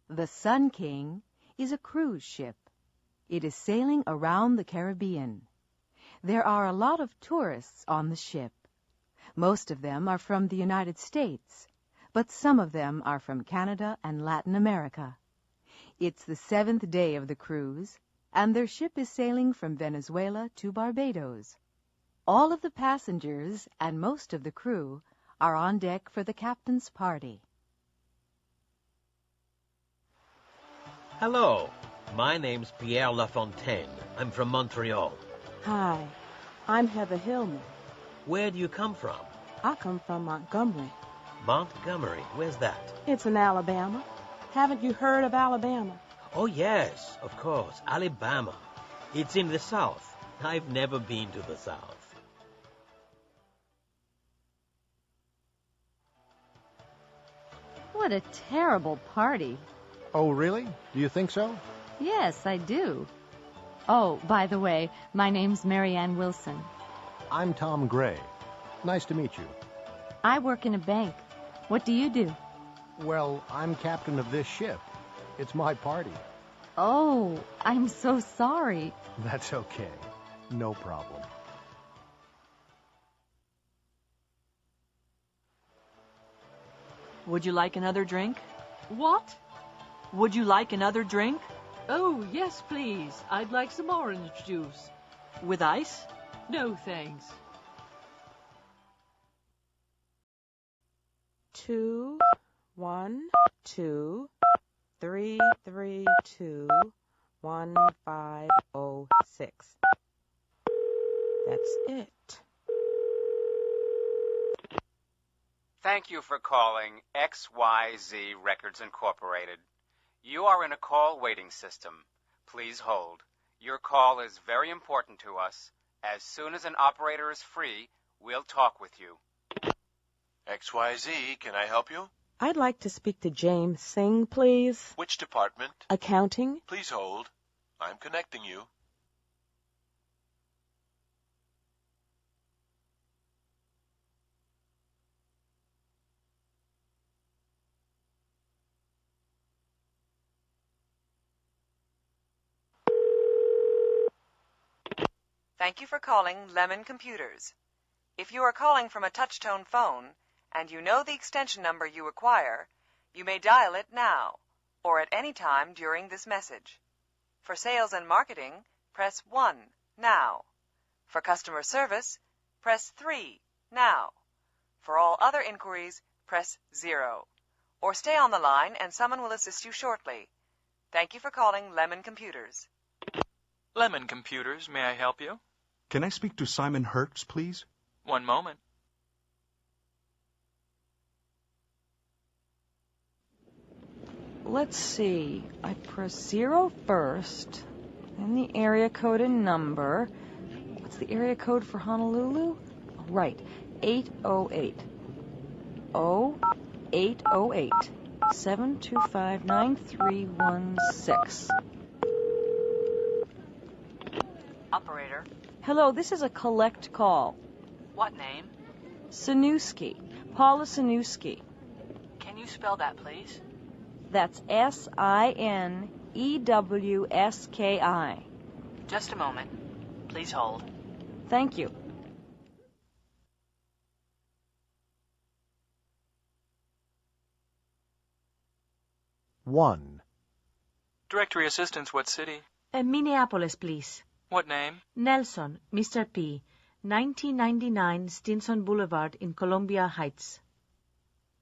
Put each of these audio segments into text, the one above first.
The Sun King is a cruise ship. It is sailing around the Caribbean. There are a lot of tourists on the ship. Most of them are from the United States, but some of them are from Canada and Latin America. It's the 7th day of the cruise, and their ship is sailing from Venezuela to Barbados. All of the passengers and most of the crew are on deck for the captain's party. Hello, my name's Pierre Lafontaine. I'm from Montreal. Hi, I'm Heather Hillman. Where do you come from? I come from Montgomery. Montgomery, where's that? It's in Alabama. Haven't you heard of Alabama? Oh, yes, of course, Alabama. It's in the South. I've never been to the South. What a terrible party. Oh, really? Do you think so? Yes, I do. Oh, by the way, my name's Marianne Wilson. I'm Tom Gray. Nice to meet you. I work in a bank. What do you do? Well, I'm captain of this ship. It's my party. Oh, I'm so sorry. That's okay. No problem. Would you like another drink? What? Would you like another drink? Oh, yes, please. I'd like some orange juice. With ice? No, thanks. 2 1 2 3 3 2 1 5 0 6. That's it. Thank you for calling XYZ Records Incorporated. You are in a call waiting system. Please hold. Your call is very important to us. As soon as an operator is free, we'll talk with you. XYZ, can I help you? I'd like to speak to James Singh, please. Which department? Accounting. Please hold. I'm connecting you. Thank you for calling Lemon Computers. If you are calling from a touch-tone phone and you know the extension number you require, you may dial it now or at any time during this message. For sales and marketing, press 1 now. For customer service, press 3 now. For all other inquiries, press 0. Or stay on the line and someone will assist you shortly. Thank you for calling Lemon Computers. Lemon Computers, may I help you? Can I speak to Simon Hertz, please? One moment. Let's see. I press 0 first, then the area code and number. What's the area code for Honolulu? Oh, right, 808. 808 725 9316. Operator. Hello, this is a collect call. What name? Sanuski. Paula Sanuski. Can you spell that, please? That's Sinewski. Just a moment. Please hold. Thank you. One. Directory assistance, what city? Minneapolis, please. What name? Nelson, Mr. P. 1999 Stinson Boulevard in Columbia Heights.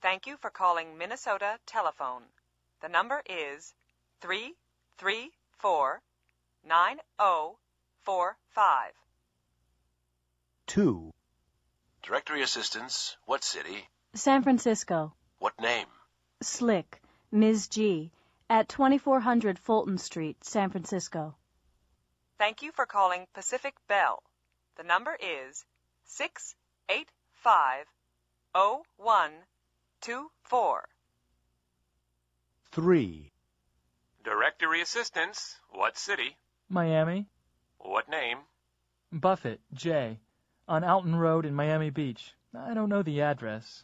Thank you for calling Minnesota Telephone. The number is 334-9045. 2. Directory assistance, what city? San Francisco. What name? Slick, Ms. G. at 2400 Fulton Street, San Francisco. Thank you for calling Pacific Bell. The number is 685-0124. 3. Directory assistance, what city? Miami. What name? Buffett, J. on Alton Road in Miami Beach. I don't know the address.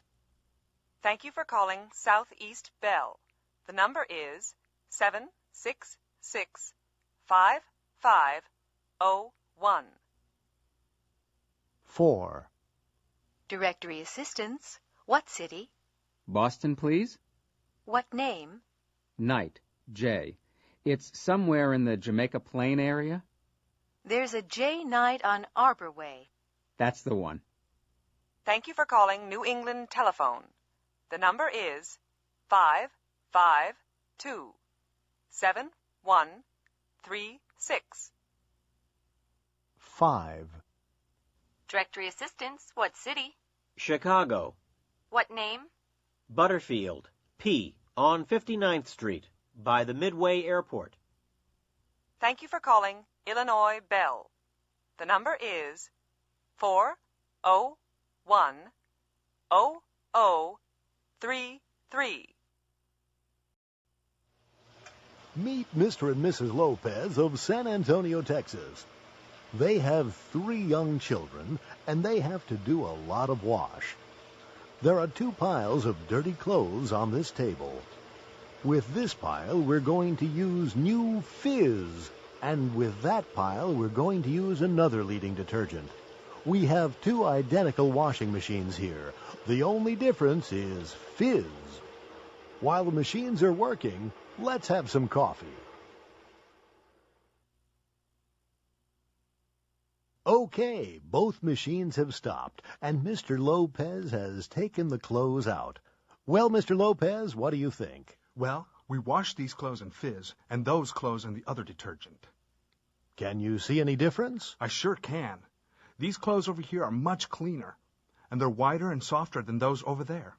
Thank you for calling Southeast Bell. The number is 766 5501. 4. Directory assistance. What city? Boston, please? What name? Knight, J. It's somewhere in the Jamaica Plain area? There's a J. Knight on Arbor Way. That's the one. Thank you for calling New England Telephone. The number is 552-7136. 5. Directory assistance. What city? Chicago. What name? Butterfield, P, on 59th Street, by the Midway Airport. Thank you for calling Illinois Bell. The number is 401-0033. Meet Mr. and Mrs. Lopez of San Antonio, Texas. They have 3 young children, and they have to do a lot of wash. There are 2 piles of dirty clothes on this table. With this pile, we're going to use new Fizz, and with that pile, we're going to use another leading detergent. We have 2 identical washing machines here. The only difference is Fizz. While the machines are working, let's have some coffee. Okay, both machines have stopped, and Mr. Lopez has taken the clothes out. Well, Mr. Lopez, what do you think? Well, we washed these clothes in Fizz, and those clothes in the other detergent. Can you see any difference? I sure can. These clothes over here are much cleaner, and they're whiter and softer than those over there.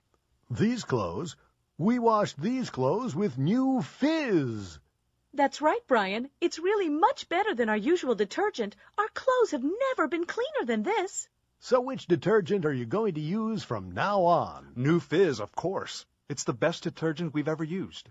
These clothes? We washed these clothes with new Fizz. That's right, Brian. It's really much better than our usual detergent. Our clothes have never been cleaner than this. So which detergent are you going to use from now on? New Fizz, of course. It's the best detergent we've ever used.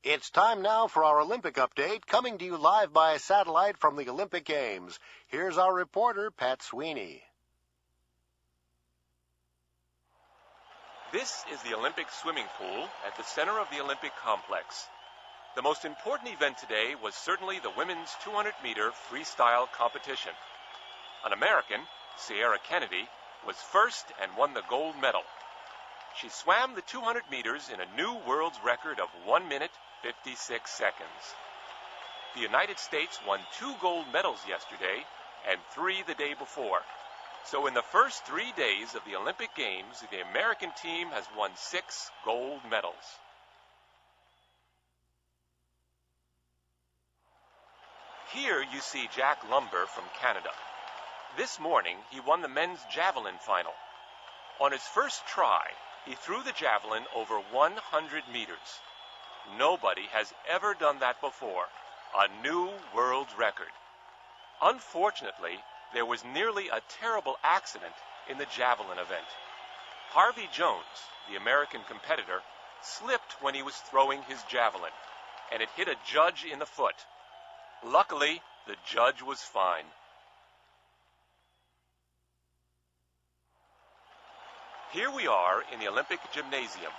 It's time now for our Olympic update, coming to you live by satellite from the Olympic Games. Here's our reporter, Pat Sweeney. This is the Olympic swimming pool at the center of the Olympic complex. The most important event today was certainly the women's 200-meter freestyle competition. An American, Sierra Kennedy, was first and won the gold medal. She swam the 200 meters in a new world's record of 1 minute, 56 seconds. The United States won 2 gold medals yesterday and 3 the day before. So in the first 3 days of the Olympic Games, the American team has won 6 gold medals. Here you see Jack Lumber from Canada. This morning, he won the men's javelin final. On his first try, he threw the javelin over 100 meters. Nobody has ever done that before. A new world record. Unfortunately, there was nearly a terrible accident in the javelin event. Harvey Jones, the American competitor, slipped when he was throwing his javelin, and it hit a judge in the foot. Luckily, the judge was fine. Here we are in the Olympic Gymnasium.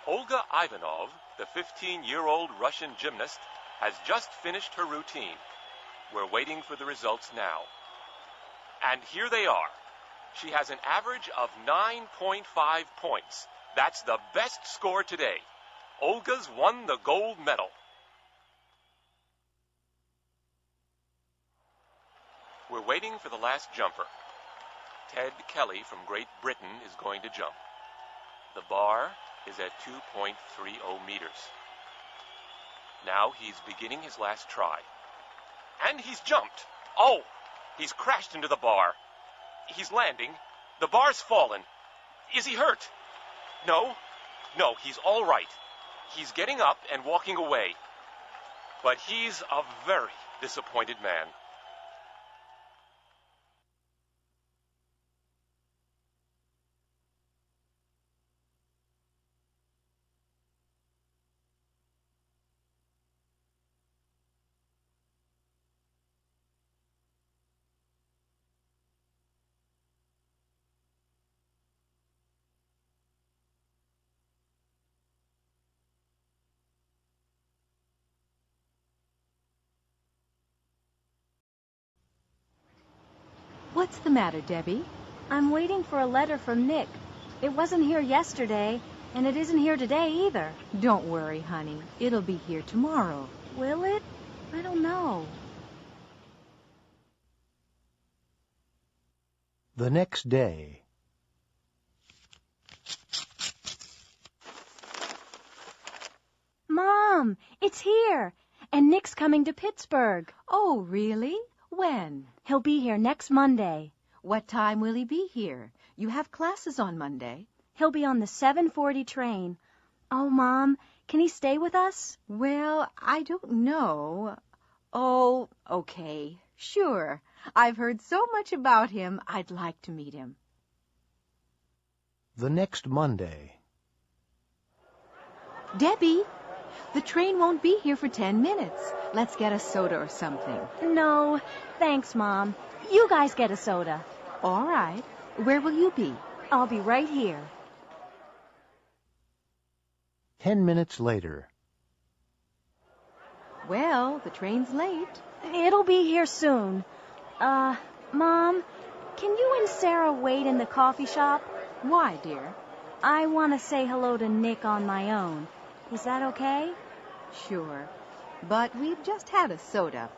Olga Ivanov, the 15-year-old Russian gymnast, has just finished her routine. We're waiting for the results now. And here they are. She has an average of 9.5 points. That's the best score today. Olga's won the gold medal. We're waiting for the last jumper. Ted Kelly from Great Britain is going to jump. The bar is at 2.30 meters. Now he's beginning his last try. And he's jumped. Oh, he's crashed into the bar. He's landing. The bar's fallen. Is he hurt? No, he's all right. He's getting up and walking away. But he's a very disappointed man. What's the matter, Debbie? I'm waiting for a letter from Nick. It wasn't here yesterday, and it isn't here today either. Don't worry, honey. It'll be here tomorrow. Will it? I don't know. The next day. Mom, it's here. And Nick's coming to Pittsburgh. Oh, really? When? He'll be here next Monday. What time will he be here? You have classes on Monday. He'll be on the 7:40 train. Oh, Mom, can he stay with us? Well, I don't know. Oh, okay. Sure. I've heard so much about him, I'd like to meet him. The next Monday. Debbie, the train won't be here for 10 minutes. Let's get a soda or something. No, thanks, Mom. You guys get a soda. All right. Where will you be? I'll be right here. 10 minutes later. Well, the train's late. It'll be here soon. Mom, can you and Sarah wait in the coffee shop? Why, dear? I want to say hello to Nick on my own. Is that okay? Sure. But we've just had a soda.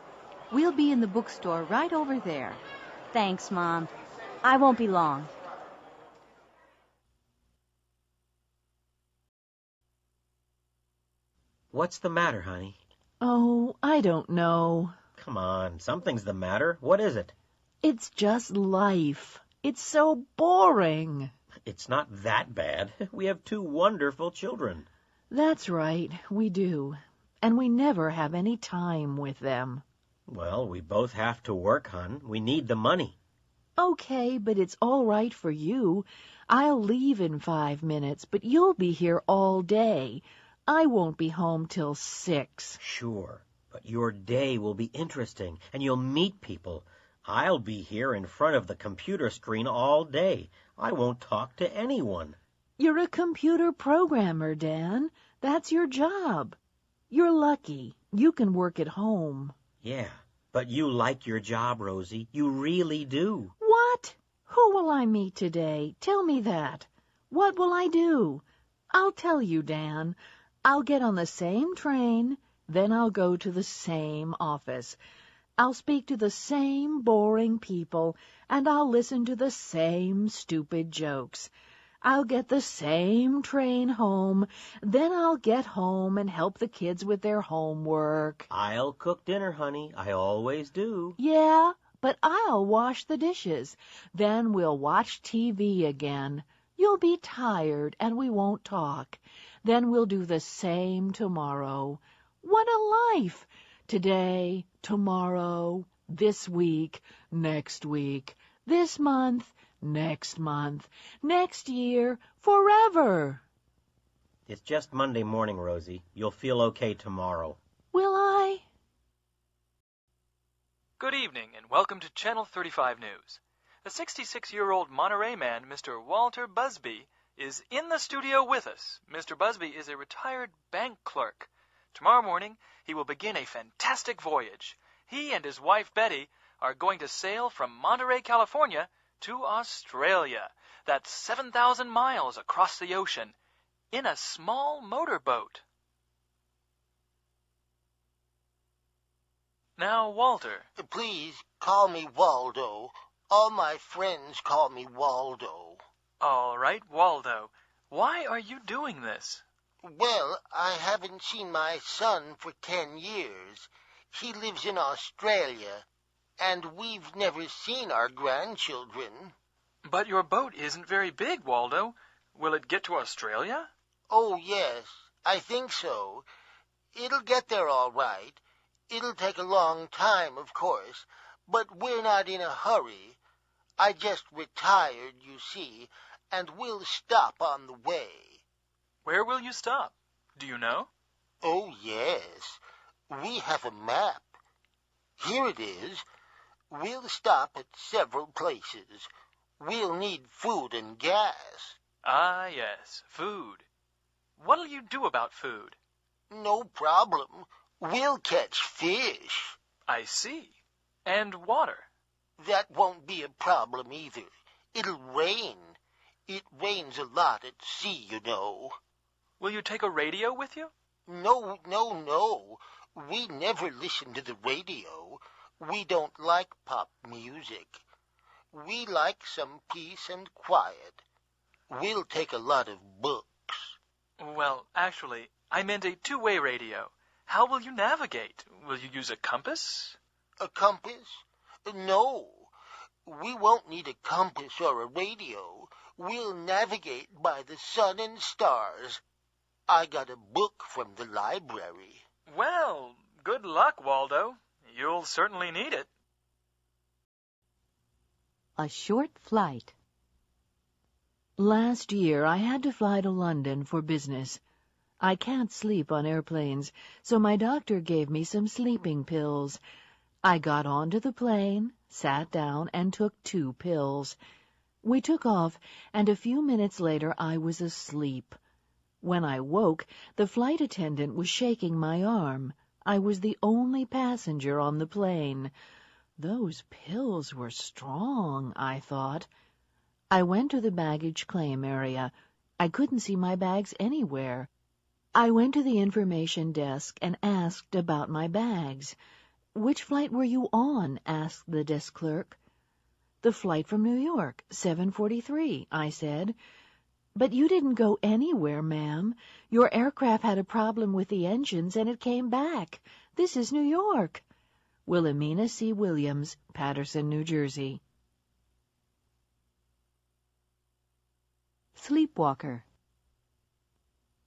We'll be in the bookstore right over there. Thanks, Mom. I won't be long. What's the matter, honey? Oh, I don't know. Come on, something's the matter. What is it? It's just life. It's so boring. It's not that bad. We have 2 wonderful children. That's right, we do. And we never have any time with them. Well, we both have to work, hon. We need the money. Okay, but it's all right for you. I'll leave in 5 minutes, but you'll be here all day. I won't be home till 6. Sure, but your day will be interesting, and you'll meet people. I'll be here in front of the computer screen all day. I won't talk to anyone. You're a computer programmer, Dan. That's your job. You're lucky. You can work at home. Yeah, but you like your job, Rosie. You really do. What? Who will I meet today? Tell me that. What will I do? I'll tell you, Dan. I'll get on the same train, then I'll go to the same office. I'll speak to the same boring people, and I'll listen to the same stupid jokes. I'll get the same train home, then I'll get home and help the kids with their homework. I'll cook dinner, honey. I always do. Yeah, but I'll wash the dishes. Then we'll watch TV again. You'll be tired, and we won't talk. Then we'll do the same tomorrow. What a life! Today, tomorrow, this week, next week, this month, next year, forever. It's just Monday morning, Rosie. You'll feel okay tomorrow. Will I? Good evening, and welcome to Channel 35 News. The 66-year-old Monterey man, Mr. Walter Busby, is in the studio with us. Mr. Busby is a retired bank clerk. Tomorrow morning, he will begin a fantastic voyage. He and his wife, Betty, are going to sail from Monterey, California, to Australia. That's 7,000 miles across the ocean, in a small motorboat. Now, Walter. Please call me Waldo. All my friends call me Waldo. All right, Waldo. Why are you doing this? Well, I haven't seen my son for 10 years. He lives in Australia, and we've never seen our grandchildren. But your boat isn't very big, Waldo. Will it get to Australia? Oh, yes, I think so. It'll get there all right. It'll take a long time, of course, but we're not in a hurry. I just retired, you see, and we'll stop on the way. Where will you stop? Do you know? Oh, yes. We have a map. Here it is. We'll stop at several places. We'll need food and gas. Ah, yes, food. What'll you do about food? No problem. We'll catch fish. I see. And water? That won't be a problem either. It'll rain. It rains a lot at sea, you know. Will you take a radio with you? No. We never listen to the radio. We don't like pop music. We like some peace and quiet. We'll take a lot of books. Well, actually, I meant a two-way radio. How will you navigate? Will you use a compass? A compass? No. We won't need a compass or a radio. We'll navigate by the sun and stars. I got a book from the library. Well, good luck, Waldo. You'll certainly need it. A short flight. Last year, I had to fly to London for business. I can't sleep on airplanes, so my doctor gave me some sleeping pills. I got onto the plane, sat down, and took 2 pills. We took off, and a few minutes later I was asleep. When I woke, the flight attendant was shaking my arm. I was the only passenger on the plane. Those pills were strong, I thought. I went to the baggage claim area. I couldn't see my bags anywhere. I went to the information desk and asked about my bags. "Which flight were you on?" asked the desk clerk. "The flight from New York, 7:43, I said. "But you didn't go anywhere, ma'am. Your aircraft had a problem with the engines and it came back. This is New York." Wilhelmina C. Williams, Paterson, New Jersey. Sleepwalker.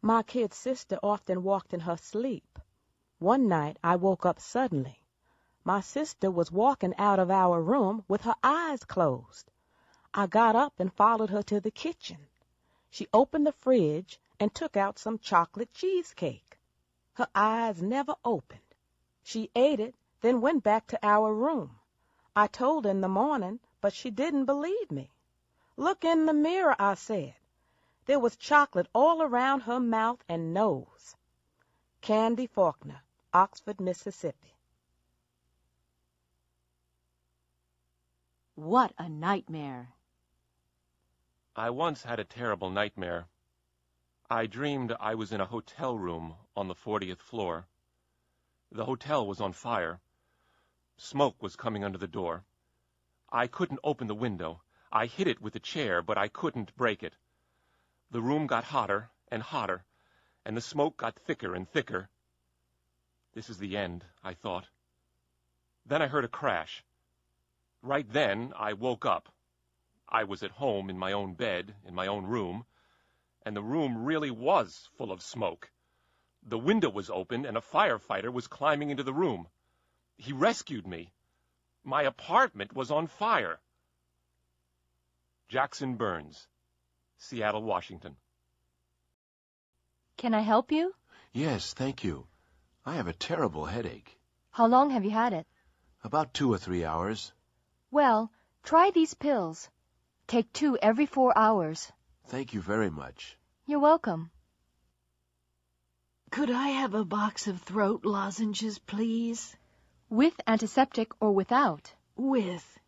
My kid sister often walked in her sleep. One night I woke up suddenly. My sister was walking out of our room with her eyes closed. I got up and followed her to the kitchen. She opened the fridge and took out some chocolate cheesecake. Her eyes never opened. She ate it, then went back to our room. I told her in the morning, but she didn't believe me. "Look in the mirror," I said. There was chocolate all around her mouth and nose. Candy Faulkner, Oxford, Mississippi. What a nightmare. I once had a terrible nightmare. I dreamed I was in a hotel room on the 40th floor. The hotel was on fire. Smoke was coming under the door. I couldn't open the window. I hit it with a chair, but I couldn't break it. The room got hotter and hotter, and the smoke got thicker and thicker. This is the end, I thought. Then I heard a crash. Right then, I woke up. I was at home in my own bed, in my own room, and the room really was full of smoke. The window was open, and a firefighter was climbing into the room. He rescued me. My apartment was on fire. Jackson Burns, Seattle, Washington. Can I help you? Yes, thank you. I have a terrible headache. How long have you had it? About 2 or 3 hours. Well, try these pills. Take 2 every 4 hours. Thank you very much. You're welcome. Could I have a box of throat lozenges, please? With antiseptic or without? With.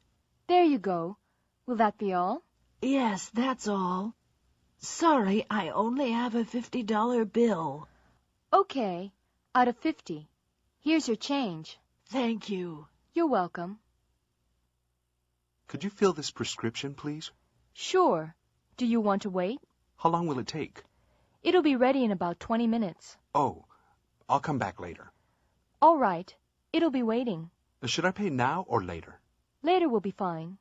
There you go. Will that be all? Yes, that's all. Sorry, I only have a $50 bill. Okay, out of 50. Here's your change. Thank you. You're welcome. Could you fill this prescription, please? Sure. Do you want to wait? How long will it take? It'll be ready in about 20 minutes. Oh, I'll come back later. All right. It'll be waiting. Should I pay now or later? Later will be fine.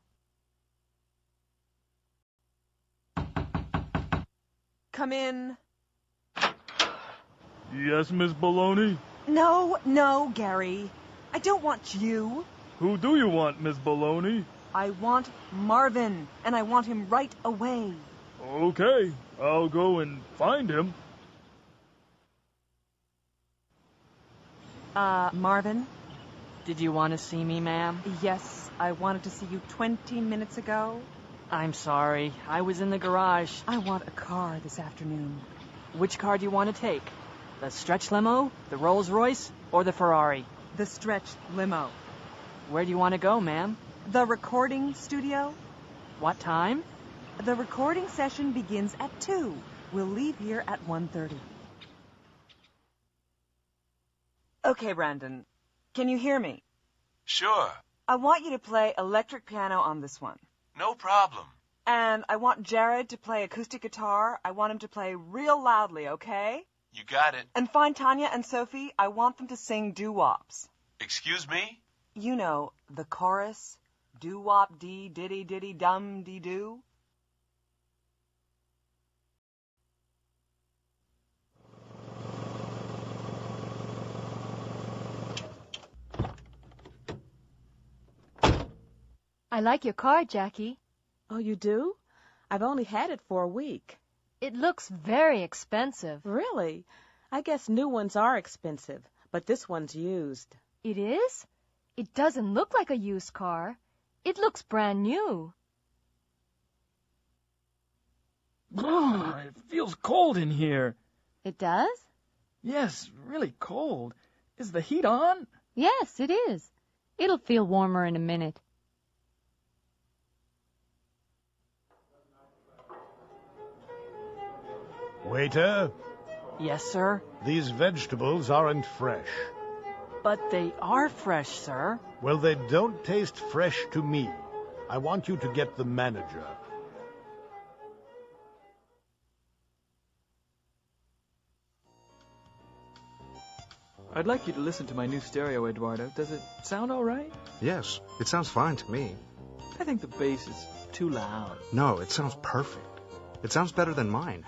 Come in. Yes, Miss Baloney? No, Gary. I don't want you. Who do you want, Miss Baloney? I want Marvin, and I want him right away. Okay, I'll go and find him. Marvin? Did you want to see me, ma'am? Yes, I wanted to see you 20 minutes ago. I'm sorry. I was in the garage. I want a car this afternoon. Which car do you want to take? The stretch limo, the Rolls Royce, or the Ferrari? The stretch limo. Where do you want to go, ma'am? The recording studio? What time? The recording session begins at 2. We'll leave here at 1:30. Okay, Brandon. Can you hear me? Sure. I want you to play electric piano on this one. No problem. And I want Jared to play acoustic guitar. I want him to play real loudly, okay? You got it. And find Tanya and Sophie. I want them to sing doo-wops. Excuse me? You know, the chorus. Doo-wop dee diddy diddy dum dee doo. I like your car, Jackie. Oh, you do? I've only had it for a week. It looks very expensive. Really? I guess new ones are expensive, but this one's used. It is? It doesn't look like a used car. It looks brand new. Oh, it feels cold in here. It does? Yes, really cold. Is the heat on? Yes, it is. It'll feel warmer in a minute. Waiter, Yes, sir. these vegetables aren't fresh. But they are fresh, sir. Well, they don't taste fresh to me. I want you to get the manager. I'd like you to listen to my new stereo, Eduardo. Does it sound all right? Yes, it sounds fine to me. I think the bass is too loud. No, it sounds perfect. It sounds better than mine.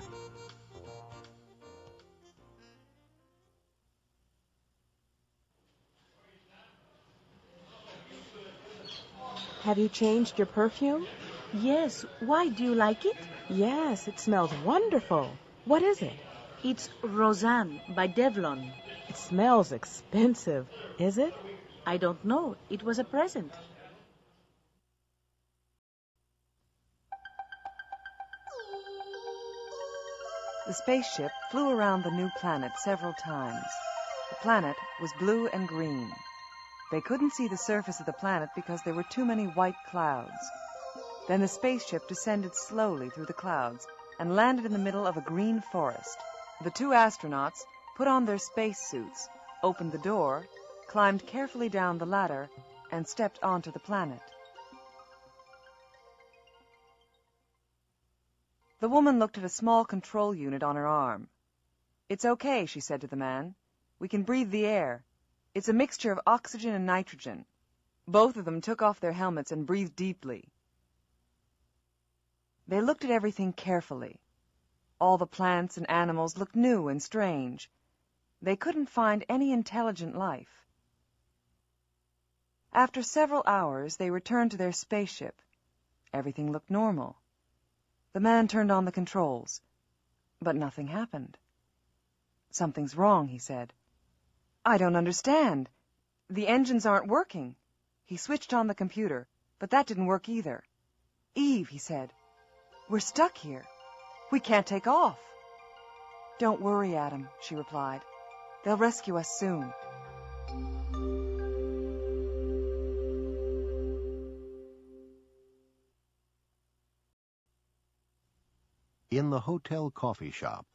Have you changed your perfume? Yes. Why, do you like it? Yes, it smells wonderful. What is it? It's Roseanne by Devlon. It smells expensive, is it? I don't know. It was a present. The spaceship flew around the new planet several times. The planet was blue and green. They couldn't see the surface of the planet because there were too many white clouds. Then the spaceship descended slowly through the clouds and landed in the middle of a green forest. The two astronauts put on their spacesuits, opened the door, climbed carefully down the ladder, and stepped onto the planet. The woman looked at a small control unit on her arm. "It's okay," she said to the man. "We can breathe the air. It's a mixture of oxygen and nitrogen." Both of them took off their helmets and breathed deeply. They looked at everything carefully. All the plants and animals looked new and strange. They couldn't find any intelligent life. After several hours, they returned to their spaceship. Everything looked normal. The man turned on the controls, but nothing happened. "Something's wrong," he said. "I don't understand. The engines aren't working." He switched on the computer, but that didn't work either. "Eve," he said, "we're stuck here. We can't take off." "Don't worry, Adam," she replied. "They'll rescue us soon." In the hotel coffee shop.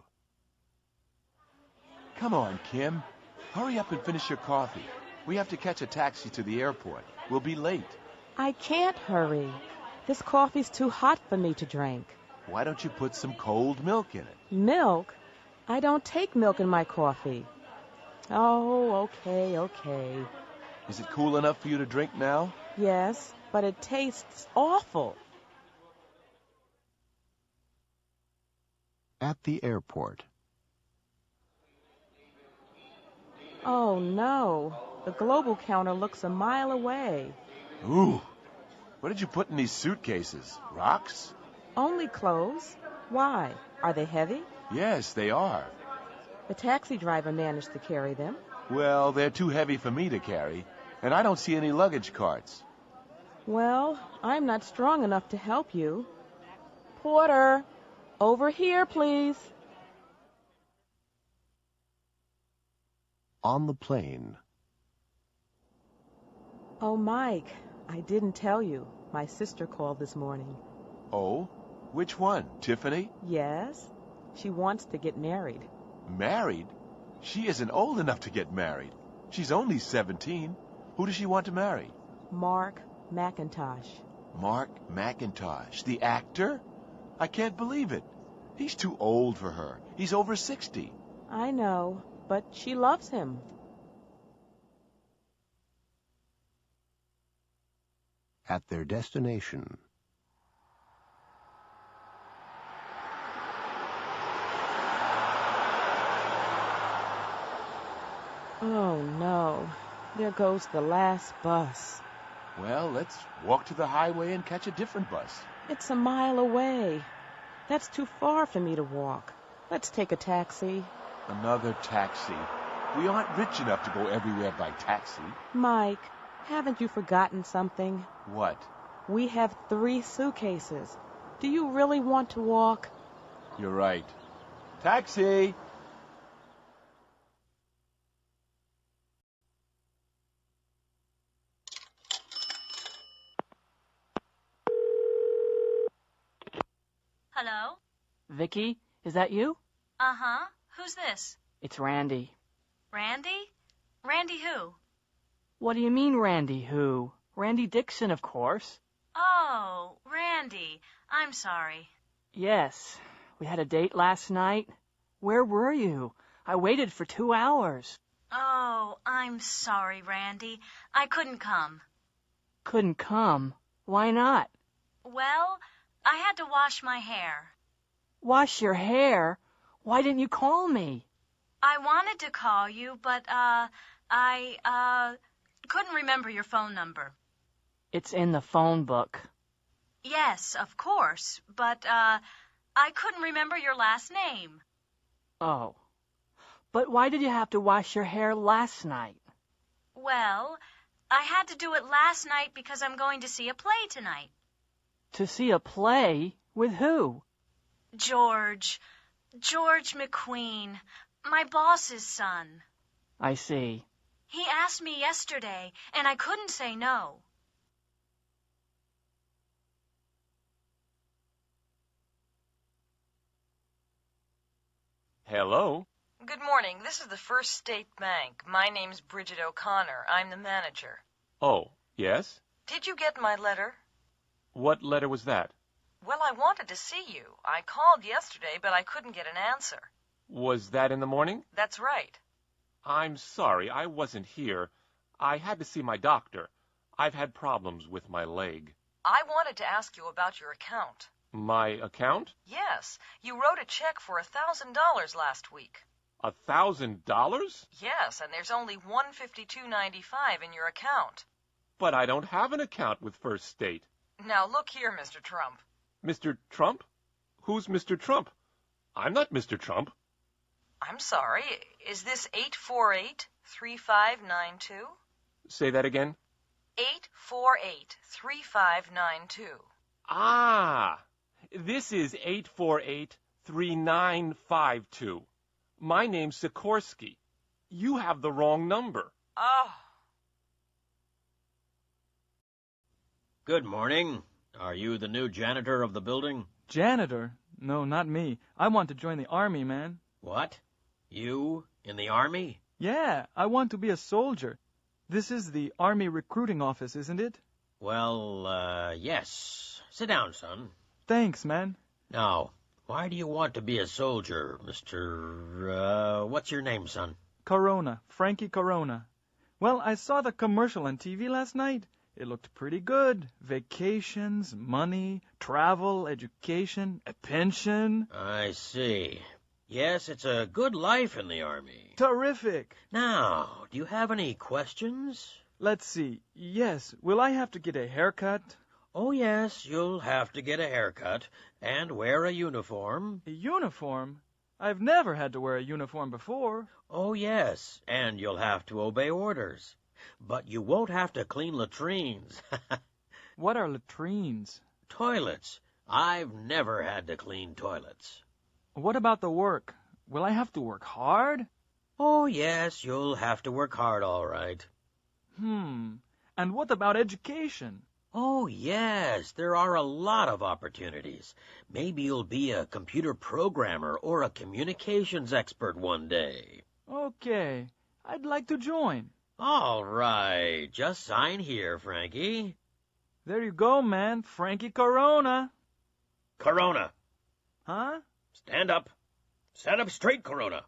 Come on, Kim. Hurry up and finish your coffee. We have to catch a taxi to the airport. We'll be late. I can't hurry. This coffee's too hot for me to drink. Why don't you put some cold milk in it? Milk? I don't take milk in my coffee. Oh, okay. Is it cool enough for you to drink now? Yes, but it tastes awful. At the airport. Oh, no. The global counter looks a mile away. Ooh. What did you put in these suitcases? Rocks? Only clothes. Why? Are they heavy? Yes, they are. The taxi driver managed to carry them. Well, they're too heavy for me to carry, and I don't see any luggage carts. Well, I'm not strong enough to help you. Porter, over here, please. On the plane. Oh, Mike, I didn't tell you. My sister called this morning. Oh? Which one? Tiffany? Yes? She wants to get married. Married? She isn't old enough to get married. She's only 17. Who does she want to marry? Mark McIntosh. Mark McIntosh, the actor? I can't believe it. He's too old for her. He's over 60. I know, but she loves him. At their destination. Oh, no. There goes the last bus. Well, let's walk to the highway and catch a different bus. It's a mile away. That's too far for me to walk. Let's take a taxi. Another taxi. We aren't rich enough to go everywhere by taxi. Mike, haven't you forgotten something? What? We have 3 suitcases. Do you really want to walk? You're right. Taxi! Hello? Vicky, is that you? Uh-huh. Who's this? It's Randy. Randy? Randy who? What do you mean, Randy who? Randy Dixon, of course. Oh, Randy. I'm sorry. Yes. We had a date last night. Where were you? I waited for 2 hours. Oh, I'm sorry, Randy. I couldn't come. Couldn't come? Why not? Well, I had to wash my hair. Wash your hair? Why didn't you call me? I wanted to call you, but, I couldn't remember your phone number. It's in the phone book. Yes, of course, but, I couldn't remember your last name. Oh. But why did you have to wash your hair last night? Well, I had to do it last night because I'm going to see a play tonight. To see a play? With who? George McQueen, my boss's son. I see. He asked me yesterday, and I couldn't say no. Hello? Good morning. This is the First State Bank. My name's Bridget O'Connor. I'm the manager. Oh, yes? Did you get my letter? What letter was that? Well, I wanted to see you. I called yesterday, but I couldn't get an answer. Was that in the morning? That's right. I'm sorry, I wasn't here. I had to see my doctor. I've had problems with my leg. I wanted to ask you about your account. My account? Yes. You wrote a check for $1,000 last week. $1,000? Yes, and there's only $152.95 in your account. But I don't have an account with First State. Now look here, Mr. Trump. Mr. Trump? Who's Mr. Trump? I'm not Mr. Trump. I'm sorry. Is this 848-3592? Say that again. 848-3592. Ah! This is 848-3952. My name's Sikorsky. You have the wrong number. Oh. Good morning. Are you the new janitor of the building? Janitor? No, not me. I want to join the army, man. What? You in the army? Yeah, I want to be a soldier. This is the army recruiting office, isn't it? Well, yes. Sit down, son. Thanks, man. Now, why do you want to be a soldier, what's your name, son? Corona. Frankie Corona. Well, I saw the commercial on TV last night. It looked pretty good. Vacations, money, travel, education, a pension. I see. Yes, it's a good life in the army. Terrific. Now, do you have any questions? Let's see. Yes, will I have to get a haircut? Oh, yes, you'll have to get a haircut and wear a uniform. A uniform? I've never had to wear a uniform before. Oh, yes, and you'll have to obey orders. But you won't have to clean latrines. What are latrines? Toilets. I've never had to clean toilets. What about the work? Will I have to work hard? Oh, yes, you'll have to work hard, all right. And what about education? Oh, yes, there are a lot of opportunities. Maybe you'll be a computer programmer or a communications expert one day. Okay, I'd like to join. All right, just sign here, Frankie. There you go, man. Frankie Corona. Corona. Huh? Stand up. Stand up straight, Corona.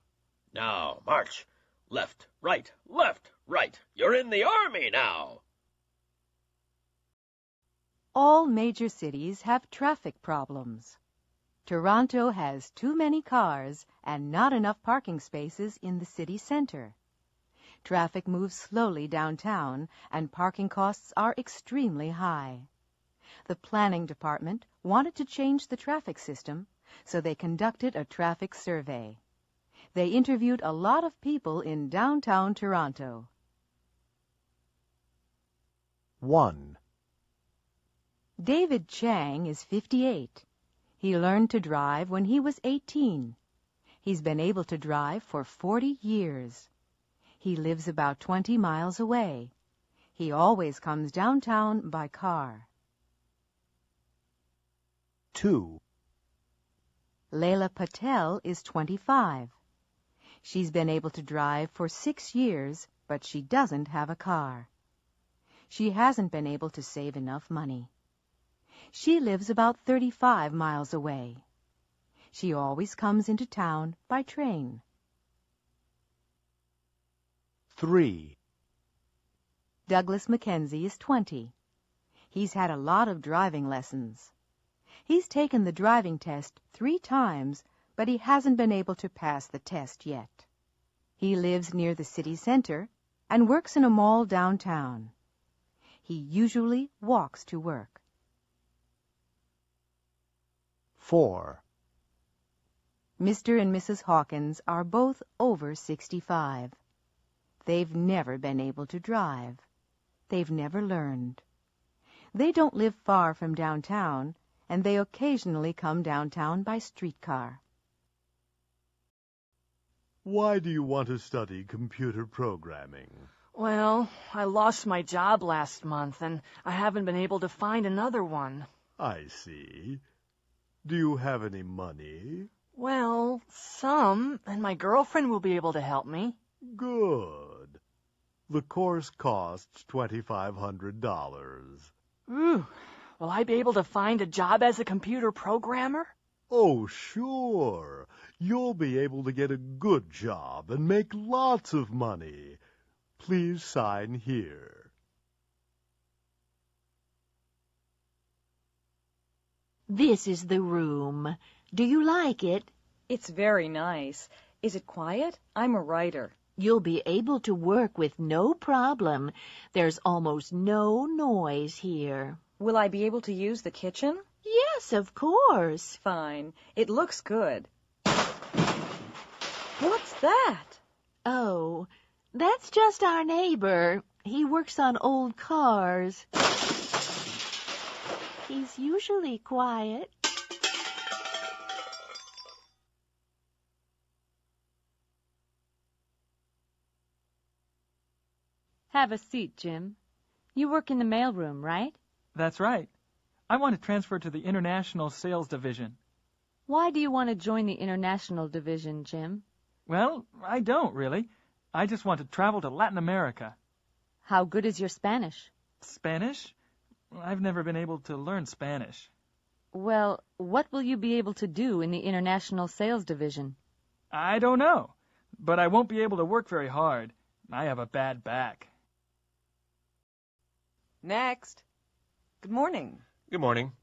Now, march. Left, right, left, right. You're in the army now. All major cities have traffic problems. Toronto has too many cars and not enough parking spaces in the city center. Traffic moves slowly downtown, and parking costs are extremely high. The planning department wanted to change the traffic system, so they conducted a traffic survey. They interviewed a lot of people in downtown Toronto. 1. David Chang is 58. He learned to drive when he was 18. He's been able to drive for 40 years. He lives about 20 miles away. He always comes downtown by car. 2. Leila Patel is 25. She's been able to drive for 6 years, but she doesn't have a car. She hasn't been able to save enough money. She lives about 35 miles away. She always comes into town by train. 3. Douglas Mackenzie is 20. He's had a lot of driving lessons. He's taken the driving test 3 times, but he hasn't been able to pass the test yet. He lives near the city center and works in a mall downtown. He usually walks to work. 4. Mr. and Mrs. Hawkins are both over 65. They've never been able to drive. They've never learned. They don't live far from downtown, and they occasionally come downtown by streetcar. Why do you want to study computer programming? Well, I lost my job last month, and I haven't been able to find another one. I see. Do you have any money? Well, some, and my girlfriend will be able to help me. Good. The course costs $2,500. Ooh, will I be able to find a job as a computer programmer? Oh, sure. You'll be able to get a good job and make lots of money. Please sign here. This is the room. Do you like it? It's very nice. Is it quiet? I'm a writer. You'll be able to work with no problem. There's almost no noise here. Will I be able to use the kitchen? Yes, of course. Fine. It looks good. What's that? Oh, that's just our neighbor. He works on old cars. He's usually quiet. Have a seat, Jim. You work in the mailroom, right? That's right. I want to transfer to the International Sales Division. Why do you want to join the International Division, Jim? Well, I don't, really. I just want to travel to Latin America. How good is your Spanish? Spanish? I've never been able to learn Spanish. Well, what will you be able to do in the International Sales Division? I don't know, but I won't be able to work very hard. I have a bad back. Next. Good morning. Good morning.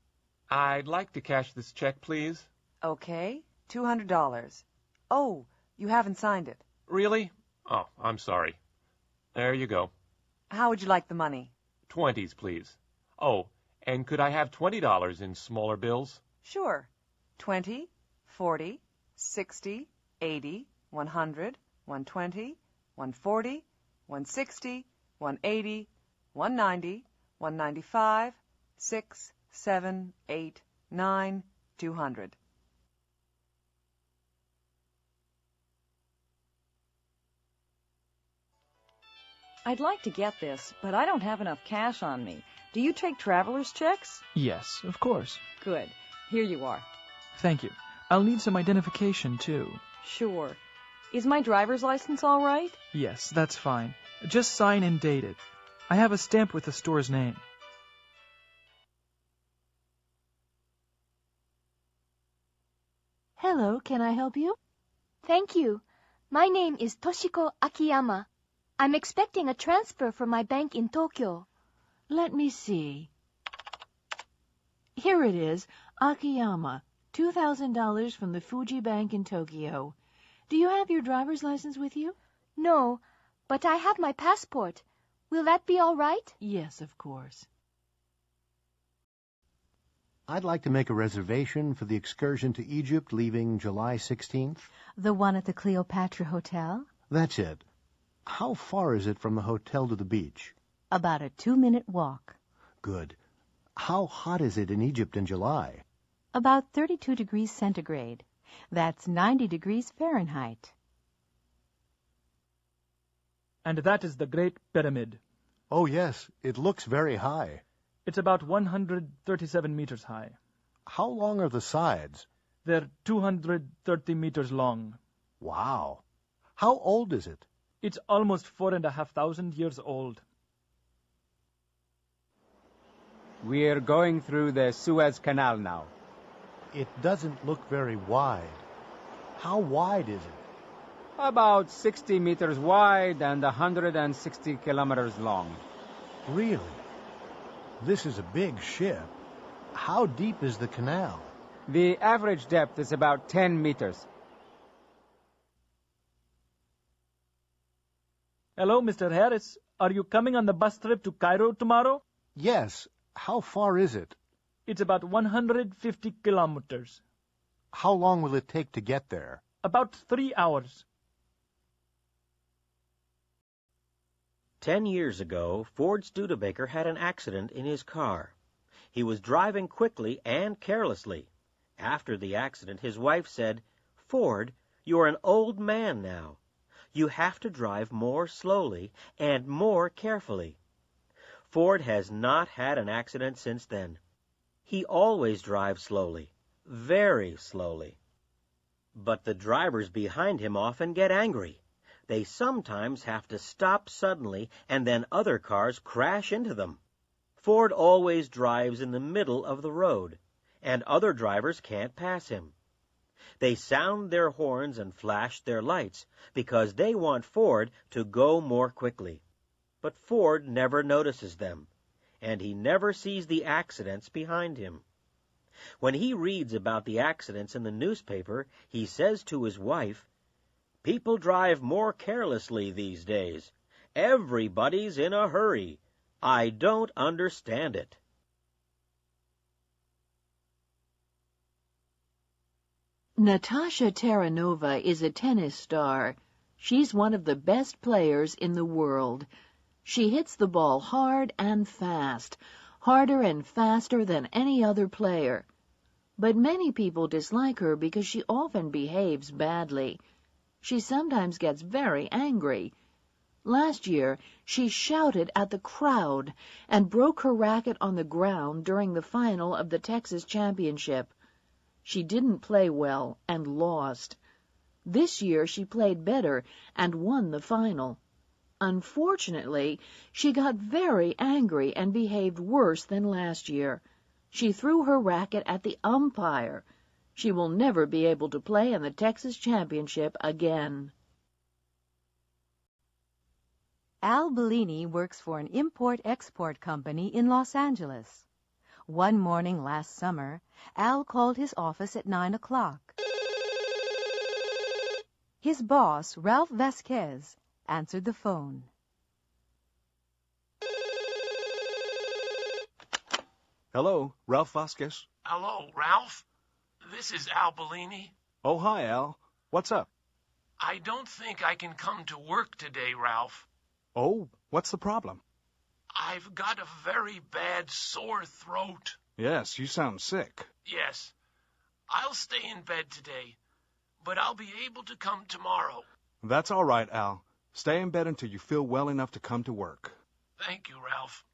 I'd like to cash this check, please. Okay, $200. Oh, you haven't signed it. Really? Oh, I'm sorry. There you go. How would you like the money? 20s, please. Oh, and could I have $20 in smaller bills? Sure. 20, 40, 60, 80, 100, 120, 140, 160, 180, 190, 195, 6, 7, 8, 9, 200. I'd like to get this, but I don't have enough cash on me. Do you take traveler's checks? Yes, of course. Good. Here you are. Thank you. I'll need some identification, too. Sure. Is my driver's license all right? Yes, that's fine. Just sign and date it. I have a stamp with the store's name. Hello, can I help you? Thank you. My name is Toshiko Akiyama. I'm expecting a transfer from my bank in Tokyo. Let me see. Here it is, Akiyama, $2,000 from the Fuji Bank in Tokyo. Do you have your driver's license with you? No, but I have my passport. Will that be all right? Yes, of course. I'd like to make a reservation for the excursion to Egypt leaving July 16th. The one at the Cleopatra Hotel? That's it. How far is it from the hotel to the beach? About a 2-minute walk. Good. How hot is it in Egypt in July? About 32 degrees centigrade. That's 90 degrees Fahrenheit. And that is the Great Pyramid. Oh, yes. It looks very high. It's about 137 meters high. How long are the sides? They're 230 meters long. Wow. How old is it? It's almost 4,500 years old. We're going through the Suez Canal now. It doesn't look very wide. How wide is it? About 60 meters wide and 160 kilometers long. Really? This is a big ship. How deep is the canal? The average depth is about 10 meters. Hello, Mr. Harris. Are you coming on the bus trip to Cairo tomorrow? Yes. How far is it? It's about 150 kilometers. How long will it take to get there? About 3 hours. 10 years ago, Ford Studebaker had an accident in his car. He was driving quickly and carelessly. After the accident, his wife said, "Ford, you're an old man now. You have to drive more slowly and more carefully." Ford has not had an accident since then. He always drives slowly, very slowly. But the drivers behind him often get angry. They sometimes have to stop suddenly, and then other cars crash into them. Ford always drives in the middle of the road, and other drivers can't pass him. They sound their horns and flash their lights because they want Ford to go more quickly. But Ford never notices them, and he never sees the accidents behind him. When he reads about the accidents in the newspaper, he says to his wife, "People drive more carelessly these days. Everybody's in a hurry. I don't understand it." Natasha Terranova is a tennis star. She's one of the best players in the world. She hits the ball hard and fast, harder and faster than any other player. But many people dislike her because she often behaves badly. She sometimes gets very angry. Last year, she shouted at the crowd and broke her racket on the ground during the final of the Texas Championship. She didn't play well and lost. This year, she played better and won the final. Unfortunately, she got very angry and behaved worse than last year. She threw her racket at the umpire. She will never be able to play in the Texas Championship again. Al Bellini works for an import-export company in Los Angeles. One morning last summer, Al called his office at 9 o'clock. His boss, Ralph Vasquez, answered the phone. Hello, Ralph Vasquez. Hello, Ralph. This is Al Bellini. Oh, hi, Al. What's up? I don't think I can come to work today, Ralph. Oh, what's the problem? I've got a very bad sore throat. Yes, you sound sick. Yes. I'll stay in bed today, but I'll be able to come tomorrow. That's all right, Al. Stay in bed until you feel well enough to come to work. Thank you, Ralph.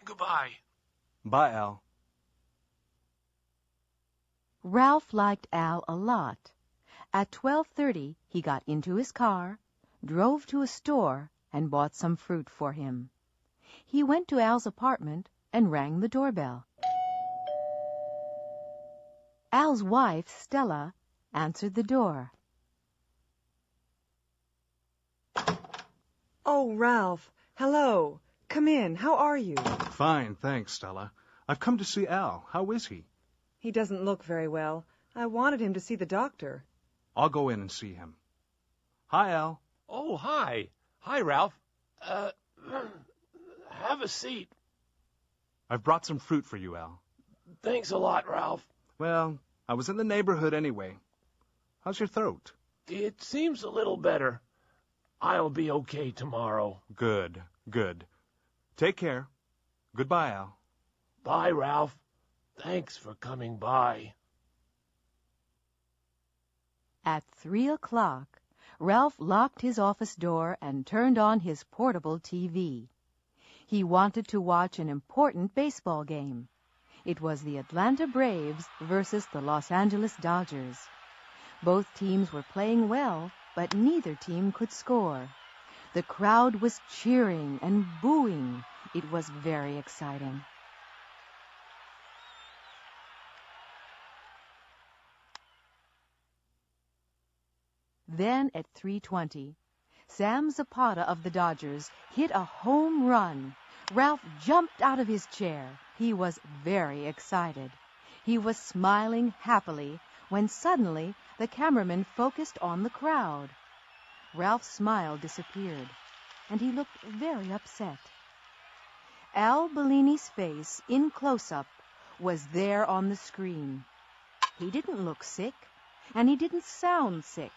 Goodbye. Bye, Al. Ralph liked Al a lot. At 12:30, he got into his car, drove to a store, and bought some fruit for him. He went to Al's apartment and rang the doorbell. Al's wife, Stella, answered the door. Oh, Ralph. Hello. Come in. How are you? Fine, thanks, Stella. I've come to see Al. How is he? He doesn't look very well. I wanted him to see the doctor. I'll go in and see him. Hi, Al. Oh, hi. Hi, Ralph. Have a seat. I've brought some fruit for you, Al. Thanks a lot, Ralph. Well, I was in the neighborhood anyway. How's your throat? It seems a little better. I'll be okay tomorrow. Good, good. Take care. Goodbye, Al. Bye, Ralph. Thanks for coming by. At 3 o'clock, Ralph locked his office door and turned on his portable TV. He wanted to watch an important baseball game. It was the Atlanta Braves versus the Los Angeles Dodgers. Both teams were playing well, but neither team could score. The crowd was cheering and booing. It was very exciting. Then at 3:20, Sam Zapata of the Dodgers hit a home run. Ralph jumped out of his chair. He was very excited. He was smiling happily when suddenly the cameraman focused on the crowd. Ralph's smile disappeared, and he looked very upset. Al Bellini's face, in close-up, was there on the screen. He didn't look sick, and he didn't sound sick.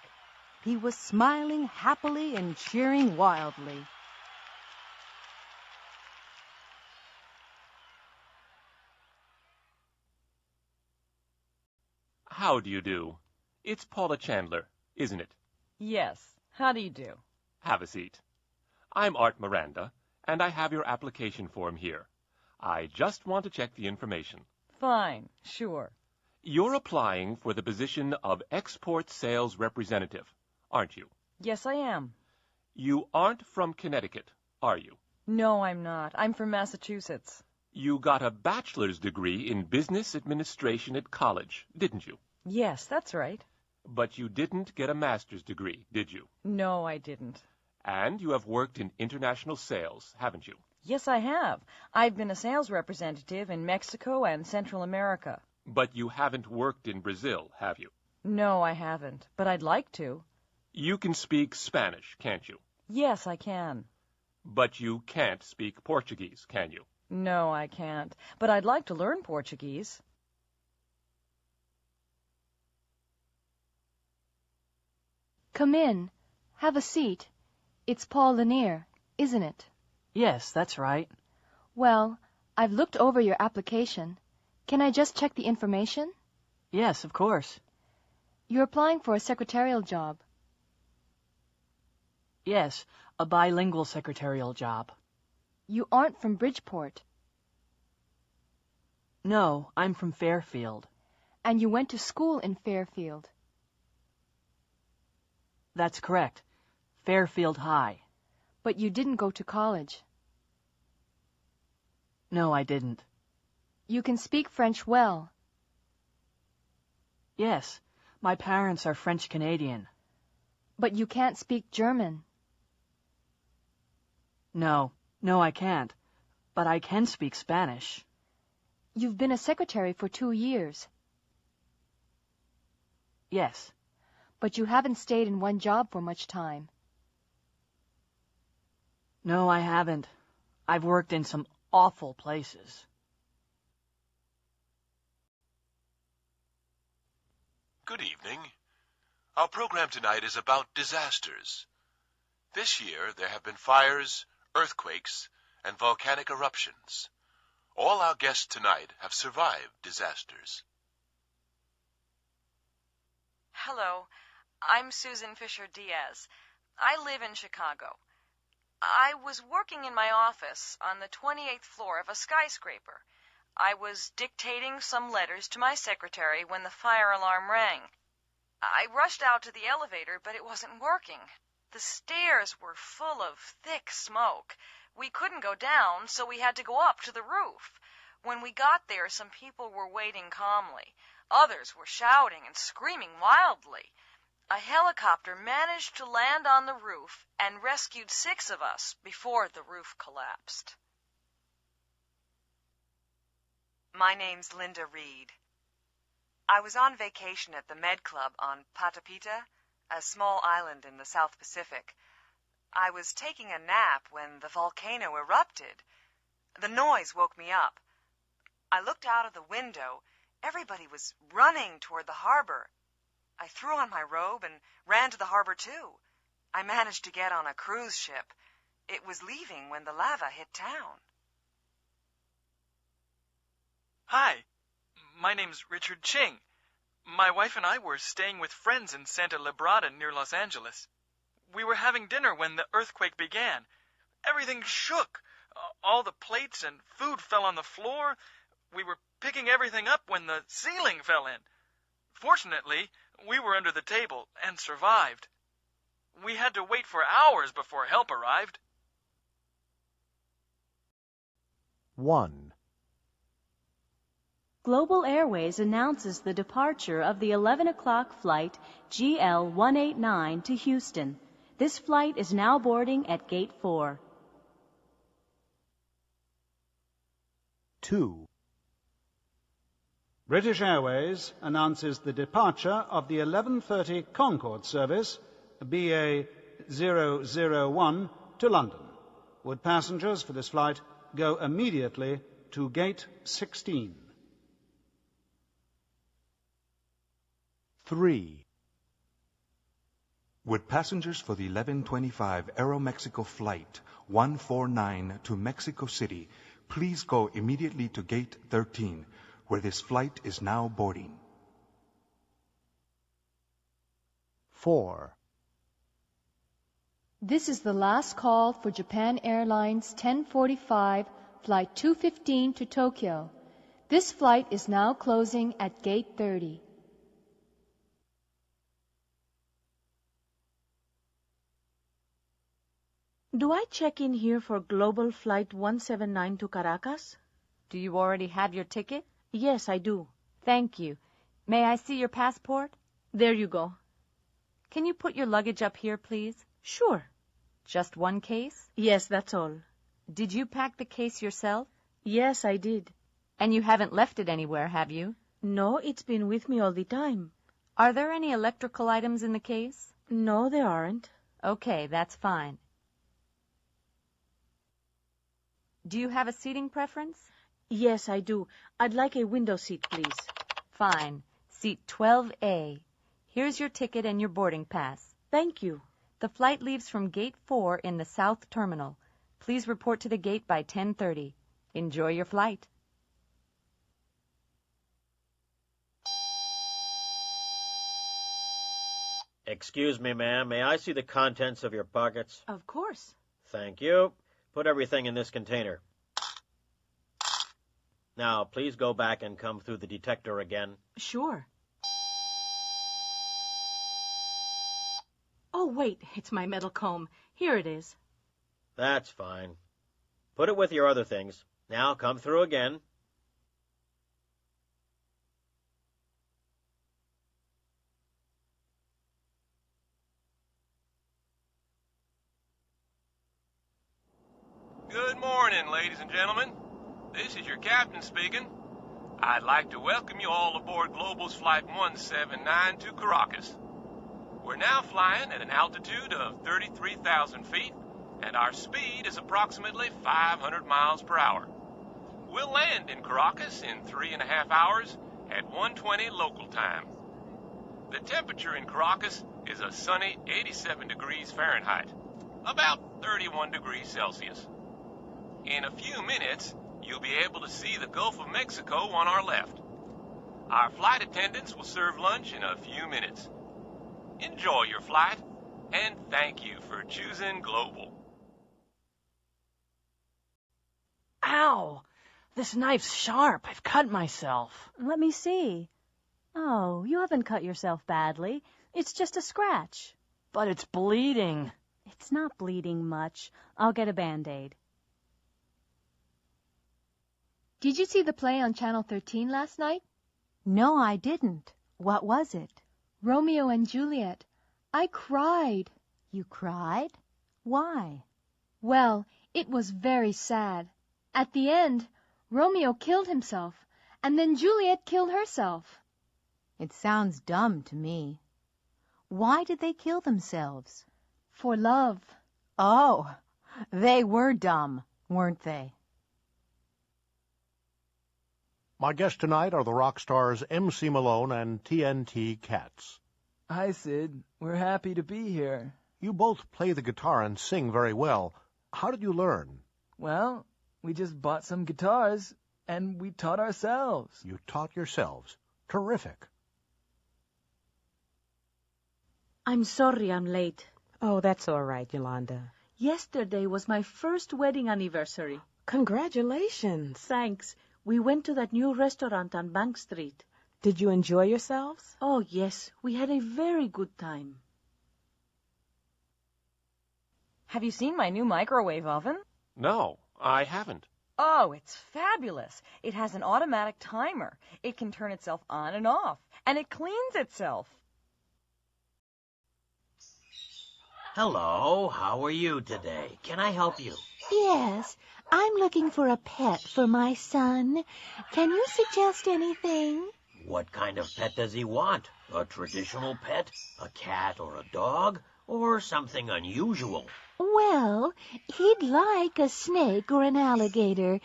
He was smiling happily and cheering wildly. How do you do? It's Paula Chandler, isn't it? Yes. How do you do? Have a seat. I'm Art Miranda, and I have your application form here. I just want to check the information. Fine. Sure. You're applying for the position of export sales representative, aren't you? Yes, I am. You aren't from Connecticut, are you? No, I'm not. I'm from Massachusetts. You got a bachelor's degree in business administration at college, didn't you? Yes, that's right. But you didn't get a master's degree, did you? No, I didn't. And you have worked in international sales, haven't you? Yes, I have. I've been a sales representative in Mexico and Central America. But you haven't worked in Brazil, have you? No, I haven't, but I'd like to. You can speak Spanish, can't you? Yes, I can. But you can't speak Portuguese, can you? No, I can't, but I'd like to learn Portuguese. Come in. Have a seat. It's Paul Lanier, isn't it? Yes, that's right. Well, I've looked over your application. Can I just check the information? Yes, of course. You're applying for a secretarial job. Yes, a bilingual secretarial job. You aren't from Bridgeport. No, I'm from Fairfield. And you went to school in Fairfield. That's correct. Fairfield High. But you didn't go to college. No, I didn't. You can speak French well. Yes, my parents are French-Canadian. But you can't speak German. No, I can't. But I can speak Spanish. You've been a secretary for 2 years. Yes. But you haven't stayed in one job for much time. No, I haven't. I've worked in some awful places. Good evening. Our program tonight is about disasters. This year there have been fires, earthquakes, and volcanic eruptions. All our guests tonight have survived disasters. Hello, I'm Susan Fisher Diaz. I live in Chicago. I was working in my office on the 28th floor of a skyscraper. I was dictating some letters to my secretary when the fire alarm rang. I rushed out to the elevator, but it wasn't working. The stairs were full of thick smoke. We couldn't go down, so we had to go up to the roof. When we got there, some people were waiting calmly. Others were shouting and screaming wildly. A helicopter managed to land on the roof and rescued 6 of us before the roof collapsed. My name's Linda Reed. I was on vacation at the Med Club on Patapita, a small island in the South Pacific. I was taking a nap when the volcano erupted. The noise woke me up. I looked out of the window. Everybody was running toward the harbor. I threw on my robe and ran to the harbor, too. I managed to get on a cruise ship. It was leaving when the lava hit town. Hi, my name's Richard Ching. My wife and I were staying with friends in Santa Librada near Los Angeles. We were having dinner when the earthquake began. Everything shook. All the plates and food fell on the floor. We were picking everything up when the ceiling fell in. Fortunately, we were under the table and survived. We had to wait for hours before help arrived. 1. Global Airways announces the departure of the 11 o'clock flight GL-189 to Houston. This flight is now boarding at Gate 4. 2. British Airways announces the departure of the 11:30 Concorde service BA 001 to London. Would passengers for this flight go immediately to Gate 16? 3. Would passengers for the 11:25 Aeromexico flight 149 to Mexico City please go immediately to Gate 13, where this flight is now boarding? 4. This is the last call for Japan Airlines 1045, Flight 215 to Tokyo. This flight is now closing at Gate 30. Do I check in here for Global Flight 179 to Caracas? Do you already have your ticket? Yes, I do. Thank you. May I see your passport? There you go. Can you put your luggage up here, please? Sure. Just one case? Yes, that's all. Did you pack the case yourself? Yes, I did. And you haven't left it anywhere, have you? No, it's been with me all the time. Are there any electrical items in the case? No, there aren't. Okay, that's fine. Do you have a seating preference? Yes, I do. I'd like a window seat, please. Fine. Seat 12A. Here's your ticket and your boarding pass. Thank you. The flight leaves from Gate 4 in the South Terminal. Please report to the gate by 10:30. Enjoy your flight. Excuse me, ma'am. May I see the contents of your pockets? Of course. Thank you. Put everything in this container. Now, please go back and come through the detector again. Sure. Oh, wait, it's my metal comb. Here it is. That's fine. Put it with your other things. Now, come through again. Good morning, ladies and gentlemen. This is your captain speaking. I'd like to welcome you all aboard Global's Flight 179 to Caracas. We're now flying at an altitude of 33,000 feet, and our speed is approximately 500 miles per hour. We'll land in Caracas in 3.5 hours at 1:20 local time. The temperature in Caracas is a sunny 87 degrees Fahrenheit, about 31 degrees Celsius. In a few minutes, you'll be able to see the Gulf of Mexico on our left. Our flight attendants will serve lunch in a few minutes. Enjoy your flight, And thank you for choosing Global. Ow! This knife's sharp. I've cut myself. Let me see. Oh, you haven't cut yourself badly. It's just a scratch. But it's bleeding. It's not bleeding much. I'll get a Band-Aid. Did you see the play on Channel 13 last night? No, I didn't. What was it? Romeo and Juliet. I cried. You cried? Why? Well, it was very sad. At the end, Romeo killed himself, and then Juliet killed herself. It sounds dumb to me. Why did they kill themselves? For love. Oh, they were dumb, weren't they? My guests tonight are the rock stars MC Malone and TNT Cats. Hi, Sid. We're happy to be here. You both play the guitar and sing very well. How did you learn? Well, we just bought some guitars, and we taught ourselves. You taught yourselves. Terrific. I'm sorry I'm late. Oh, that's all right, Yolanda. Yesterday was my first wedding anniversary. Congratulations. Thanks. We went to that new restaurant on Bank Street. Did you enjoy yourselves? Oh, yes. We had a very good time. Have you seen my new microwave oven? No, I haven't. Oh, it's fabulous. It has an automatic timer. It can turn itself on and off, and it cleans itself. Hello, how are you today? Can I help you? Yes, I'm looking for a pet for my son. Can you suggest anything? What kind of pet does he want? A traditional pet? A cat or a dog? Or something unusual? Well, he'd like a snake or an alligator,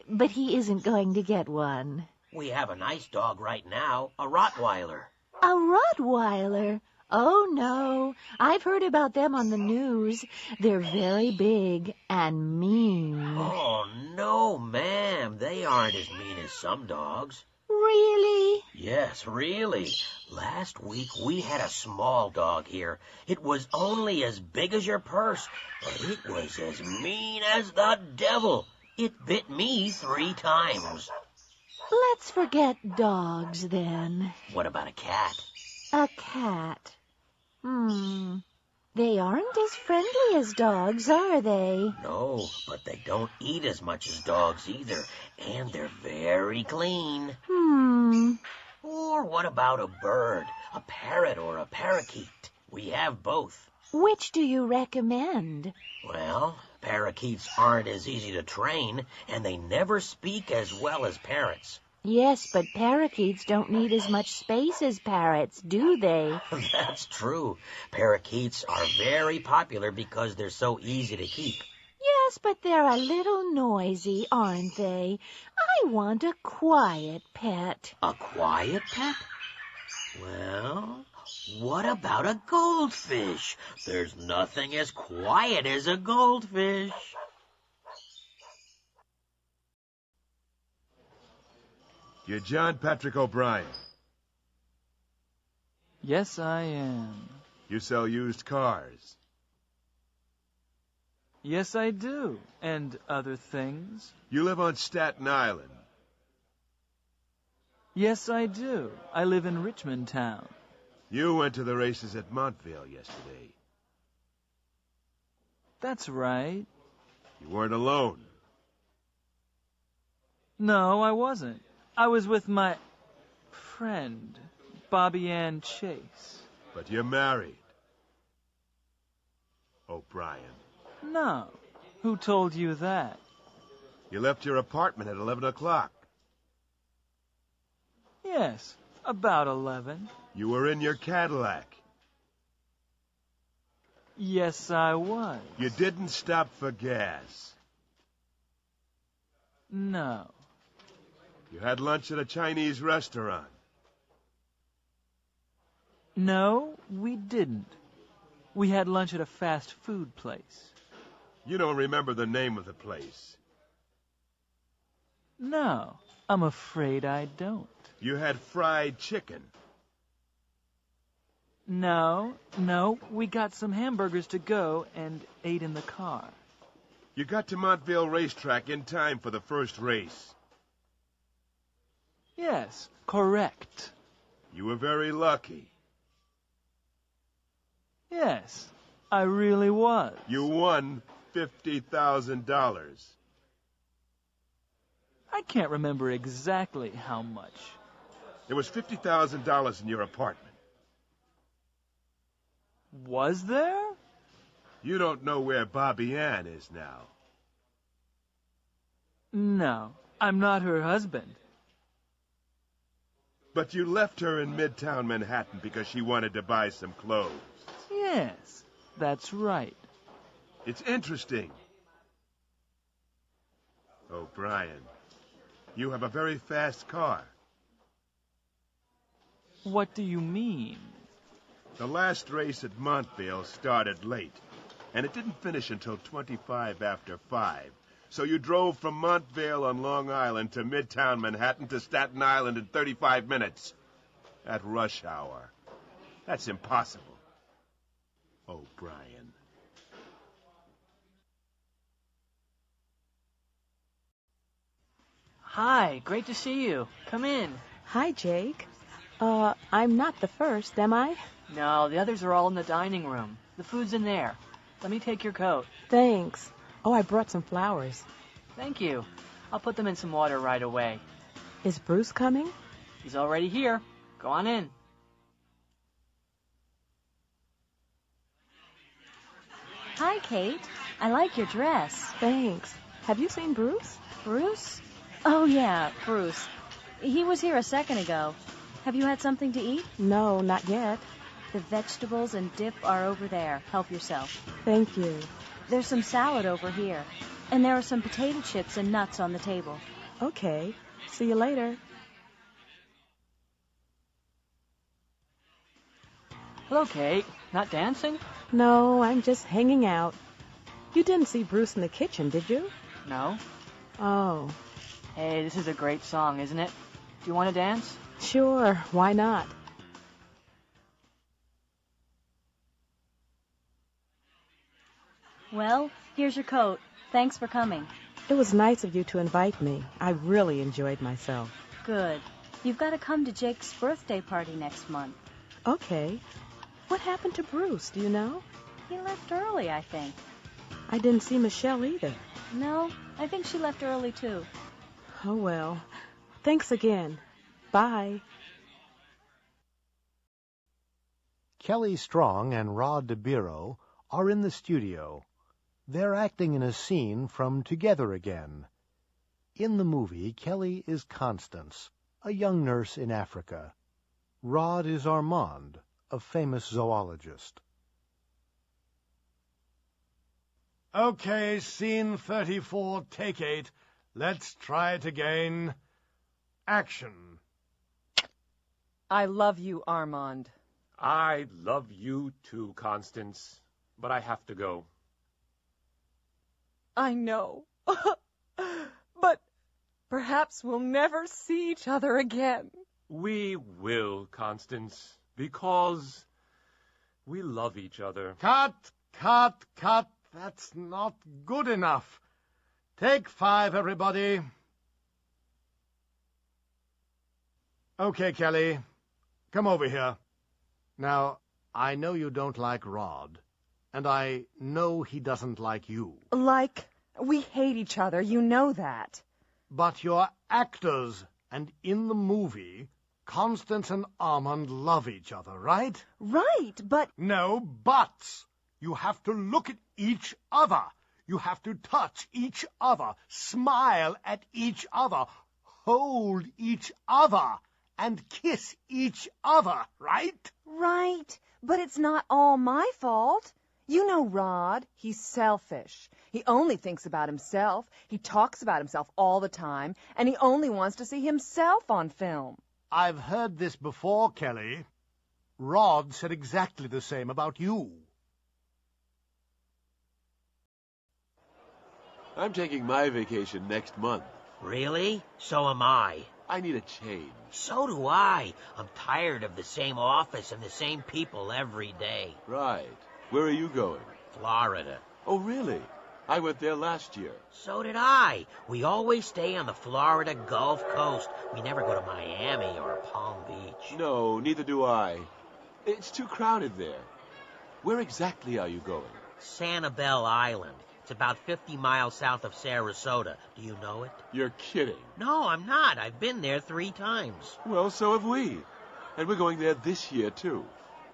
but he isn't going to get one. We have a nice dog right now, a Rottweiler. A Rottweiler? Oh, no. I've heard about them on the news. They're very big and mean. Oh, no, ma'am. They aren't as mean as some dogs. Really? Yes, really. Last week we had a small dog here. It was only as big as your purse, but it was as mean as the devil. It bit me 3 times. Let's forget dogs, then. What about a cat? A cat. They aren't as friendly as dogs, are they? No, but they don't eat as much as dogs either, and they're very clean. Or what about a bird, a parrot or a parakeet? We have both. Which do you recommend? Well, parakeets aren't as easy to train, and they never speak as well as parrots. Yes, but parakeets don't need as much space as parrots, do they? That's true. Parakeets are very popular because they're so easy to keep. Yes, but they're a little noisy, aren't they? I want a quiet pet. A quiet pet? Well, what about a goldfish? There's nothing as quiet as a goldfish. You're John Patrick O'Brien. Yes, I am. You sell used cars. Yes, I do. And other things. You live on Staten Island. Yes, I do. I live in Richmond Town. You went to the races at Montville yesterday. That's right. You weren't alone. No, I wasn't. I was with my friend, Bobby Ann Chase. But you're married. O'Brien. No. Who told you that? You left your apartment at 11 o'clock. Yes, about 11. You were in your Cadillac. Yes, I was. You didn't stop for gas. No. You had lunch at a Chinese restaurant. No, we didn't. We had lunch at a fast food place. You don't remember the name of the place. No, I'm afraid I don't. You had fried chicken. No, we got some hamburgers to go and ate in the car. You got to Montvale Racetrack in time for the first race. Yes, correct. You were very lucky. Yes, I really was. You won $50,000. I can't remember exactly how much. There was $50,000 in your apartment. Was there? You don't know where Bobby Ann is now. No, I'm not her husband. But you left her in Midtown Manhattan because she wanted to buy some clothes. Yes, that's right. It's interesting. Oh, Brian, you have a very fast car. What do you mean? The last race at Montvale started late, and it didn't finish until 25 after 5. So you drove from Montvale on Long Island to Midtown Manhattan to Staten Island in 35 minutes. At rush hour. That's impossible. Oh, Brian. Hi, great to see you. Come in. Hi, Jake. I'm not the first, am I? No, the others are all in the dining room. The food's in there. Let me take your coat. Thanks. Oh, I brought some flowers. Thank you. I'll put them in some water right away. Is Bruce coming? He's already here. Go on in. Hi, Kate. I like your dress. Thanks. Have you seen Bruce? Bruce? Oh, yeah, Bruce. He was here a second ago. Have you had something to eat? No, not yet. The vegetables and dip are over there. Help yourself. Thank you. There's some salad over here. And there are some potato chips and nuts on the table. Okay. See you later. Hello, Kate. Not dancing? No, I'm just hanging out. You didn't see Bruce in the kitchen, did you? No. Oh. Hey, this is a great song, isn't it? Do you want to dance? Sure, why not? Well, here's your coat. Thanks for coming. It was nice of you to invite me. I really enjoyed myself. Good. You've got to come to Jake's birthday party next month. Okay. What happened to Bruce, do you know? He left early, I think. I didn't see Michelle either. No, I think she left early, too. Oh, well. Thanks again. Bye. Kelly Strong and Rod DeBiro are in the studio. They're acting in a scene from Together Again. In the movie, Kelly is Constance, a young nurse in Africa. Rod is Armand, a famous zoologist. Okay, scene 34, take 8. Let's try it again. Action. I love you, Armand. I love you too, Constance, but I have to go. I know. But perhaps we'll never see each other again. We will, Constance, because we love each other. Cut. That's not good enough. Take 5, everybody. Okay, Kelly. Come over here. Now, I know you don't like Rod, and I know he doesn't like you. Like, we hate each other, you know that. But you're actors, and in the movie, Constance and Armand love each other, right? Right, but... No buts. You have to look at each other. You have to touch each other, smile at each other, hold each other, and kiss each other, right? Right, but it's not all my fault. You know Rod, he's selfish. He only thinks about himself. He talks about himself all the time, and he only wants to see himself on film. I've heard this before, Kelly. Rod said exactly the same about you. I'm taking my vacation next month. Really? So am I. I need a change. So do I. I'm tired of the same office and the same people every day. Right. Where are you going? Florida. Oh, really? I went there last year. So did I. We always stay on the Florida Gulf Coast. We never go to Miami or Palm Beach. No, neither do I. It's too crowded there. Where exactly are you going? Sanibel Island. It's about 50 miles south of Sarasota. Do you know it? You're kidding. No, I'm not. I've been there 3 times. Well, so have we. And we're going there this year, too.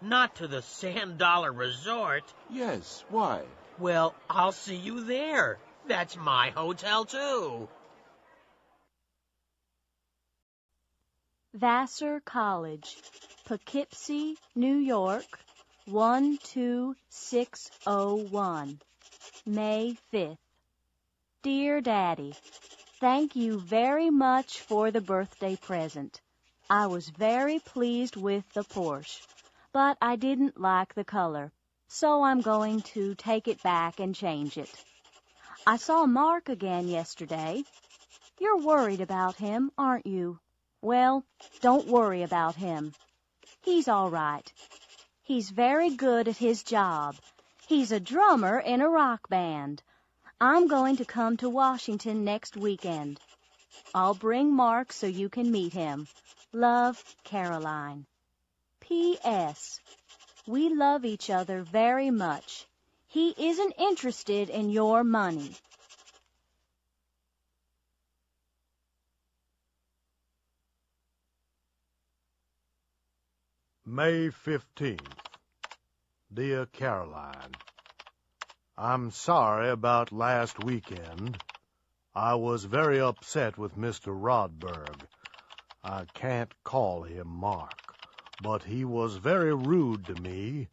Not to the Sand Dollar Resort. Yes, why? Well, I'll see you there. That's my hotel, too. Vassar College, Poughkeepsie, New York, 12601, May 5th. Dear Daddy, thank you very much for the birthday present. I was very pleased with the Porsche, but I didn't like the color, so I'm going to take it back and change it. I saw Mark again yesterday. You're worried about him, aren't you? Well, don't worry about him. He's all right. He's very good at his job. He's a drummer in a rock band. I'm going to come to Washington next weekend. I'll bring Mark so you can meet him. Love, Caroline. P.S. We love each other very much. He isn't interested in your money. May 15th. Dear Caroline, I'm sorry about last weekend. I was very upset with Mr. Rodberg. I can't call him Mark, but he was very rude to me.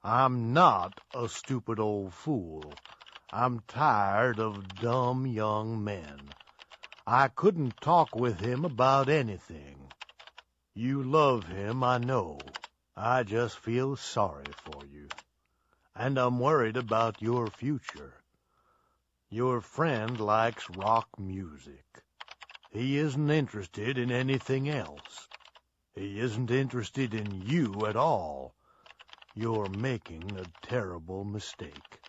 I'm not a stupid old fool. I'm tired of dumb young men. I couldn't talk with him about anything. You love him, I know. I just feel sorry for you. And I'm worried about your future. Your friend likes rock music. He isn't interested in anything else. He isn't interested in you at all. You're making a terrible mistake.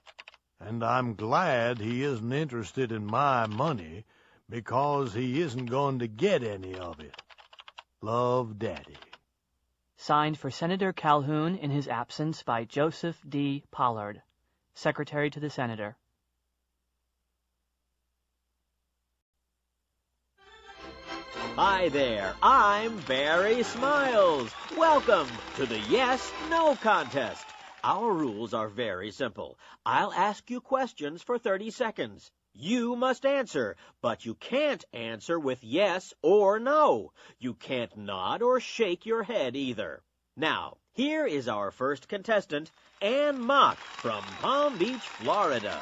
And I'm glad he isn't interested in my money, because he isn't going to get any of it. Love, Daddy. Signed for Senator Calhoun in his absence by Joseph D. Pollard, Secretary to the Senator. Hi there, I'm Barry Smiles. Welcome to the Yes-No contest. Our rules are very simple. I'll ask you questions for 30 seconds. You must answer, but you can't answer with yes or no. You can't nod or shake your head either. Now, here is our first contestant, Ann Mock from Palm Beach, Florida.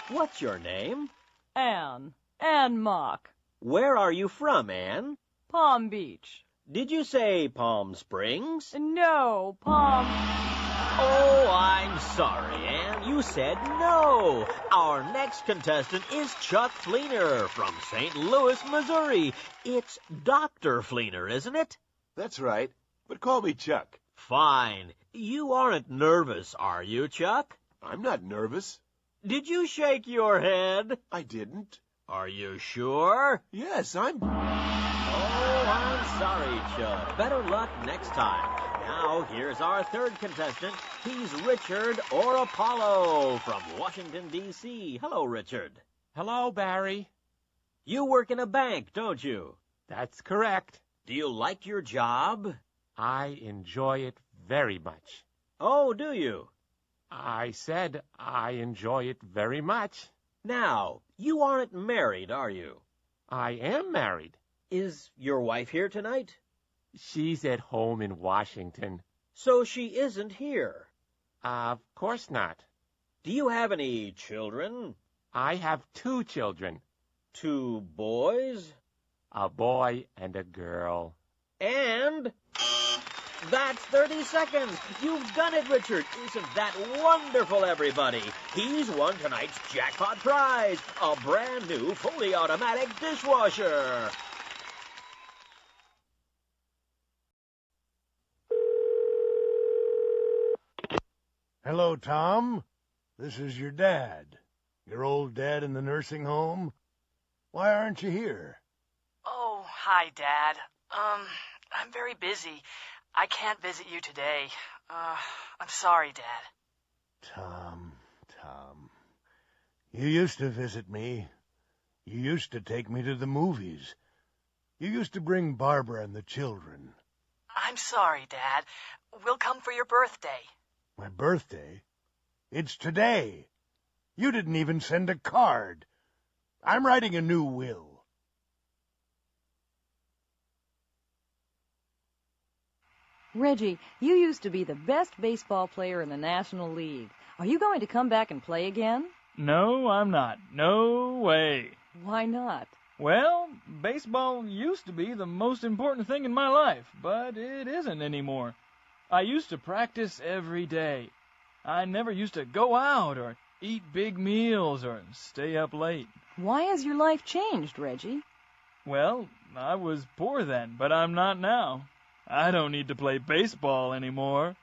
What's your name? Ann Mock. Where are you from, Ann? Palm Beach. Did you say Palm Springs? No, Palm... Oh, I'm sorry, Ann. You said no. Our next contestant is Chuck Fleener from St. Louis, Missouri. It's Dr. Fleener, isn't it? That's right, but call me Chuck. Fine. You aren't nervous, are you, Chuck? I'm not nervous. Did you shake your head? I didn't. Are you sure? Yes, I'm... Oh, I'm sorry, Chuck. Better luck next time. Now, here's our third contestant. He's Richard or Apollo from Washington, D.C. Hello, Richard. Hello, Barry. You work in a bank, don't you? That's correct. Do you like your job? I enjoy it very much. Oh, do you? I said I enjoy it very much. Now, you aren't married, are you? I am married. Is your wife here tonight? She's at home in Washington. So she isn't here? Of course not. Do you have any children? I have 2 children. 2 boys? A boy and a girl. And... that's 30 seconds. You've done it, Richard. Isn't that wonderful, everybody? He's won tonight's jackpot prize, a brand new fully automatic dishwasher. Hello, Tom. This is your dad. Your old dad in the nursing home. Why aren't you here? Oh, hi, Dad. I'm very busy. I can't visit you today. I'm sorry, Dad. Tom. You used to visit me. You used to take me to the movies. You used to bring Barbara and the children. I'm sorry, Dad. We'll come for your birthday. My birthday? It's today. You didn't even send a card. I'm writing a new will. Reggie, you used to be the best baseball player in the National League. Are you going to come back and play again? No, I'm not. No way. Why not? Well, baseball used to be the most important thing in my life, but it isn't anymore. I used to practice every day. I never used to go out or eat big meals or stay up late. Why has your life changed, Reggie? Well, I was poor then, but I'm not now. I don't need to play baseball anymore.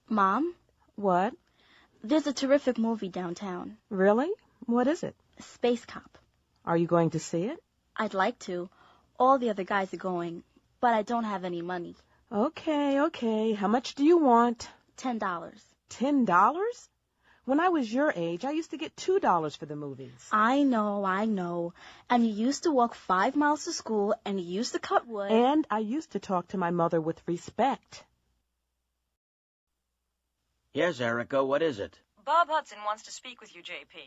Mom? What? There's a terrific movie downtown. Really? What is it? Space Cop. Are you going to see it? I'd like to. All the other guys are going, but I don't have any money. Okay. How much do you want? $10. $10? When I was your age, I used to get $2 for the movies. I know. And you used to walk 5 miles to school, and you used to cut wood. And I used to talk to my mother with respect. Yes, Erica, what is it? Bob Hudson wants to speak with you, J.P.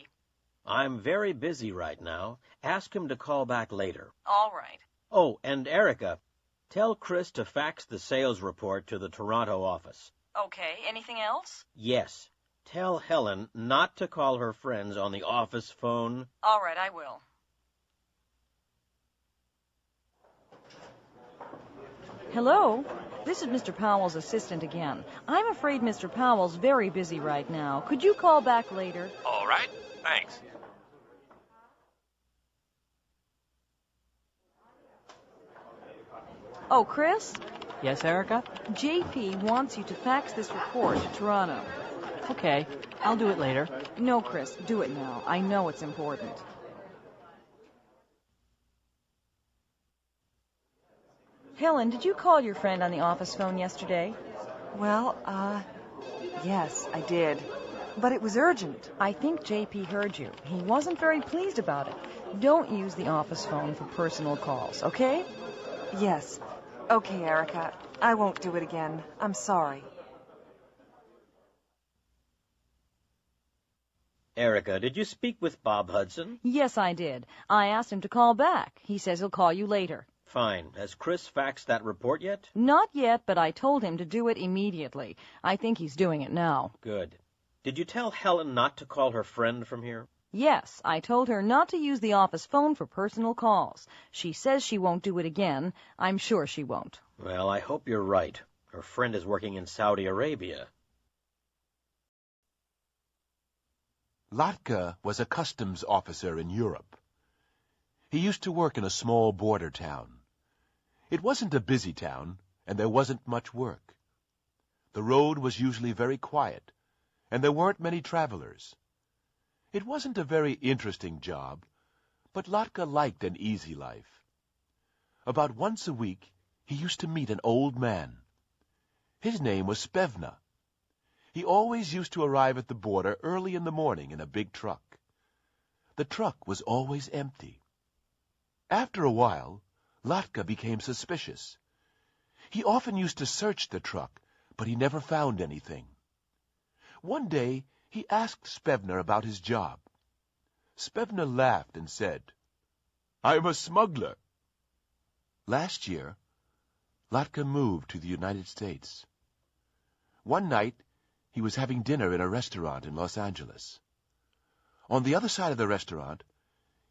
I'm very busy right now. Ask him to call back later. All right. Oh, and Erica, tell Chris to fax the sales report to the Toronto office. Okay, anything else? Yes. Tell Helen not to call her friends on the office phone. All right, I will. Hello? This is Mr. Powell's assistant again. I'm afraid Mr. Powell's very busy right now. Could you call back later? All right, thanks. Oh, Chris? Yes, Erica? JP wants you to fax this report to Toronto. Okay, I'll do it later. No, Chris, do it now. I know it's important. Helen, did you call your friend on the office phone yesterday? Well, yes, I did. But it was urgent. I think JP heard you. He wasn't very pleased about it. Don't use the office phone for personal calls, okay? Yes. Okay, Erica. I won't do it again. I'm sorry. Erica, did you speak with Bob Hudson? Yes, I did. I asked him to call back. He says he'll call you later. Fine. Has Chris faxed that report yet? Not yet, but I told him to do it immediately. I think he's doing it now. Good. Did you tell Helen not to call her friend from here? Yes, I told her not to use the office phone for personal calls. She says she won't do it again. I'm sure she won't. Well, I hope you're right. Her friend is working in Saudi Arabia. Latka was a customs officer in Europe. He used to work in a small border town. It wasn't a busy town, and there wasn't much work. The road was usually very quiet, and there weren't many travelers. It wasn't a very interesting job, but Latka liked an easy life. About once a week, he used to meet an old man. His name was Spevna. He always used to arrive at the border early in the morning in a big truck. The truck was always empty. After a while, Latka became suspicious. He often used to search the truck, but he never found anything. One day, he asked Spevna about his job. Spevna laughed and said, "I'm a smuggler." Last year, Latka moved to the United States. One night, he was having dinner in a restaurant in Los Angeles. On the other side of the restaurant,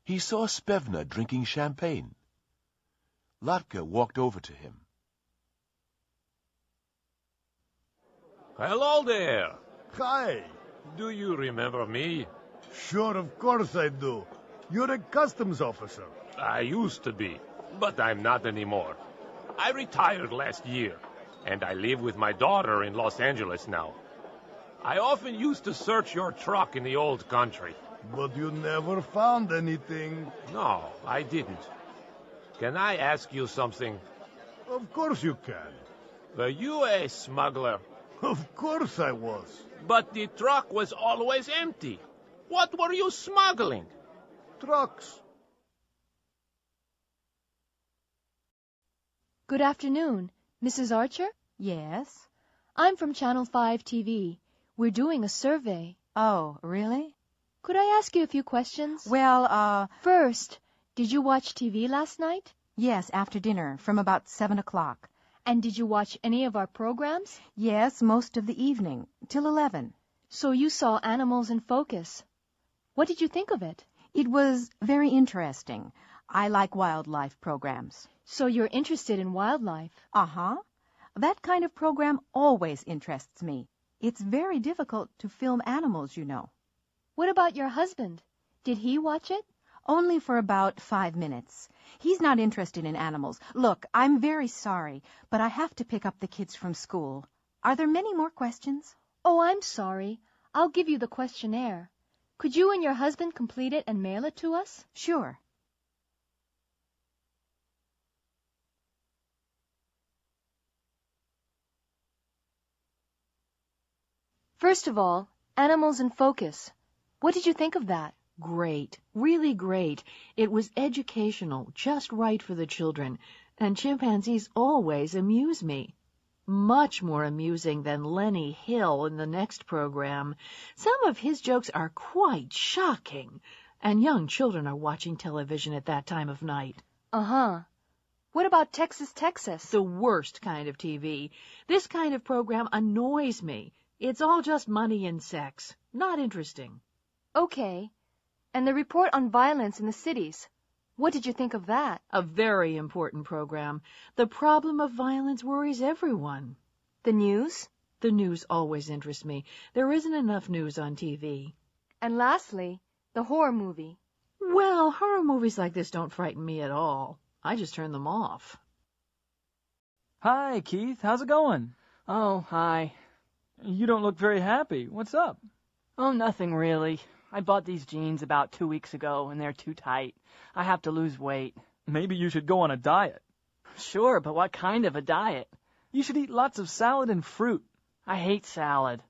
he saw Spevna drinking champagne. Latka walked over to him. Hello there. Hi. Do you remember me? Sure, of course I do. You're a customs officer. I used to be, but I'm not anymore. I retired last year. and I live with my daughter in Los Angeles now. I often used to search your truck in the old country. But you never found anything. No, I didn't. Can I ask you something? Of course you can. Were you a smuggler? Of course I was. But the truck was always empty. What were you smuggling? Trucks. Good afternoon. Mrs. Archer? Yes? I'm from Channel 5 TV. We're doing a survey. Oh, really? Could I ask you a few questions? Well, First, did you watch TV last night? Yes, after dinner, from about 7 o'clock. And did you watch any of our programs? Yes, most of the evening, till 11. So you saw Animals in Focus. What did you think of it? It was very interesting. I like wildlife programs. So you're interested in wildlife? Uh-huh. That kind of program always interests me. It's very difficult to film animals, you know. What about your husband? Did he watch it? Only for about 5 minutes. He's not interested in animals. Look, I'm very sorry, but I have to pick up the kids from school. Are there many more questions? Oh, I'm sorry. I'll give you the questionnaire. Could you and your husband complete it and mail it to us? Sure. First of all, Animals in Focus. What did you think of that? Great. Really great. It was educational, just right for the children. And chimpanzees always amuse me. Much more amusing than Lenny Hill in the next program. Some of his jokes are quite shocking. And young children are watching television at that time of night. Uh-huh. What about Texas, Texas? The worst kind of TV. This kind of program annoys me. It's all just money and sex. Not interesting. Okay. And the report on violence in the cities. What did you think of that? A very important program. The problem of violence worries everyone. The news? The news always interests me. There isn't enough news on TV. And lastly, the horror movie. Well, horror movies like this don't frighten me at all. I just turn them off. Hi, Keith. How's it going? Oh, hi. You don't look very happy. What's up? Oh, nothing really. I bought these jeans about 2 weeks ago, and they're too tight. I have to lose weight. Maybe you should go on a diet. Sure, but what kind of a diet? You should eat lots of salad and fruit. I hate salad.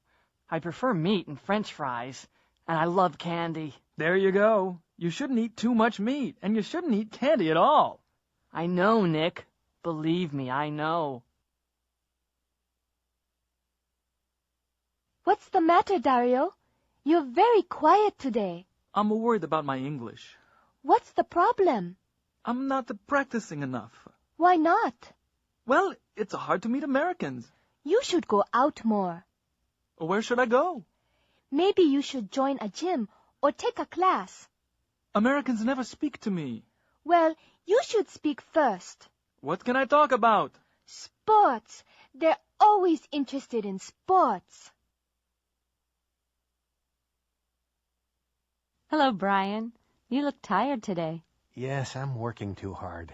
I prefer meat and French fries, and I love candy. There you go. You shouldn't eat too much meat, and you shouldn't eat candy at all. I know, Nick. Believe me, I know. What's the matter, Dario? You're very quiet today. I'm worried about my English. What's the problem? I'm not practicing enough. Why not? Well, it's hard to meet Americans. You should go out more. Where should I go? Maybe you should join a gym or take a class. Americans never speak to me. Well, you should speak first. What can I talk about? Sports. They're always interested in sports. Hello, Brian. You look tired today. Yes, I'm working too hard.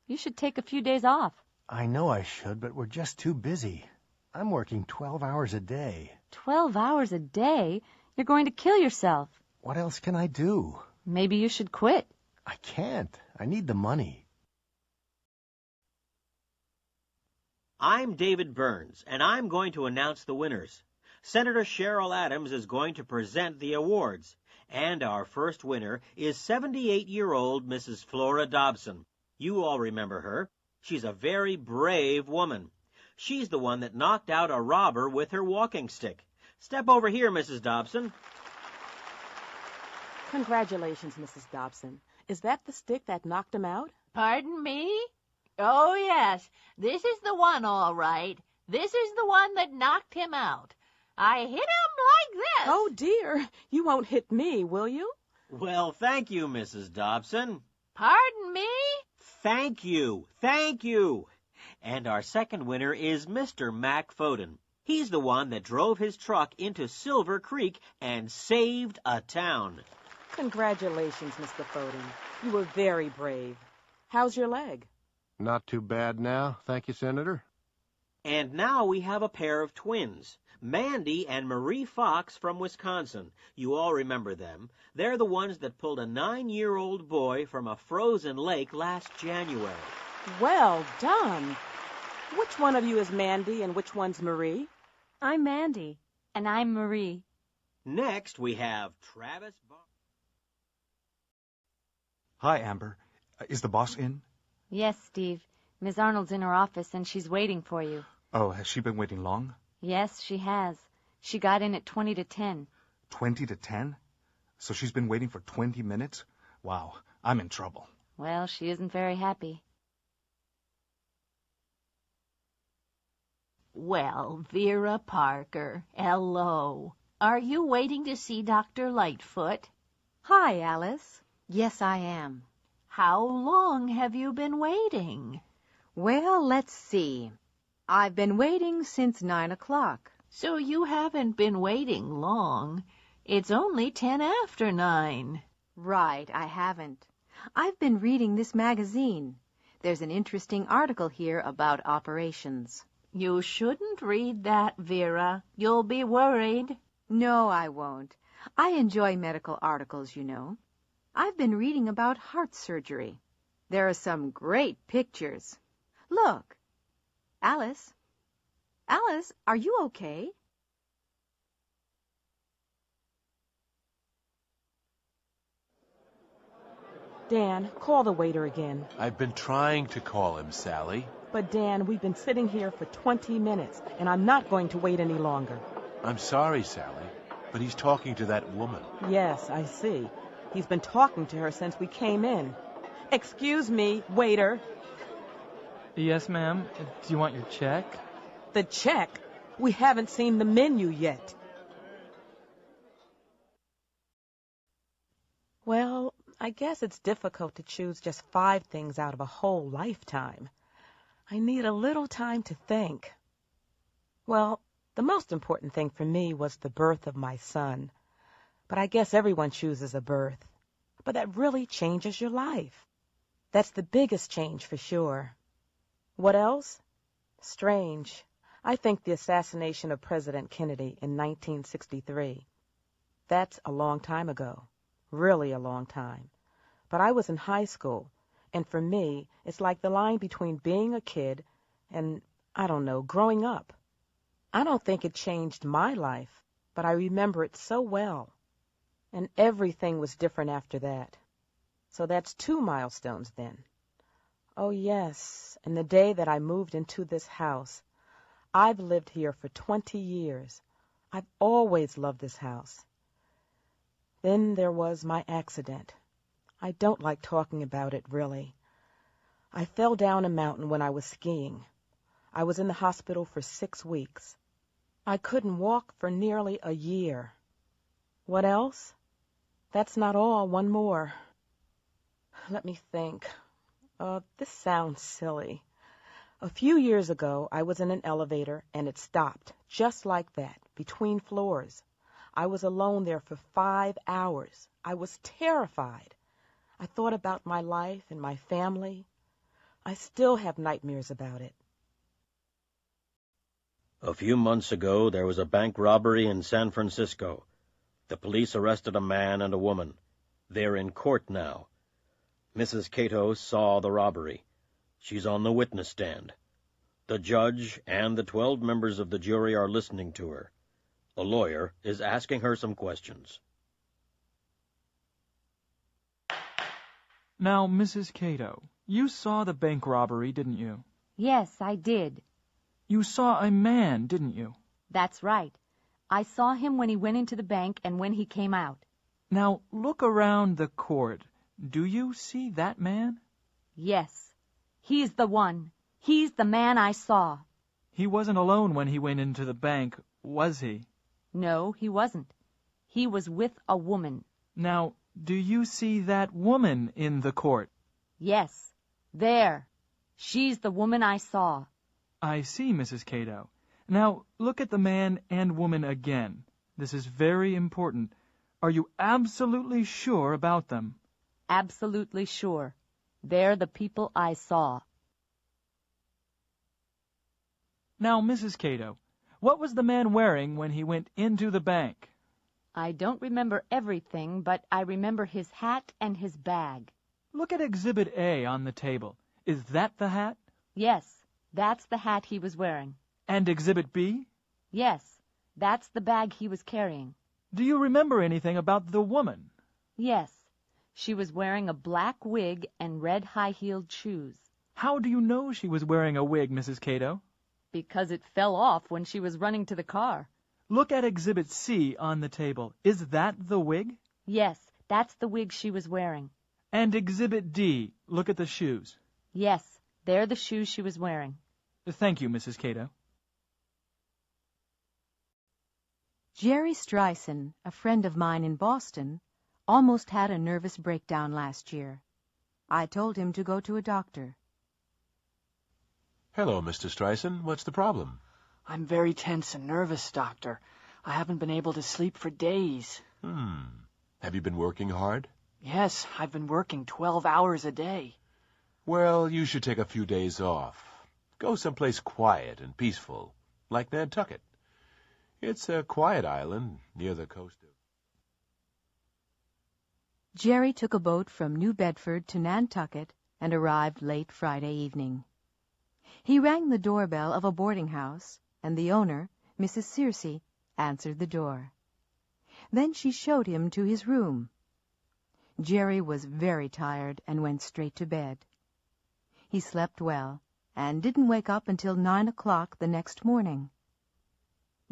You should take a few days off. I know I should, but we're just too busy. I'm working 12 hours a day. 12 hours a day? You're going to kill yourself. What else can I do? Maybe you should quit. I can't. I need the money. I'm David Burns, and I'm going to announce the winners. Senator Cheryl Adams is going to present the awards. And our first winner is 78-year-old Mrs. Flora Dobson. You all remember her. She's a very brave woman. She's the one that knocked out a robber with her walking stick. Step over here, Mrs. Dobson. Congratulations, Mrs. Dobson. Is that the stick that knocked him out? Pardon me? Oh, yes. This is the one, all right. This is the one that knocked him out. I hit him like this. Oh, dear. You won't hit me, will you? Well, thank you, Mrs. Dobson. Pardon me? Thank you. Thank you. And our second winner is Mr. Mac Foden. He's the one that drove his truck into Silver Creek and saved a town. Congratulations, Mr. Foden. You were very brave. How's your leg? Not too bad now, thank you, Senator. And now we have a pair of twins, Mandy and Marie Fox from Wisconsin. You all remember them. They're the ones that pulled a 9-year-old boy from a frozen lake last January. Well done. Which one of you is Mandy and which one's Marie? I'm Mandy. And I'm Marie. Next, we have Travis. Hi, Amber. Is the boss in? Yes, Steve. Miss Arnold's in her office, and she's waiting for you. Oh, has she been waiting long? Yes, she has. She got in at 20 to 10. 20 to 10? So she's been waiting for 20 minutes? Wow, I'm in trouble. Well, she isn't very happy. Well, Vera Parker, hello. Are you waiting to see Dr. Lightfoot? Hi, Alice. Yes, I am. How long have you been waiting? Well, let's see. I've been waiting since 9 o'clock. So you haven't been waiting long. It's only 10 after 9. Right, I haven't. I've been reading this magazine. There's an interesting article here about operations. You shouldn't read that, Vera. You'll be worried. No, I won't. I enjoy medical articles, you know. I've been reading about heart surgery. There are some great pictures. Look. Alice? Alice, are you okay? Dan, call the waiter again. I've been trying to call him, Sally. But Dan, we've been sitting here for 20 minutes, and I'm not going to wait any longer. I'm sorry, Sally, but he's talking to that woman. Yes, I see. He's been talking to her since we came in. Excuse me, waiter. Yes, ma'am. Do you want your check? The check? We haven't seen the menu yet. Well, I guess it's difficult to choose just 5 things out of a whole lifetime. I need a little time to think. Well, the most important thing for me was the birth of my son. But I guess everyone chooses a birth. But that really changes your life. That's the biggest change for sure. What else? Strange. I think the assassination of President Kennedy in 1963. That's a long time ago. Really a long time. But I was in high school. And for me, it's like the line between being a kid and, I don't know, growing up. I don't think it changed my life, but I remember it so well. And everything was different after that. So that's 2 milestones then. Oh, yes, and the day that I moved into this house. I've lived here for 20 years. I've always loved this house. Then there was my accident. I don't like talking about it, really. I fell down a mountain when I was skiing. I was in the hospital for 6 weeks. I couldn't walk for nearly a year. What else? That's not all. One more. Let me think. This sounds silly. A few years ago, I was in an elevator, and it stopped, just like that, between floors. I was alone there for 5 hours. I was terrified. I thought about my life and my family. I still have nightmares about it. A few months ago, there was a bank robbery in San Francisco. The police arrested a man and a woman. They're in court now. Mrs. Cato saw the robbery. She's on the witness stand. The judge and the 12 members of the jury are listening to her. A lawyer is asking her some questions. Now, Mrs. Cato, you saw the bank robbery, didn't you? Yes, I did. You saw a man, didn't you? That's right. I saw him when he went into the bank and when he came out. Now, look around the court. Do you see that man? Yes. He's the one. He's the man I saw. He wasn't alone when he went into the bank, was he? No, he wasn't. He was with a woman. Now, do you see that woman in the court? Yes. There. She's the woman I saw. I see, Mrs. Cato. Now, look at the man and woman again. This is very important. Are you absolutely sure about them? Absolutely sure. They're the people I saw. Now, Mrs. Cato, what was the man wearing when he went into the bank? I don't remember everything, but I remember his hat and his bag. Look at Exhibit A on the table. Is that the hat? Yes, that's the hat he was wearing. And Exhibit B? Yes, that's the bag he was carrying. Do you remember anything about the woman? Yes, she was wearing a black wig and red high-heeled shoes. How do you know she was wearing a wig, Mrs. Cato? Because it fell off when she was running to the car. Look at Exhibit C on the table. Is that the wig? Yes, that's the wig she was wearing. And Exhibit D, look at the shoes. Yes, they're the shoes she was wearing. Thank you, Mrs. Cato. Jerry Streisand, a friend of mine in Boston, almost had a nervous breakdown last year. I told him to go to a doctor. Hello, Mr. Streisand. What's the problem? I'm very tense and nervous, Doctor. I haven't been able to sleep for days. Have you been working hard? Yes, I've been working 12 hours a day. Well, you should take a few days off. Go someplace quiet and peaceful, like Nantucket. It's a quiet island near the coast of... Jerry took a boat from New Bedford to Nantucket and arrived late Friday evening. He rang the doorbell of a boarding house, and the owner, Mrs. Searcy, answered the door. Then she showed him to his room. Jerry was very tired and went straight to bed. He slept well and didn't wake up until 9 o'clock the next morning.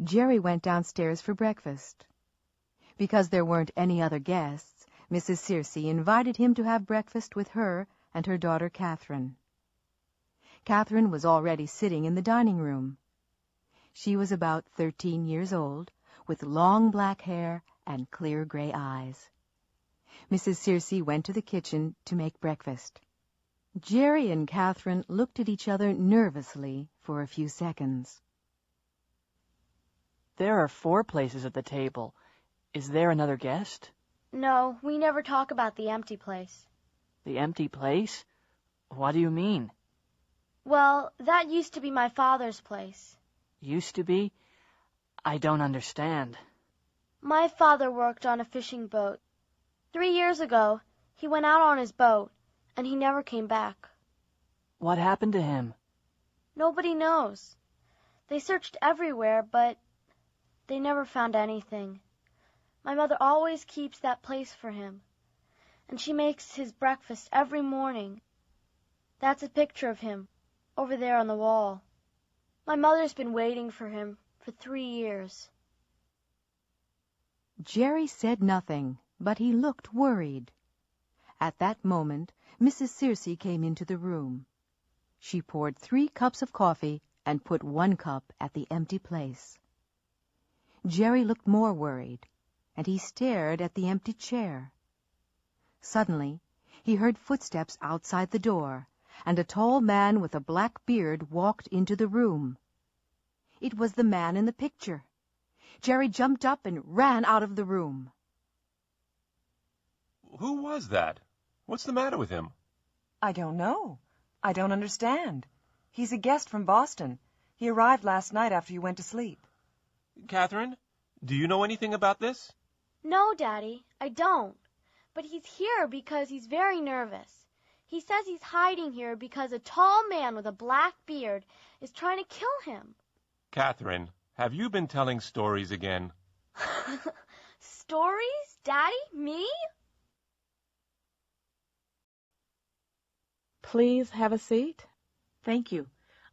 Jerry went downstairs for breakfast. Because there weren't any other guests, Mrs. Searcy invited him to have breakfast with her and her daughter Catherine. Catherine was already sitting in the dining room. She was about 13 years old, with long black hair and clear gray eyes. Mrs. Searcy went to the kitchen to make breakfast. Jerry and Catherine looked at each other nervously for a few seconds. There are 4 places at the table. Is there another guest? No, we never talk about the empty place. The empty place? What do you mean? Well, that used to be my father's place. Used to be? I don't understand. My father worked on a fishing boat. 3 years ago, he went out on his boat, and he never came back. What happened to him? Nobody knows. They searched everywhere, but they never found anything. My mother always keeps that place for him, and she makes his breakfast every morning. That's a picture of him, over there on the wall. My mother's been waiting for him for 3 years. Jerry said nothing, but he looked worried. At that moment, Mrs. Searcy came into the room. She poured 3 cups of coffee and put 1 cup at the empty place. Jerry looked more worried, and he stared at the empty chair. Suddenly, he heard footsteps outside the door, and a tall man with a black beard walked into the room. It was the man in the picture. Jerry jumped up and ran out of the room. Who was that? What's the matter with him? I don't know. I don't understand. He's a guest from Boston. He arrived last night after you went to sleep. Catherine, do you know anything about this? No, Daddy, I don't. But he's here because he's very nervous. He says he's hiding here because a tall man with a black beard is trying to kill him. Catherine, have you been telling stories again? Stories? Daddy? Me? Please have a seat. Thank you.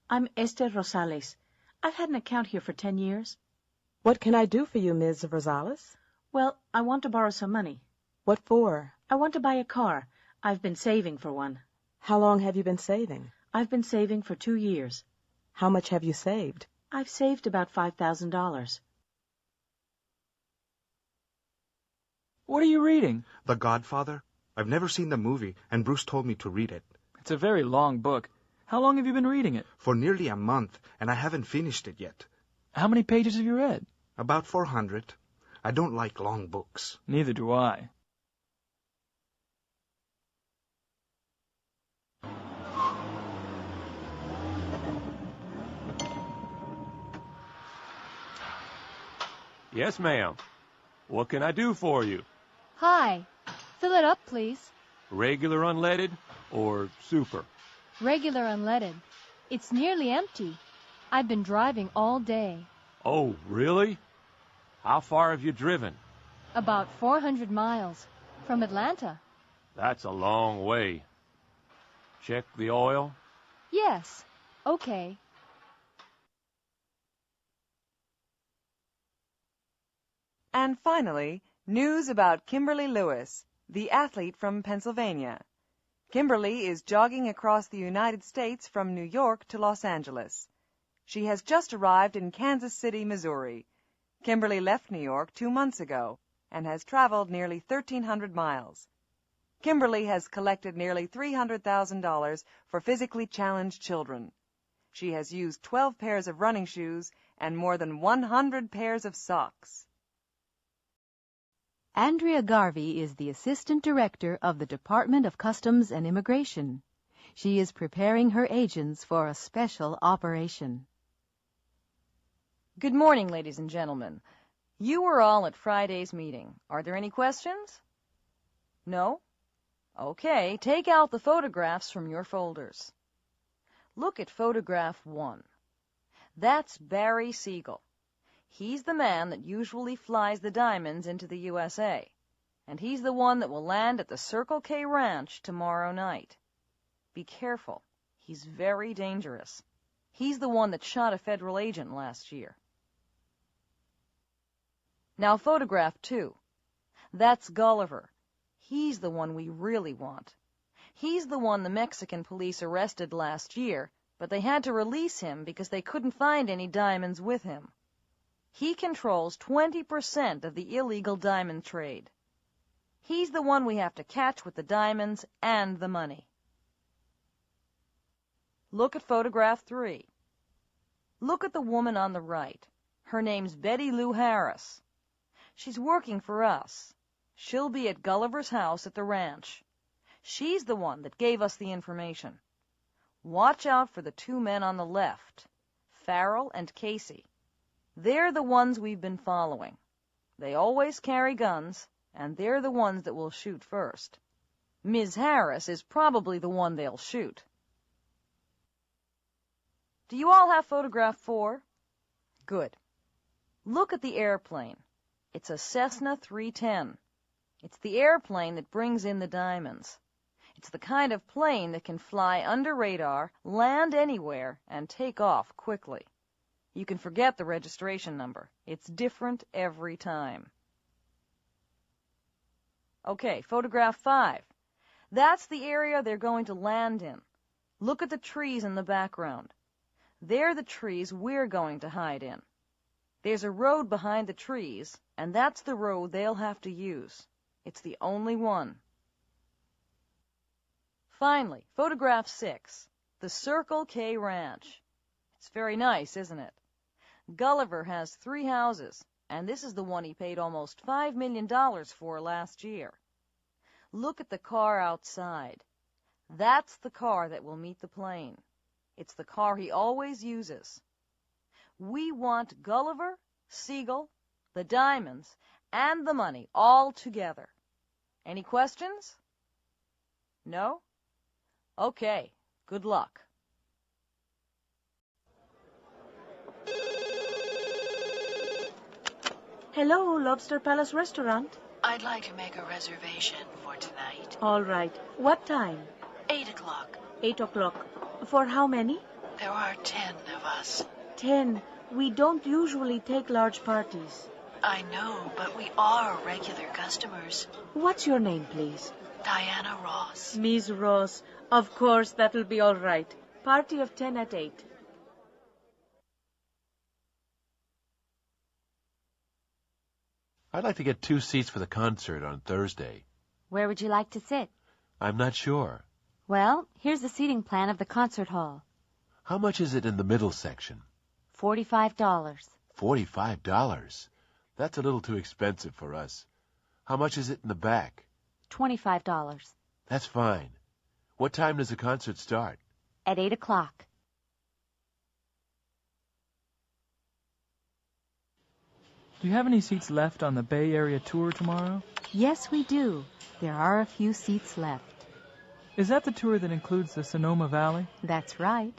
I'm Esther Rosales. I've had an account here for 10 years. What can I do for you, Ms. Rosales? Well, I want to borrow some money. What for? I want to buy a car. I've been saving for one. How long have you been saving? I've been saving for 2 years. How much have you saved? I've saved about $5,000. What are you reading? The Godfather. I've never seen the movie, and Bruce told me to read it. It's a very long book. How long have you been reading it? For nearly a month, and I haven't finished it yet. How many pages have you read? About 400. I don't like long books. Neither do I. Yes, ma'am. What can I do for you? Hi. Fill it up, please. Regular unleaded or super? Regular unleaded. It's nearly empty. I've been driving all day. Oh, really? How far have you driven? About 400 miles. From Atlanta. That's a long way. Check the oil? Yes. Okay. And finally, news about Kimberly Lewis, the athlete from Pennsylvania. Kimberly is jogging across the United States from New York to Los Angeles. She has just arrived in Kansas City, Missouri. Kimberly left New York 2 months ago and has traveled nearly 1,300 miles. Kimberly has collected nearly $300,000 for physically challenged children. She has used 12 pairs of running shoes and more than 100 pairs of socks. Andrea Garvey is the Assistant Director of the Department of Customs and Immigration. She is preparing her agents for a special operation. Good morning, ladies and gentlemen. You were all at Friday's meeting. Are there any questions? No? Okay, take out the photographs from your folders. Look at photograph 1. That's Barry Siegel. He's the man that usually flies the diamonds into the USA, and he's the one that will land at the Circle K Ranch tomorrow night. Be careful. He's very dangerous. He's the one that shot a federal agent last year. Now photograph 2. That's Gulliver. He's the one we really want. He's the one the Mexican police arrested last year, but they had to release him because they couldn't find any diamonds with him. He controls 20% of the illegal diamond trade. He's the one we have to catch with the diamonds and the money. Look at photograph 3. Look at the woman on the right. Her name's Betty Lou Harris. She's working for us. She'll be at Gulliver's house at the ranch. She's the one that gave us the information. Watch out for the 2 men on the left, Farrell and Casey. They're the ones we've been following. They always carry guns, and they're the ones that will shoot first. Ms. Harris is probably the one they'll shoot. Do you all have photograph 4? Good. Look at the airplane. It's a Cessna 310. It's the airplane that brings in the diamonds. It's the kind of plane that can fly under radar, land anywhere, and take off quickly. You can forget the registration number. It's different every time. Okay, photograph 5. That's the area they're going to land in. Look at the trees in the background. They're the trees we're going to hide in. There's a road behind the trees, and that's the road they'll have to use. It's the only one. Finally, photograph 6. The Circle K Ranch. It's very nice, isn't it? Gulliver has 3 houses, and this is the one he paid almost $5 million for last year. Look at the car outside. That's the car that will meet the plane. It's the car he always uses. We want Gulliver, Siegel, the diamonds, and the money all together. Any questions? No? Okay, good luck. Hello, Lobster Palace Restaurant. I'd like to make a reservation for tonight. All right. What time? 8 o'clock. 8 o'clock. For how many? There are 10 of us. 10. We don't usually take large parties. I know, but we are regular customers. What's your name, please? Diana Ross. Miss Ross. Of course, that'll be all right. Party of 10 at 8. I'd like to get 2 seats for the concert on Thursday. Where would you like to sit? I'm not sure. Well, here's the seating plan of the concert hall. How much is it in the middle section? $45. $45? That's a little too expensive for us. How much is it in the back? $25. That's fine. What time does the concert start? At 8 o'clock. Do you have any seats left on the Bay Area tour tomorrow? Yes, we do. There are a few seats left. Is that the tour that includes the Sonoma Valley? That's right.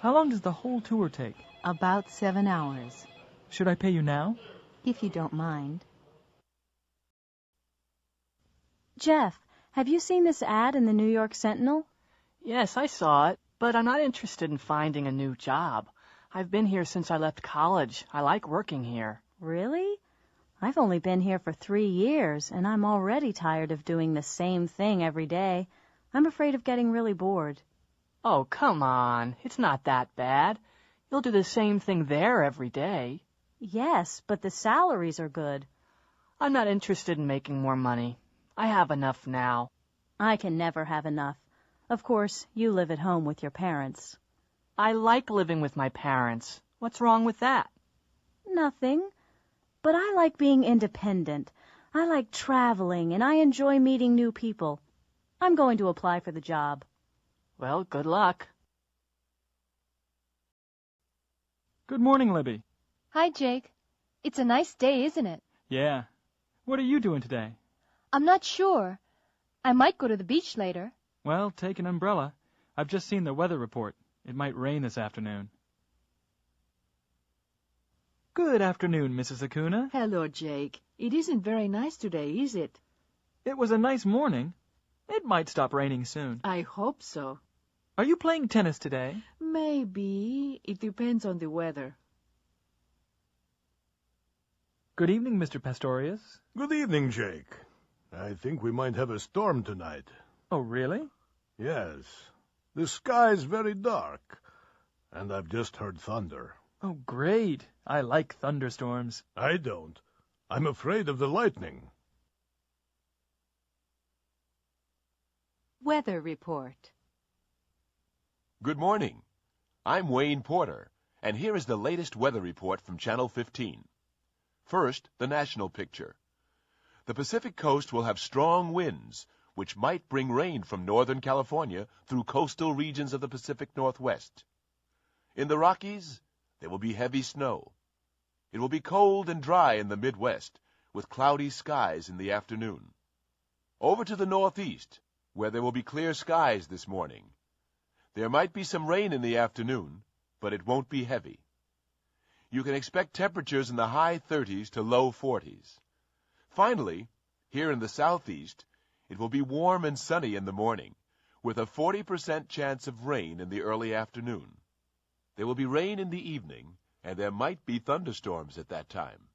How long does the whole tour take? About 7 hours. Should I pay you now? If you don't mind. Jeff, have you seen this ad in the New York Sentinel? Yes, I saw it, but I'm not interested in finding a new job. I've been here since I left college. I like working here. Really? I've only been here for 3 years, and I'm already tired of doing the same thing every day. I'm afraid of getting really bored. Oh, come on. It's not that bad. You'll do the same thing there every day. Yes, but the salaries are good. I'm not interested in making more money. I have enough now. I can never have enough. Of course, you live at home with your parents. I like living with my parents. What's wrong with that? Nothing. But I like being independent. I like traveling, and I enjoy meeting new people. I'm going to apply for the job. Well, good luck. Good morning, Libby. Hi, Jake. It's a nice day, isn't it? Yeah. What are you doing today? I'm not sure. I might go to the beach later. Well, take an umbrella. I've just seen the weather report. It might rain this afternoon. Good afternoon, Mrs. Acuna. Hello, Jake. It isn't very nice today, is it? It was a nice morning. It might stop raining soon. I hope so. Are you playing tennis today? Maybe. It depends on the weather. Good evening, Mr. Pastorius. Good evening, Jake. I think we might have a storm tonight. Oh, really? Yes. The sky's very dark, and I've just heard thunder. Oh, great. I like thunderstorms. I don't. I'm afraid of the lightning. Weather report. Good morning. I'm Wayne Porter, and here is the latest weather report from Channel 15. First, the national picture. The Pacific coast will have strong winds, which might bring rain from Northern California through coastal regions of the Pacific Northwest. In the Rockies, there will be heavy snow. It will be cold and dry in the Midwest, with cloudy skies in the afternoon. Over to the Northeast, where there will be clear skies this morning. There might be some rain in the afternoon, but it won't be heavy. You can expect temperatures in the high 30s to low 40s. Finally, here in the Southeast, it will be warm and sunny in the morning, with a 40% chance of rain in the early afternoon. There will be rain in the evening, and there might be thunderstorms at that time.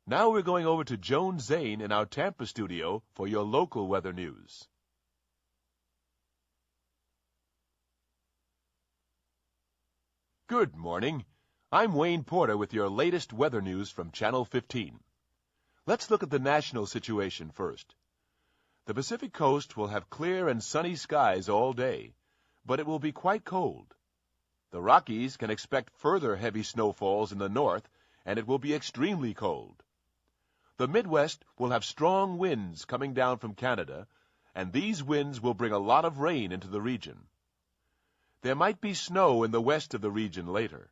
Now we're going over to Joan Zane in our Tampa studio for your local weather news. Good morning. I'm Wayne Porter with your latest weather news from Channel 15. Let's look at the national situation first. The Pacific coast will have clear and sunny skies all day, but it will be quite cold. The Rockies can expect further heavy snowfalls in the north, and it will be extremely cold. The Midwest will have strong winds coming down from Canada, and these winds will bring a lot of rain into the region. There might be snow in the west of the region later.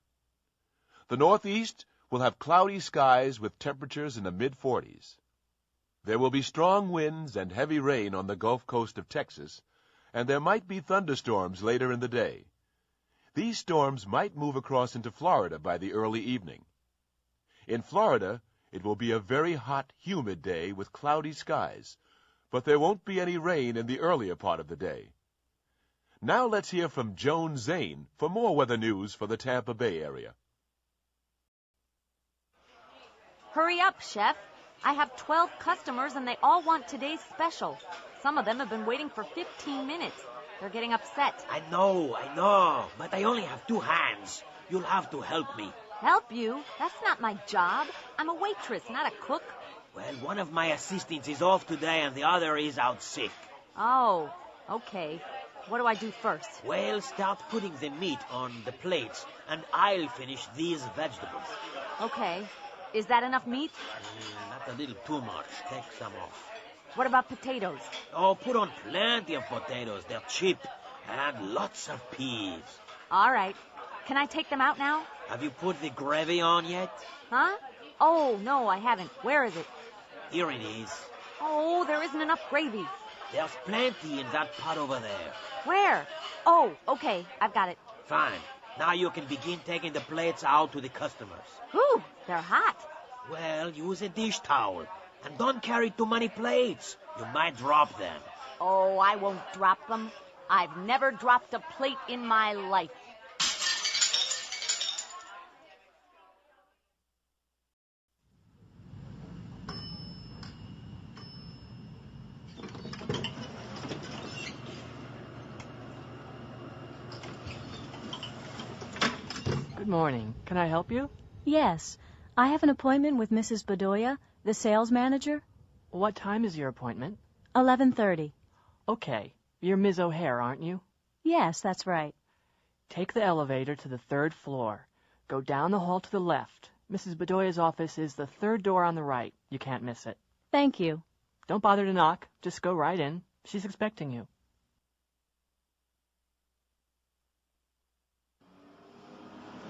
The Northeast will have cloudy skies with temperatures in the mid-40s. There will be strong winds and heavy rain on the Gulf Coast of Texas, and there might be thunderstorms later in the day. These storms might move across into Florida by the early evening. In Florida, it will be a very hot, humid day with cloudy skies, but there won't be any rain in the earlier part of the day. Now let's hear from Joan Zane for more weather news for the Tampa Bay area. Hurry up, Chef. I have 12 customers and they all want today's special. Some of them have been waiting for 15 minutes. They're getting upset. I know, but I only have 2 hands. You'll have to help me. Help you? That's not my job. I'm a waitress, not a cook. Well, one of my assistants is off today and the other is out sick. Oh, okay. What do I do first? Well, start putting the meat on the plates, and I'll finish these vegetables. Okay. Is that enough meat? Not a little too much. Take some off. What about potatoes? Oh, put on plenty of potatoes. They're cheap. And lots of peas. All right. Can I take them out now? Have you put the gravy on yet? Huh? Oh, no, I haven't. Where is it? Here it is. Oh, there isn't enough gravy. There's plenty in that pot over there. Where? Oh, okay, I've got it. Fine. Now you can begin taking the plates out to the customers. Whew, they're hot. Well, use a dish towel. And don't carry too many plates. You might drop them. Oh, I won't drop them. I've never dropped a plate in my life. Good morning. Can I help you? Yes. I have an appointment with Mrs. Bedoya, the sales manager. What time is your appointment? 11:30. Okay. You're Ms. O'Hare, aren't you? Yes, that's right. Take the elevator to the 3rd floor. Go down the hall to the left. Mrs. Bedoya's office is the 3rd door on the right. You can't miss it. Thank you. Don't bother to knock. Just go right in. She's expecting you.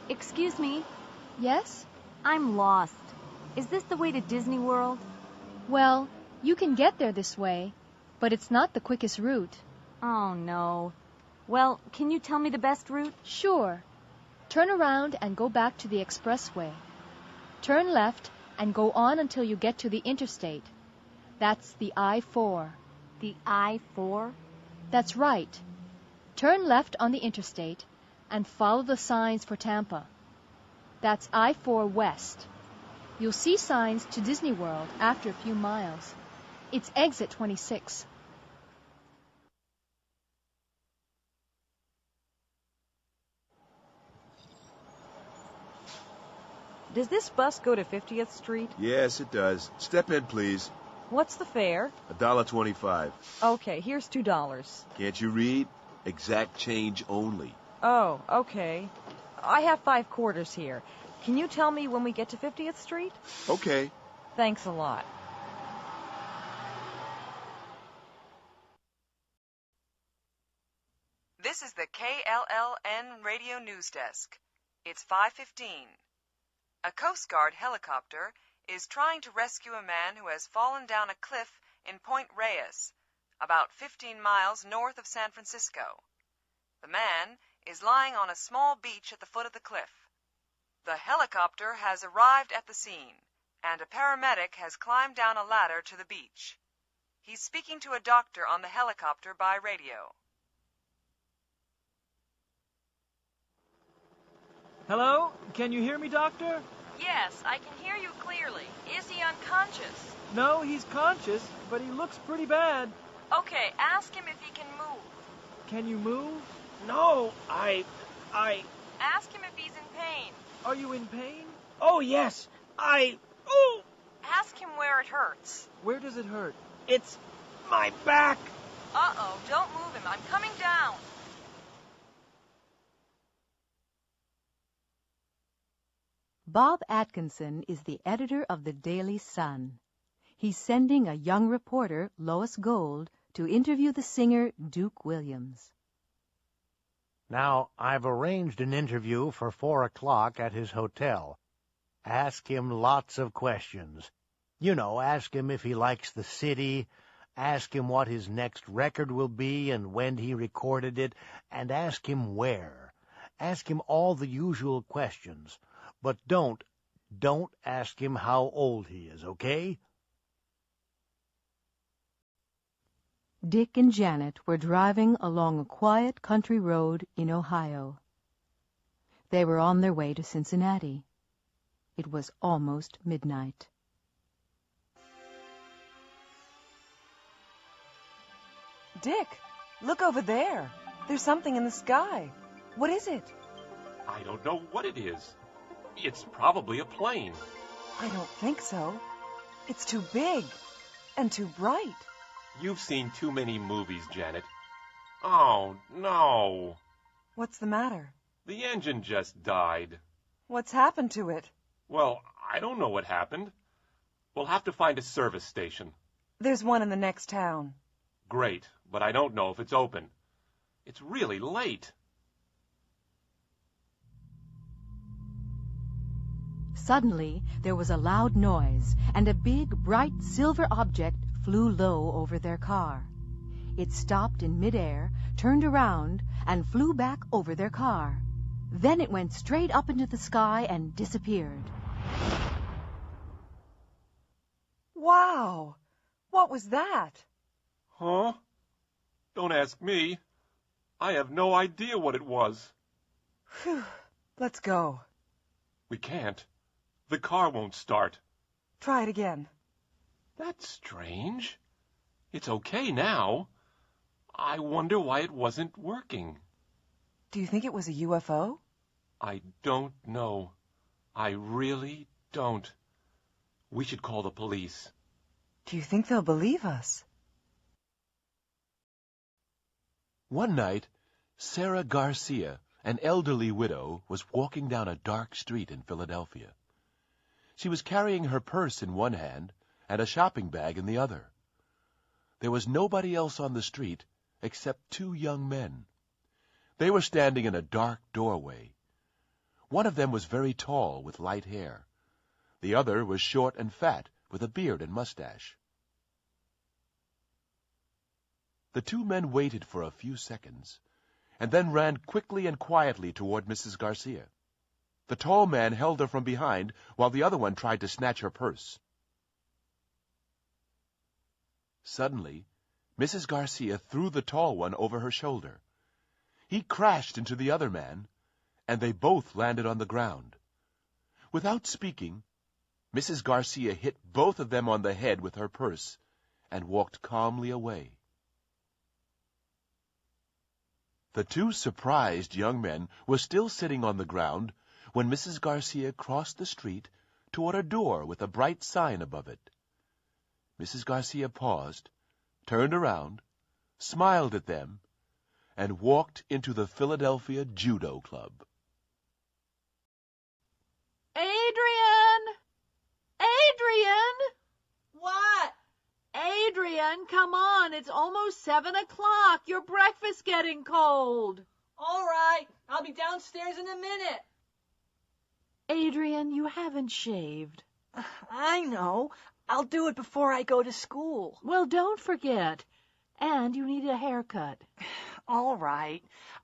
Excuse me. Yes? I'm lost. Is this the way to Disney World? Well, you can get there this way, but it's not the quickest route. Oh, no. Well, can you tell me the best route? Sure. Turn around and go back to the expressway. Turn left and go on until you get to the interstate. That's the I-4. The I-4? That's right. Turn left on the interstate and follow the signs for Tampa. That's I-4 West. You'll see signs to Disney World after a few miles. It's exit 26. Does this bus go to 50th Street? Yes, it does. Step in, please. What's the fare? $1.25. Okay, here's $2. Can't you read? Exact change only. Oh, okay. I have 5 quarters here. Can you tell me when we get to 50th Street? Okay. Thanks a lot. This is the KLLN Radio News Desk. It's 5:15. A Coast Guard helicopter is trying to rescue a man who has fallen down a cliff in Point Reyes, about 15 miles north of San Francisco. The man is lying on a small beach at the foot of the cliff. The helicopter has arrived at the scene, and a paramedic has climbed down a ladder to the beach. He's speaking to a doctor on the helicopter by radio. Hello? Can you hear me, Doctor? Yes, I can hear you clearly. Is he unconscious? No, he's conscious, but he looks pretty bad. Okay, ask him if he can move. Can you move? No, I... Ask him if he's in pain. Are you in pain? Oh, yes. Oh! Ask him where it hurts. Where does it hurt? It's my back. Uh-oh, don't move him. I'm coming down. Bob Atkinson is the editor of the Daily Sun. He's sending a young reporter, Lois Gold, to interview the singer Duke Williams. Now, I've arranged an interview for 4 o'clock at his hotel. Ask him lots of questions. You know, ask him if he likes the city, ask him what his next record will be and when he recorded it, and ask him where. Ask him all the usual questions. But don't ask him how old he is, okay? Dick and Janet were driving along a quiet country road in Ohio. They were on their way to Cincinnati. It was almost midnight. Dick, look over there. There's something in the sky. What is it? I don't know what it is. It's probably a plane. I don't think so. It's too big and too bright. You've seen too many movies, Janet. Oh, no. What's the matter? The engine just died. What's happened to it? Well, I don't know what happened. We'll have to find a service station. There's one in the next town. Great, but I don't know if it's open. It's really late. Suddenly, there was a loud noise, and a big, bright silver object flew low over their car. It stopped in midair, turned around, and flew back over their car. Then it went straight up into the sky and disappeared. Wow! What was that? Huh? Don't ask me. I have no idea what it was. Phew. Let's go. We can't. The car won't start. Try it again. That's strange. It's okay now. I wonder why it wasn't working. Do you think it was a UFO? I don't know. I really don't. We should call the police. Do you think they'll believe us? One night, Sarah Garcia, an elderly widow, was walking down a dark street in Philadelphia. She was carrying her purse in one hand and a shopping bag in the other. There was nobody else on the street except two young men. They were standing in a dark doorway. One of them was very tall with light hair. The other was short and fat with a beard and mustache. The two men waited for a few seconds, and then ran quickly and quietly toward Mrs. Garcia. The tall man held her from behind, while the other one tried to snatch her purse. Suddenly, Mrs. Garcia threw the tall one over her shoulder. He crashed into the other man, and they both landed on the ground. Without speaking, Mrs. Garcia hit both of them on the head with her purse and walked calmly away. The two surprised young men were still sitting on the ground when Mrs. Garcia crossed the street toward a door with a bright sign above it. Mrs. Garcia paused, turned around, smiled at them, and walked into the Philadelphia Judo Club. Adrian! Adrian! What? Adrian, come on. It's almost 7 o'clock. Your breakfast's getting cold. All right. I'll be downstairs in a minute. Adrian, you haven't shaved. I know. I'll do it before I go to school. Well, don't forget. And you need a haircut. All right.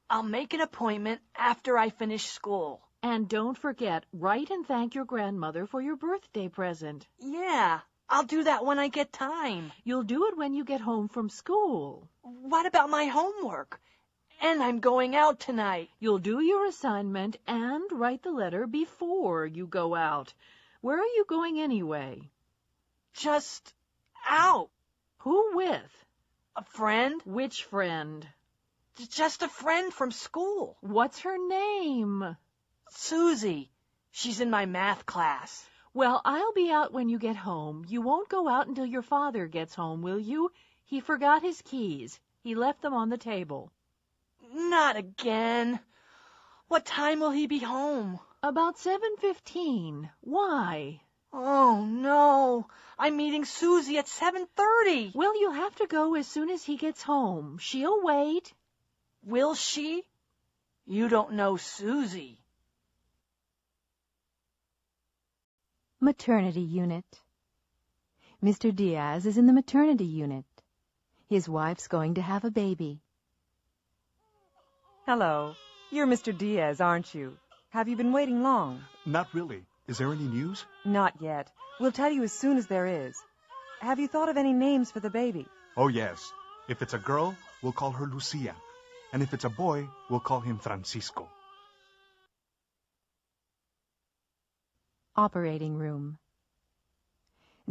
I'll make an appointment after I finish school. And don't forget, write and thank your grandmother for your birthday present. Yeah, I'll do that when I get time. You'll do it when you get home from school. What about my homework? And I'm going out tonight. You'll do your assignment and write the letter before you go out. Where are you going anyway? Just out. Who with? A friend. Which friend? Just a friend from school. What's her name? Susie. She's in my math class. Well, I'll be out when you get home. You won't go out until your father gets home, will you? He forgot his keys. He left them on the table. Not again. What time will he be home? About 7:15. Why? Oh, no. I'm meeting Susie at 7:30. Well, you'll have to go as soon as he gets home. She'll wait. Will she? You don't know Susie. Maternity unit. Mr. Diaz is in the maternity unit. His wife's going to have a baby. Hello. You're Mr. Diaz, aren't you? Have you been waiting long? Not really. Is there any news? Not yet. We'll tell you as soon as there is. Have you thought of any names for the baby? Oh, yes. If it's a girl, we'll call her Lucia. And if it's a boy, we'll call him Francisco. Operating room.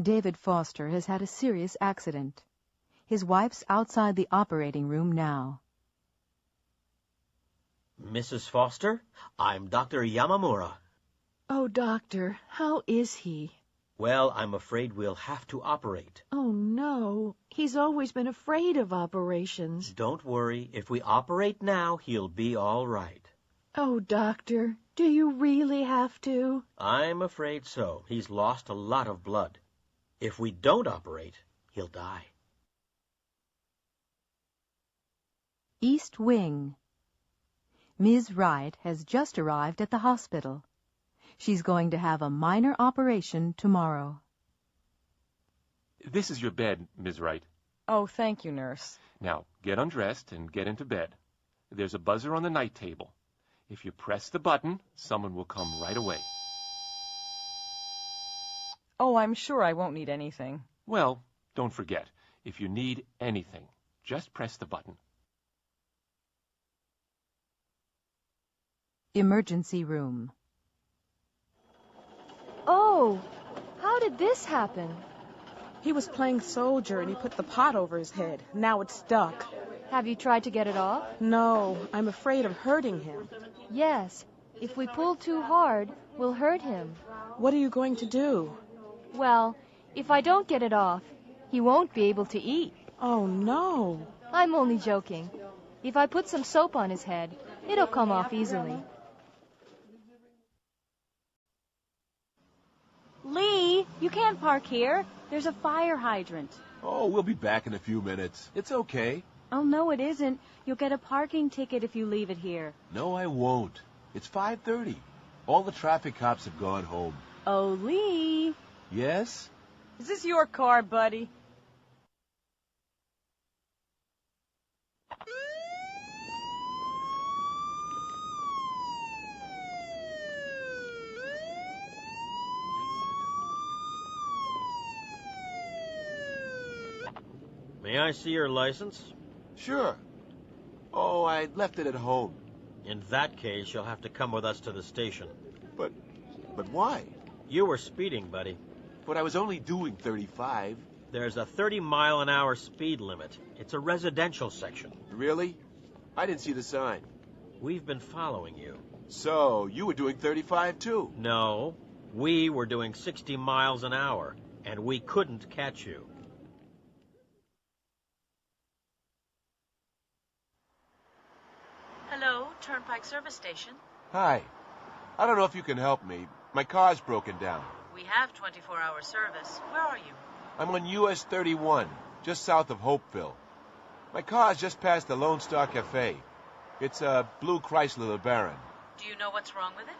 David Foster has had a serious accident. His wife's outside the operating room now. Mrs. Foster, I'm Dr. Yamamura. Oh, doctor, how is he? Well, I'm afraid we'll have to operate. Oh, no. He's always been afraid of operations. Don't worry. If we operate now, he'll be all right. Oh, doctor, do you really have to? I'm afraid so. He's lost a lot of blood. If we don't operate, he'll die. East Wing. Ms. Wright has just arrived at the hospital. She's going to have a minor operation tomorrow. This is your bed, Ms. Wright. Oh, thank you, nurse. Now, get undressed and get into bed. There's a buzzer on the night table. If you press the button, someone will come right away. Oh, I'm sure I won't need anything. Well, don't forget, if you need anything, just press the button. Emergency room. Oh, how did this happen? He was playing soldier and he put the pot over his head. Now it's stuck. Have you tried to get it off? No, I'm afraid of hurting him. Yes. If we pull too hard, we'll hurt him. What are you going to do? Well, if I don't get it off, he won't be able to eat. Oh, no. I'm only joking. If I put some soap on his head, it'll come off easily. Lee, you can't park here. There's a fire hydrant. Oh, we'll be back in a few minutes. It's okay. Oh, no, it isn't. You'll get a parking ticket if you leave it here. No, I won't. It's 5:30. All the traffic cops have gone home. Oh, Lee. Yes? Is this your car, buddy? May I see your license? Sure. Oh, I left it at home. In that case, you'll have to come with us to the station. But why? You were speeding, buddy. But I was only doing 35. There's a 30-mile-an-hour speed limit. It's a residential section. Really? I didn't see the sign. We've been following you. So, you were doing 35 too? No, we were doing 60 miles an hour, and we couldn't catch you. Hello, Turnpike Service Station. Hi. I don't know if you can help me. My car's broken down. We have 24-hour service. Where are you? I'm on US 31, just south of Hopeville. My car's just past the Lone Star Cafe. It's a blue Chrysler LeBaron. Do you know what's wrong with it?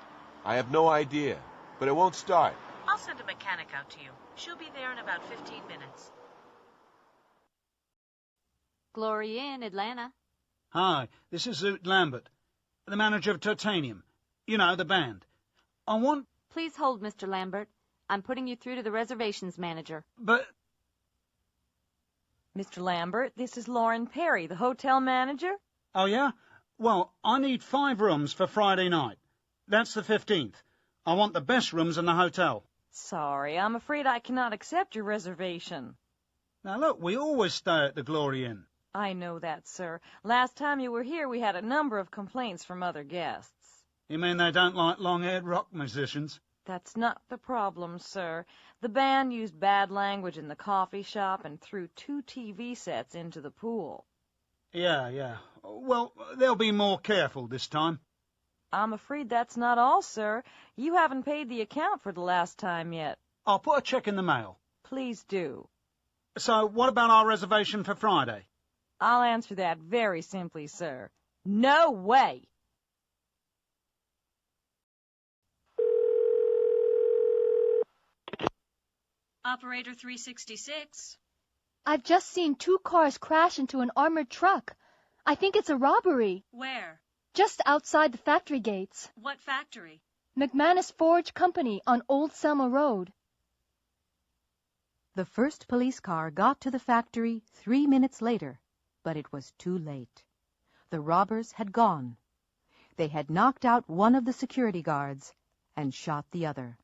I have no idea, but it won't start. I'll send a mechanic out to you. She'll be there in about 15 minutes. Glory Inn, Atlanta. Hi, this is Zoot Lambert, the manager of Titanium. You know, the band. I want... Please hold, Mr. Lambert. I'm putting you through to the reservations manager. But... Mr. Lambert, this is Lauren Perry, the hotel manager. Oh, yeah? Well, I need 5 rooms for Friday night. That's the 15th. I want the best rooms in the hotel. Sorry, I'm afraid I cannot accept your reservation. Now, look, we always stay at the Glory Inn. I know that, sir. Last time you were here, we had a number of complaints from other guests. You mean they don't like long-haired rock musicians? That's not the problem, sir. The band used bad language in the coffee shop and threw 2 TV sets into the pool. Yeah. Well, they'll be more careful this time. I'm afraid that's not all, sir. You haven't paid the account for the last time yet. I'll put a check in the mail. Please do. So, what about our reservation for Friday? I'll answer that very simply, sir. No way! Operator 366. I've just seen 2 cars crash into an armored truck. I think it's a robbery. Where? Just outside the factory gates. What factory? McManus Forge Company on Old Selma Road. The first police car got to the factory 3 minutes later, but it was too late. The robbers had gone. They had knocked out one of the security guards and shot the other.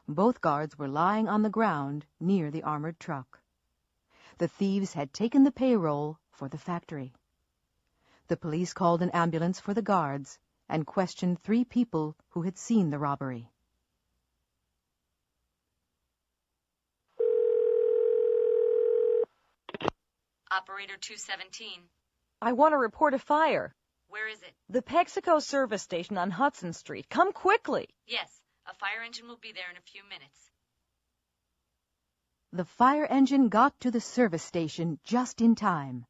Both guards were lying on the ground near the armored truck. The thieves had taken the payroll for the factory. The police called an ambulance for the guards and questioned 3 people who had seen the robbery. Operator 217. I want to report a fire. Where is it? The Pexico service station on Hudson Street. Come quickly. Yes, a fire engine will be there in a few minutes. The fire engine got to the service station just in time.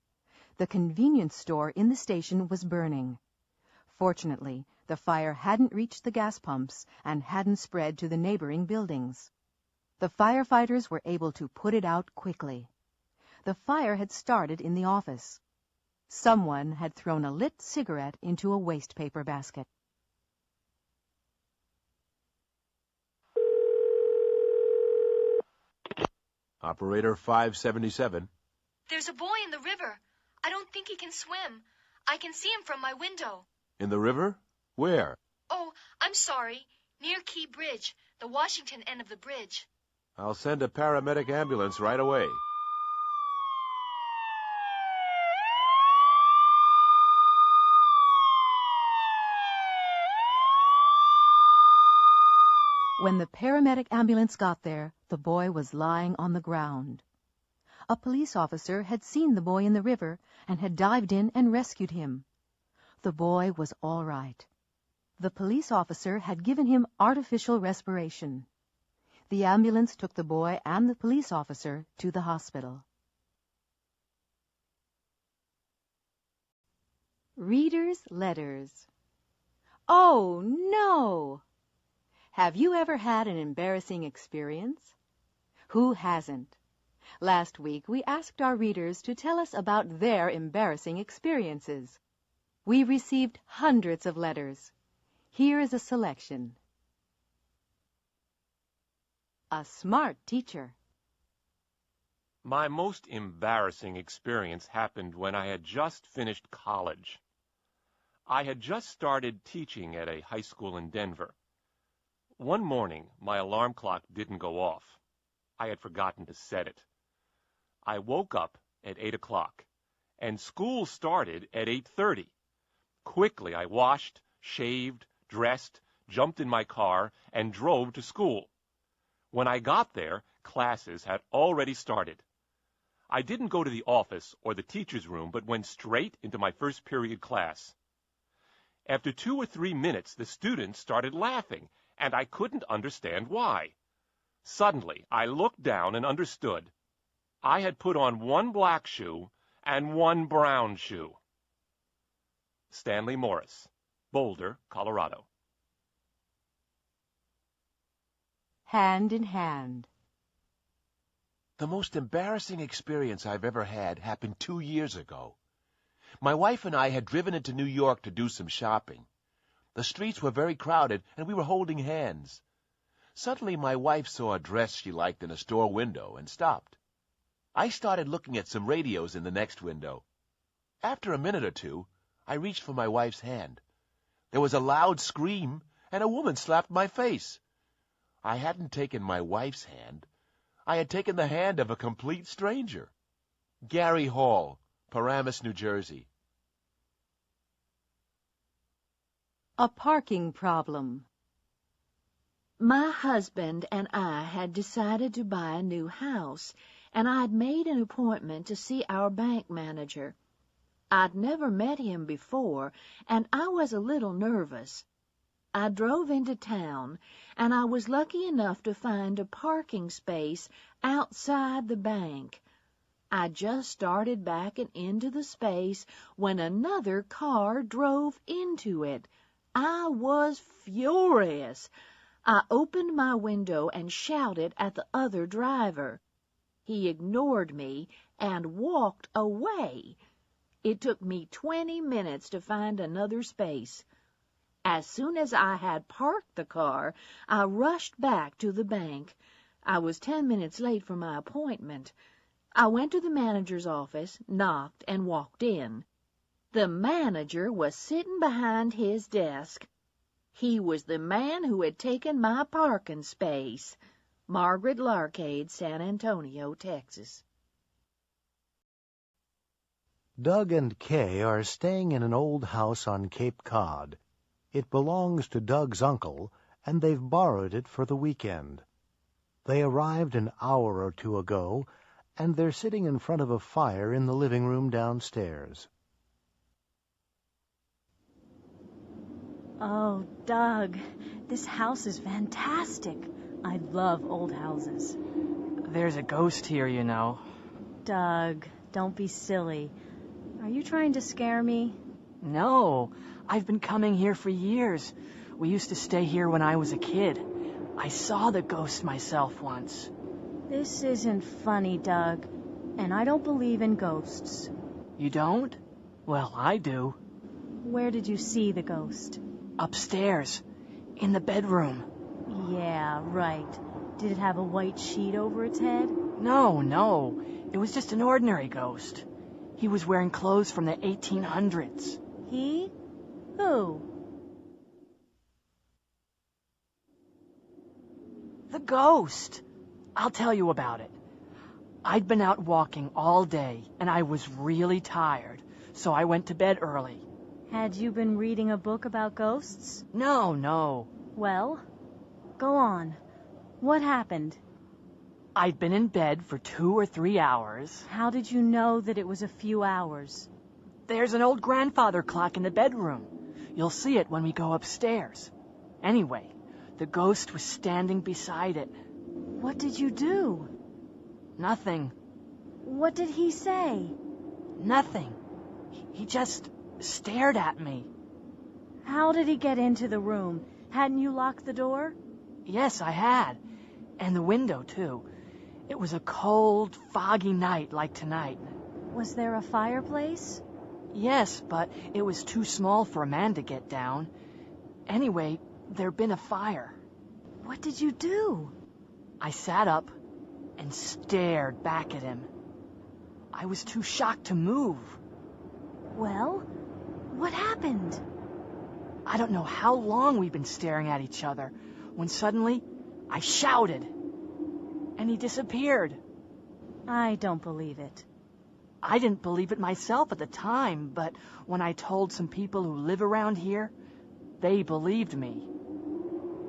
The convenience store in the station was burning. Fortunately, The fire hadn't reached the gas pumps and hadn't spread to the neighboring buildings. The firefighters were able to put it out quickly. The fire had started in the office. Someone had thrown a lit cigarette into a waste paper basket. Operator 577. There's a boy in the river. I don't think he can swim. I can see him from my window. In the river? Where? Oh, I'm sorry. Near Key Bridge, the Washington end of the bridge. I'll send a paramedic ambulance right away. When the paramedic ambulance got there, the boy was lying on the ground. A police officer had seen the boy in the river and had dived in and rescued him. The boy was all right. The police officer had given him artificial respiration. The ambulance took the boy and the police officer to the hospital. Reader's Letters. Oh, no! Have you ever had an embarrassing experience? Who hasn't? Last week, we asked our readers to tell us about their embarrassing experiences. We received hundreds of letters. Here is a selection. A smart teacher. My most embarrassing experience happened when I had just finished college. I had just started teaching at a high school in Denver. One morning, my alarm clock didn't go off. I had forgotten to set it. I woke up at 8 o'clock, and school started at 8:30. Quickly, I washed, shaved, dressed, jumped in my car, and drove to school. When I got there, classes had already started. I didn't go to the office or the teacher's room, but went straight into my first period class. After 2 or 3 minutes, the students started laughing, and I couldn't understand why. Suddenly, I looked down and understood. I had put on one black shoe and one brown shoe. Stanley Morris, Boulder, Colorado. Hand in Hand. The most embarrassing experience I've ever had happened 2 years ago. My wife and I had driven into New York to do some shopping. The streets were very crowded, and we were holding hands. Suddenly, my wife saw a dress she liked in a store window and stopped. I started looking at some radios in the next window. After a minute or two, I reached for my wife's hand. There was a loud scream, and a woman slapped my face. I hadn't taken my wife's hand. I had taken the hand of a complete stranger. Gary Hall, Paramus, New Jersey. A parking problem. My husband and I had decided to buy a new house, and I'd made an appointment to see our bank manager. I'd never met him before, and I was a little nervous. I drove into town, and I was lucky enough to find a parking space outside the bank. I just started backing into the space when another car drove into it. I was furious. I opened my window and shouted at the other driver. He ignored me and walked away. It took me 20 minutes to find another space. As soon as I had parked the car, I rushed back to the bank. I was 10 minutes late for my appointment. I went to the manager's office, knocked, and walked in. The manager was sitting behind his desk. He was the man who had taken my parking space. Margaret Larcade, San Antonio, Texas. Doug and Kay are staying in an old house on Cape Cod. It belongs to Doug's uncle, and they've borrowed it for the weekend. They arrived an hour or two ago, and they're sitting in front of a fire in the living room downstairs. Oh, Doug, this house is fantastic. I love old houses. There's a ghost here, you know. Doug, don't be silly. Are you trying to scare me? No, I've been coming here for years. We used to stay here when I was a kid. I saw the ghost myself once. This isn't funny, Doug. And I don't believe in ghosts. You don't? Well, I do. Where did you see the ghost? Upstairs. In the bedroom. Yeah, right. Did it have a white sheet over its head? No. It was just an ordinary ghost. He was wearing clothes from the 1800s. He? Who? The ghost. I'll tell you about it. I'd been out walking all day, and I was really tired, so I went to bed early. Had you been reading a book about ghosts? No. Well, go on. What happened? I'd been in bed for 2 or 3 hours. How did you know that it was a few hours? There's an old grandfather clock in the bedroom. You'll see it when we go upstairs. Anyway, the ghost was standing beside it. What did you do? Nothing. What did he say? Nothing. He just stared at me. How did he get into the room? Hadn't you locked the door? Yes, I had. And the window, too. It was a cold, foggy night like tonight. Was there a fireplace? Yes, but it was too small for a man to get down. Anyway, there'd been a fire. What did you do? I sat up and stared back at him. I was too shocked to move. Well, what happened? I don't know how long we'd been staring at each other, when suddenly I shouted, and he disappeared. I don't believe it. I didn't believe it myself at the time, but when I told some people who live around here, they believed me.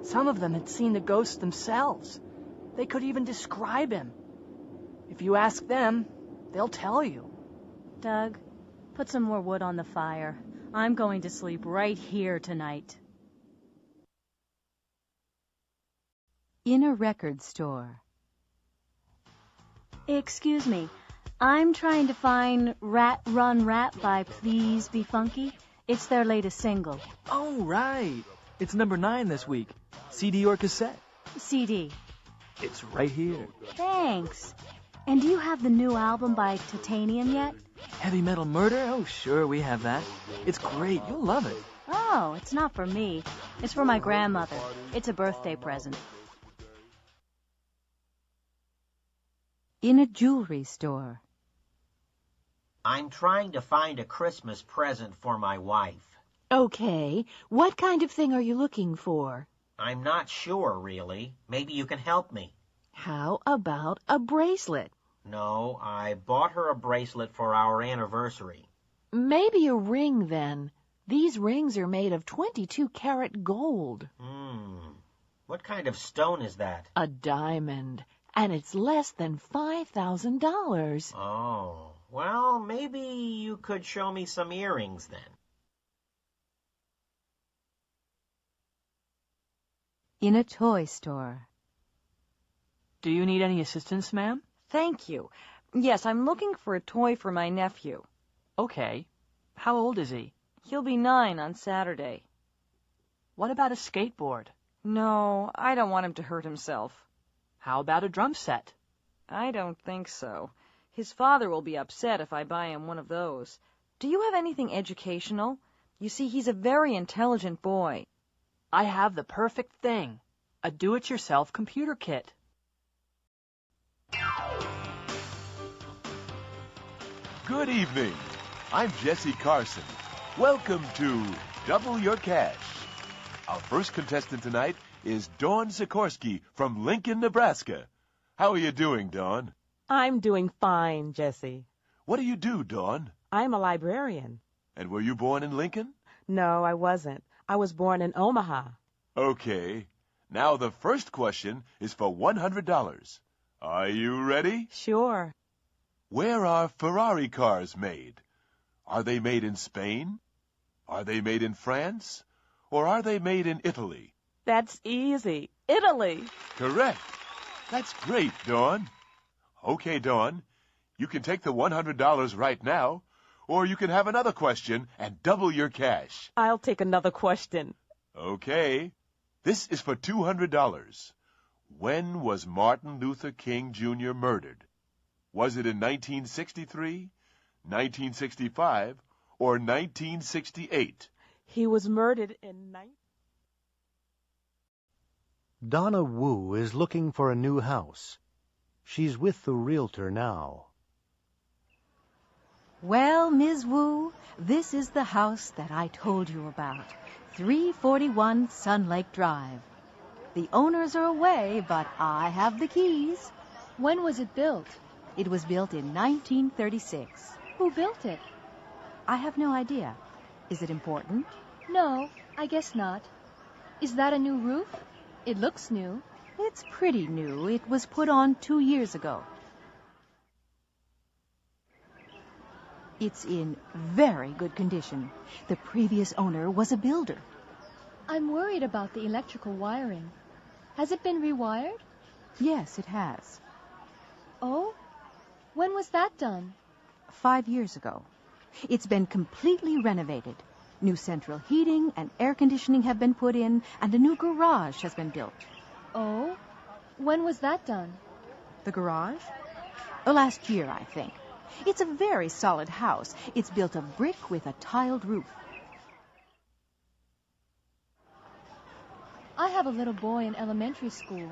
Some of them had seen the ghost themselves. They could even describe him. If you ask them, they'll tell you. Doug, put some more wood on the fire. I'm going to sleep right here tonight. In a record store. Excuse me. I'm trying to find Rat Run Rat by Please Be Funky. It's their latest single. Oh, right. It's number 9 this week. CD or cassette? CD. It's right here. Thanks. And do you have the new album by Titanium yet? Heavy Metal Murder? Oh, sure, we have that. It's great. You'll love it. Oh, it's not for me. It's for my grandmother. It's a birthday present. In a jewelry store. I'm trying to find a Christmas present for my wife. Okay. What kind of thing are you looking for? I'm not sure, really. Maybe you can help me. How about a bracelet? No, I bought her a bracelet for our anniversary. Maybe a ring, then. These rings are made of 22-karat gold. What kind of stone is that? A diamond. And it's less than $5,000. Oh, well, maybe you could show me some earrings then. In a toy store. Do you need any assistance, ma'am? Thank you. Yes, I'm looking for a toy for my nephew. Okay. How old is he? He'll be 9 on Saturday. What about a skateboard? No, I don't want him to hurt himself. How about a drum set? I don't think so. His father will be upset if I buy him one of those. Do you have anything educational? You see, he's a very intelligent boy. I have the perfect thing. A do-it-yourself computer kit. Good evening. I'm Jesse Carson. Welcome to Double Your Cash. Our first contestant tonight is Dawn Sikorsky from Lincoln, Nebraska. How are you doing, Dawn? I'm doing fine, Jesse. What do you do, Dawn? I'm a librarian. And were you born in Lincoln? No, I wasn't. I was born in Omaha. Okay. Now the first question is for $100. Are you ready? Sure. Where are Ferrari cars made? Are they made in Spain? Are they made in France? Or are they made in Italy? That's easy. Italy. Correct. That's great, Dawn. Okay, Dawn. You can take the $100 right now, or you can have another question and double your cash. I'll take another question. Okay. This is for $200. When was Martin Luther King Jr. murdered? Was it in 1963, 1965, or 1968? He was murdered in Donna Wu is looking for a new house. She's with the realtor now. Well, Ms. Wu, this is the house that I told you about. 341 Sun Lake Drive. The owners are away, but I have the keys. When was it built? It was built in 1936. Who built it? I have no idea. Is it important? No, I guess not. Is that a new roof? It looks new. It's pretty new. It was put on 2 years ago. It's in very good condition. The previous owner was a builder. I'm worried about the electrical wiring. Has it been rewired? Yes, it has. Oh? When was that done? 5 years ago. It's been completely renovated. New central heating and air conditioning have been put in, and a new garage has been built. Oh? When was that done? The garage? Last year, I think. It's a very solid house. It's built of brick with a tiled roof. I have a little boy in elementary school.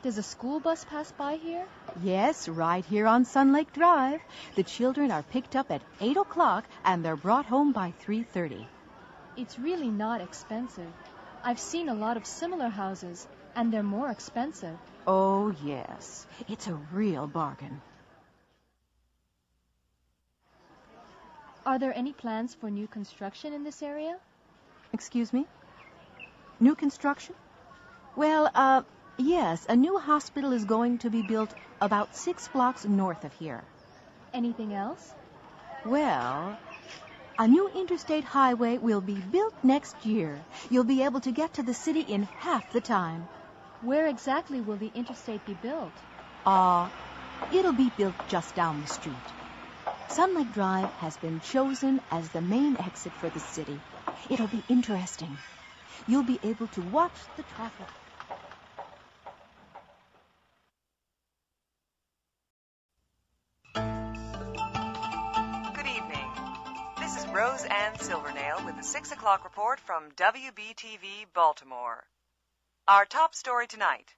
Does a school bus pass by here? Yes, right here on Sun Lake Drive. The children are picked up at 8 o'clock and they're brought home by 3:30. It's really not expensive. I've seen a lot of similar houses, and they're more expensive. Oh, yes. It's a real bargain. Are there any plans for new construction in this area? Excuse me? New construction? Well, yes, a new hospital is going to be built about 6 blocks north of here. Anything else? Well, a new interstate highway will be built next year. You'll be able to get to the city in half the time. Where exactly will the interstate be built? It'll be built just down the street. Sun Lake Drive has been chosen as the main exit for the city. It'll be interesting. You'll be able to watch the traffic. Good evening. This is Rose Ann Silvernail with the 6 o'clock report from WBTV Baltimore. Our top story tonight.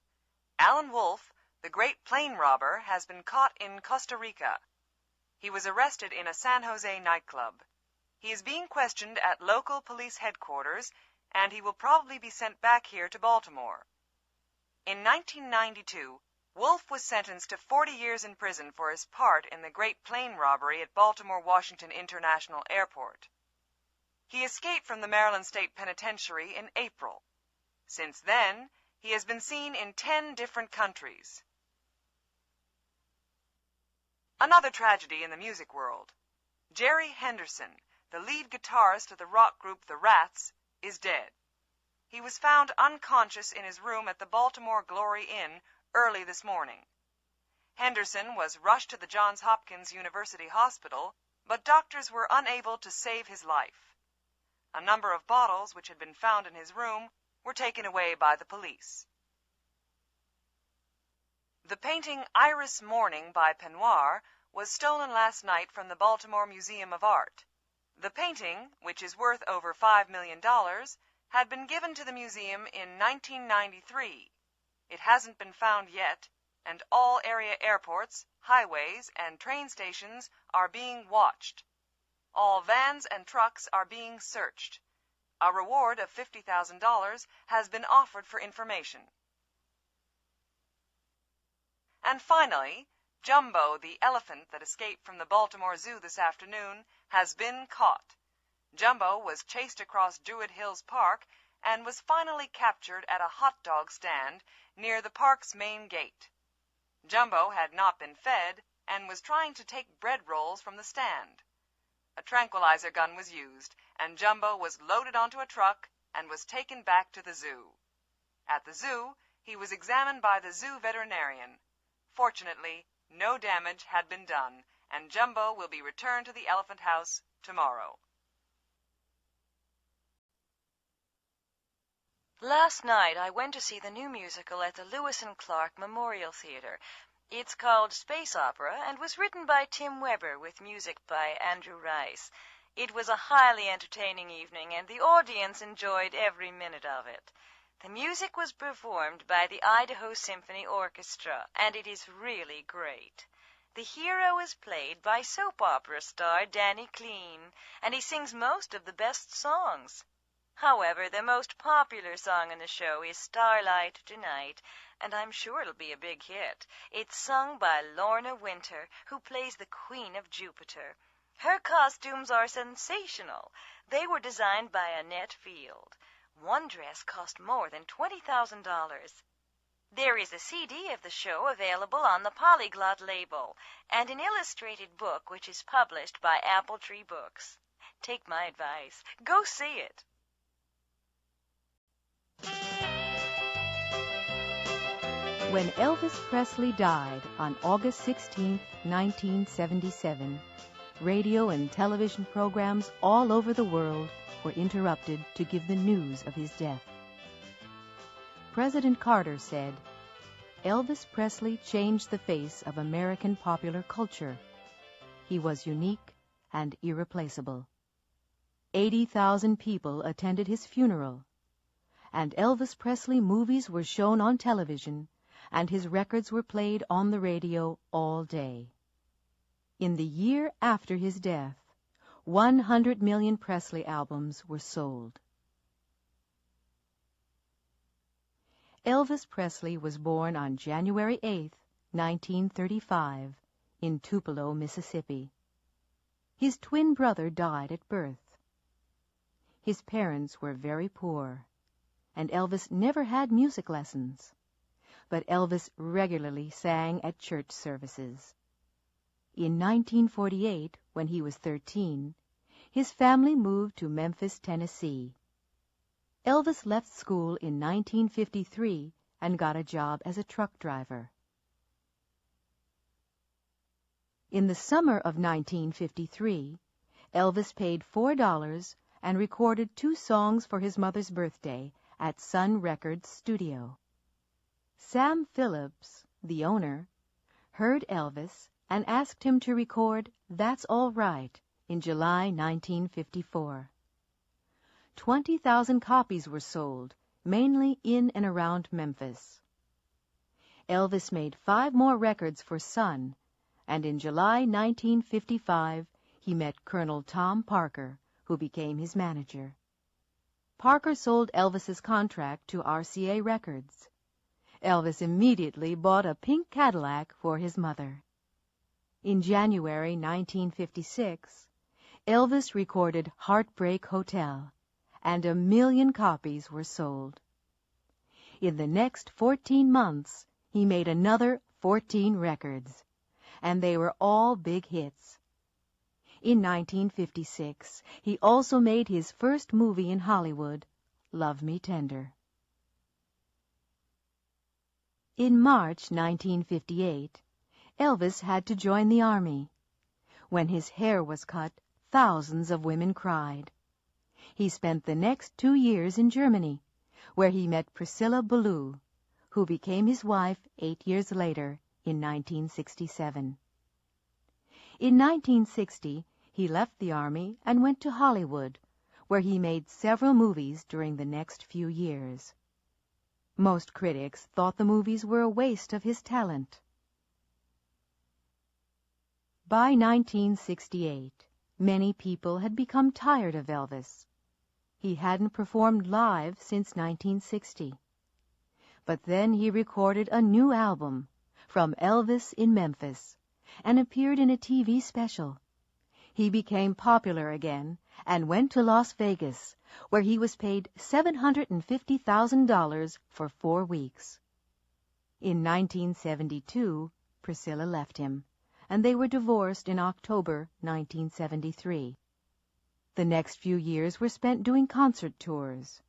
Alan Wolfe, the great plane robber, has been caught in Costa Rica. He was arrested in a San Jose nightclub. He is being questioned at local police headquarters, and he will probably be sent back here to Baltimore. In 1992, Wolfe was sentenced to 40 years in prison for his part in the great plane robbery at Baltimore-Washington International Airport. He escaped from the Maryland State Penitentiary in April. Since then, he has been seen in 10 different countries. Another tragedy in the music world. Jerry Henderson, the lead guitarist of the rock group The Rats, is dead. He was found unconscious in his room at the Baltimore Glory Inn early this morning. Henderson was rushed to the Johns Hopkins University Hospital, but doctors were unable to save his life. A number of bottles which had been found in his room were taken away by the police. The painting Iris Morning by Penoir was stolen last night from the Baltimore Museum of Art. The painting, which is worth over $5 million, had been given to the museum in 1993. It hasn't been found yet, and all area airports, highways, and train stations are being watched. All vans and trucks are being searched. A reward of $50,000 has been offered for information. And finally, Jumbo, the elephant that escaped from the Baltimore Zoo this afternoon, has been caught. Jumbo was chased across Druid Hills Park and was finally captured at a hot dog stand near the park's main gate. Jumbo had not been fed and was trying to take bread rolls from the stand. A tranquilizer gun was used, and Jumbo was loaded onto a truck and was taken back to the zoo. At the zoo, he was examined by the zoo veterinarian. Fortunately, no damage had been done, and Jumbo will be returned to the elephant house tomorrow. Last night I went to see the new musical at the Lewis and Clark Memorial Theater. It's called Space Opera and was written by Tim Weber with music by Andrew Rice. It was a highly entertaining evening, and the audience enjoyed every minute of it. The music was performed by the Idaho Symphony Orchestra, and it is really great. The hero is played by soap opera star Danny Clean, and he sings most of the best songs. However, the most popular song in the show is Starlight Tonight, and I'm sure it'll be a big hit. It's sung by Lorna Winter, who plays the Queen of Jupiter. Her costumes are sensational. They were designed by Annette Field. One dress cost more than $20,000. There is a CD of the show available on the Polyglot label, and an illustrated book which is published by Apple Tree Books. Take my advice. Go see it. When Elvis Presley died on August 16, 1977, radio and television programs all over the world were interrupted to give the news of his death. President Carter said, "Elvis Presley changed the face of American popular culture. He was unique and irreplaceable." 80,000 people attended his funeral, and Elvis Presley movies were shown on television, and his records were played on the radio all day. In the year after his death, 100 million Presley albums were sold. Elvis Presley was born on January 8, 1935, in Tupelo, Mississippi. His twin brother died at birth. His parents were very poor, and Elvis never had music lessons. But Elvis regularly sang at church services. In 1948, when he was 13, his family moved to Memphis, Tennessee. Elvis left school in 1953 and got a job as a truck driver. In the summer of 1953, Elvis paid $4 and recorded 2 songs for his mother's birthday at Sun Records studio. Sam Phillips, the owner, heard Elvis and asked him to record That's All Right in July 1954. 20,000 copies were sold, mainly in and around Memphis. Elvis made 5 more records for Sun, and in July 1955 he met Colonel Tom Parker, who became his manager. Parker sold Elvis's contract to RCA Records. Elvis immediately bought a pink Cadillac for his mother. In January 1956, Elvis recorded Heartbreak Hotel, and 1 million copies were sold. In the next 14 months, he made another 14 records, and they were all big hits. In 1956, he also made his first movie in Hollywood, Love Me Tender. In March 1958, Elvis had to join the army. When his hair was cut, thousands of women cried. He spent the next 2 years in Germany, where he met Priscilla Ballou, who became his wife 8 years later in 1967. In 1960, he left the army and went to Hollywood, where he made several movies during the next few years. Most critics thought the movies were a waste of his talent. By 1968, many people had become tired of Elvis. He hadn't performed live since 1960. But then he recorded a new album, From Elvis in Memphis, and appeared in a TV special. He became popular again and went to Las Vegas, where he was paid $750,000 for 4 weeks. In 1972, Priscilla left him, and they were divorced in October 1973. The next few years were spent doing concert tours.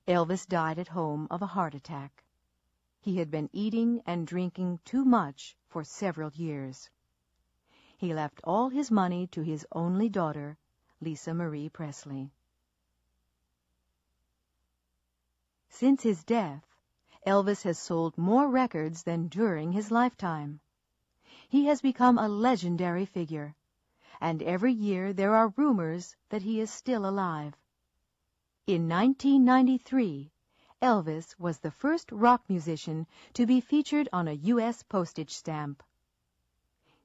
Elvis died at home of a heart attack. He had been eating and drinking too much for several years. He left all his money to his only daughter, Lisa Marie Presley. Since his death, Elvis has sold more records than during his lifetime. He has become a legendary figure, and every year there are rumors that he is still alive. In 1993, Elvis was the first rock musician to be featured on a U.S. postage stamp.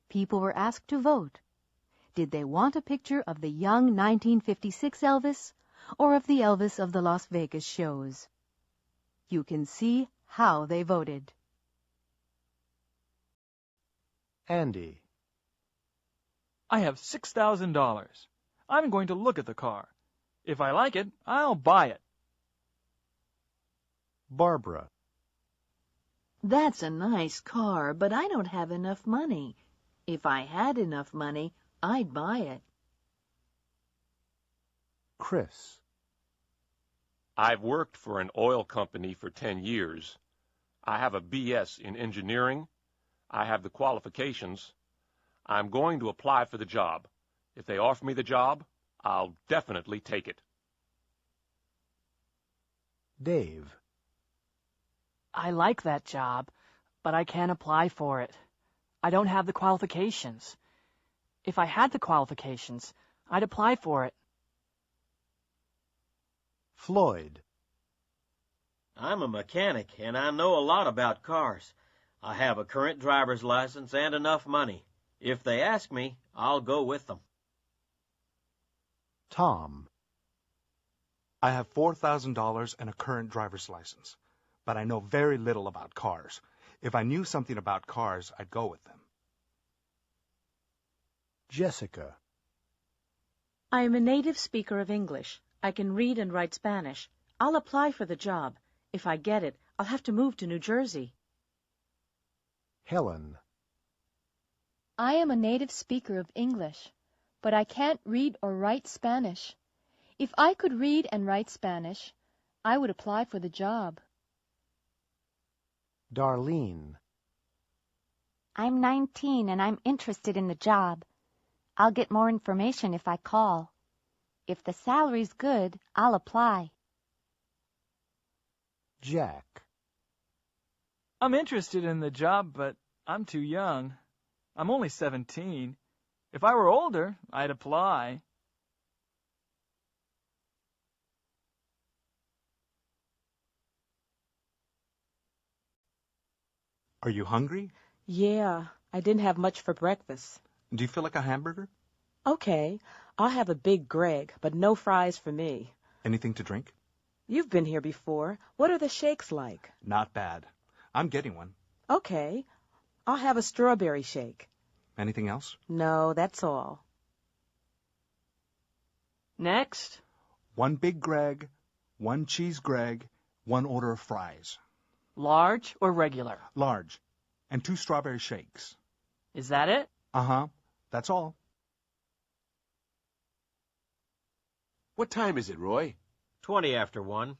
People were asked to vote. Did they want a picture of the young 1956 Elvis or of the Elvis of the Las Vegas shows? You can see how they voted. Andy. I have $6,000. I'm going to look at the car. If I like it, I'll buy it. Barbara. That's a nice car, but I don't have enough money. If I had enough money, I'd buy it. Chris. I've worked for an oil company for 10 years. I have a BS in engineering. I have the qualifications. I'm going to apply for the job. If they offer me the job, I'll definitely take it. Dave. I like that job, but I can't apply for it. I don't have the qualifications. If I had the qualifications, I'd apply for it. Floyd. I'm a mechanic, and I know a lot about cars. I have a current driver's license and enough money. If they ask me, I'll go with them. Tom. I have $4,000 and a current driver's license, but I know very little about cars. If I knew something about cars, I'd go with them. Jessica. I am a native speaker of English. I can read and write Spanish. I'll apply for the job. If I get it, I'll have to move to New Jersey. Helen. I am a native speaker of English, but I can't read or write Spanish. If I could read and write Spanish, I would apply for the job. Darlene. I'm 19 and I'm interested in the job. I'll get more information if I call. If the salary's good, I'll apply. Jack. I'm interested in the job, but I'm too young. I'm only 17. If I were older, I'd apply. Are you hungry? Yeah, I didn't have much for breakfast. Do you feel like a hamburger? Okay, I'll have a big Greg, but no fries for me. Anything to drink? You've been here before. What are the shakes like? Not bad. I'm getting one. Okay, I'll have a strawberry shake. Anything else? No, that's all. Next. 1 big Greg, 1 cheese Greg, 1 order of fries. Large or regular? Large. And 2 strawberry shakes. Is that it? Uh-huh. That's all. What time is it, Roy? 20 after 1.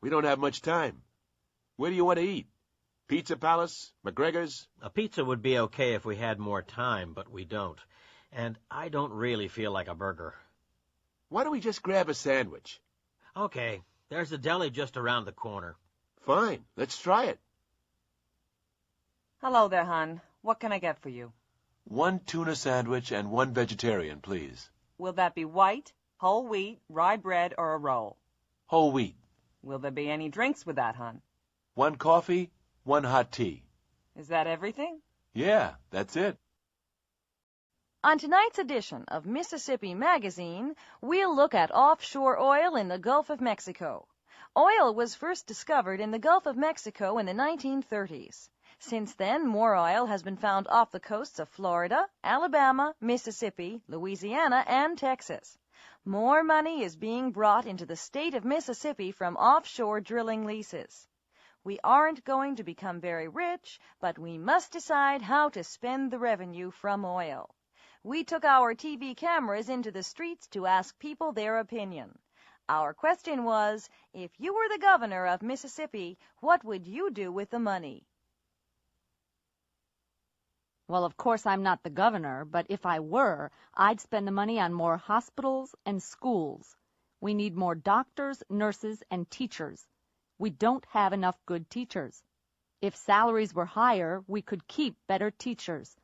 We don't have much time. Where do you want to eat? Pizza Palace? McGregor's? A pizza would be okay if we had more time, but we don't. And I don't really feel like a burger. Why don't we just grab a sandwich? Okay, there's a deli just around the corner. Fine, let's try it. Hello there, hon. What can I get for you? 1 tuna sandwich and 1 vegetarian, please. Will that be white, whole wheat, rye bread, or a roll? Whole wheat. Will there be any drinks with that, hon? 1 coffee, 1 hot tea. Is that everything? Yeah, that's it. On tonight's edition of Mississippi Magazine, we'll look at offshore oil in the Gulf of Mexico. Oil was first discovered in the Gulf of Mexico in the 1930s. Since then, more oil has been found off the coasts of Florida, Alabama, Mississippi, Louisiana, and Texas. More money is being brought into the state of Mississippi from offshore drilling leases. We aren't going to become very rich, but we must decide how to spend the revenue from oil. We took our TV cameras into the streets to ask people their opinion. Our question was, if you were the governor of Mississippi, what would you do with the money? Well, of course I'm not the governor, but if I were, I'd spend the money on more hospitals and schools. We need more doctors, nurses, and teachers. We don't have enough good teachers. If salaries were higher, we could keep better teachers.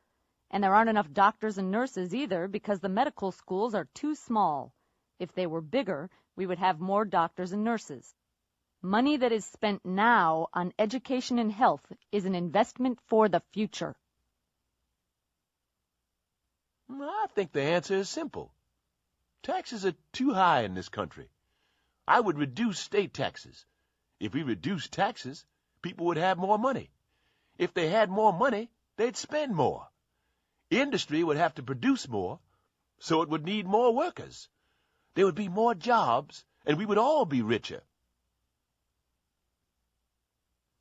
And there aren't enough doctors and nurses either because the medical schools are too small. If they were bigger, we would have more doctors and nurses. Money that is spent now on education and health is an investment for the future. I think the answer is simple. Taxes are too high in this country. I would reduce state taxes. If we reduced taxes, people would have more money. If they had more money, they'd spend more. Industry would have to produce more, so it would need more workers. There would be more jobs, and we would all be richer.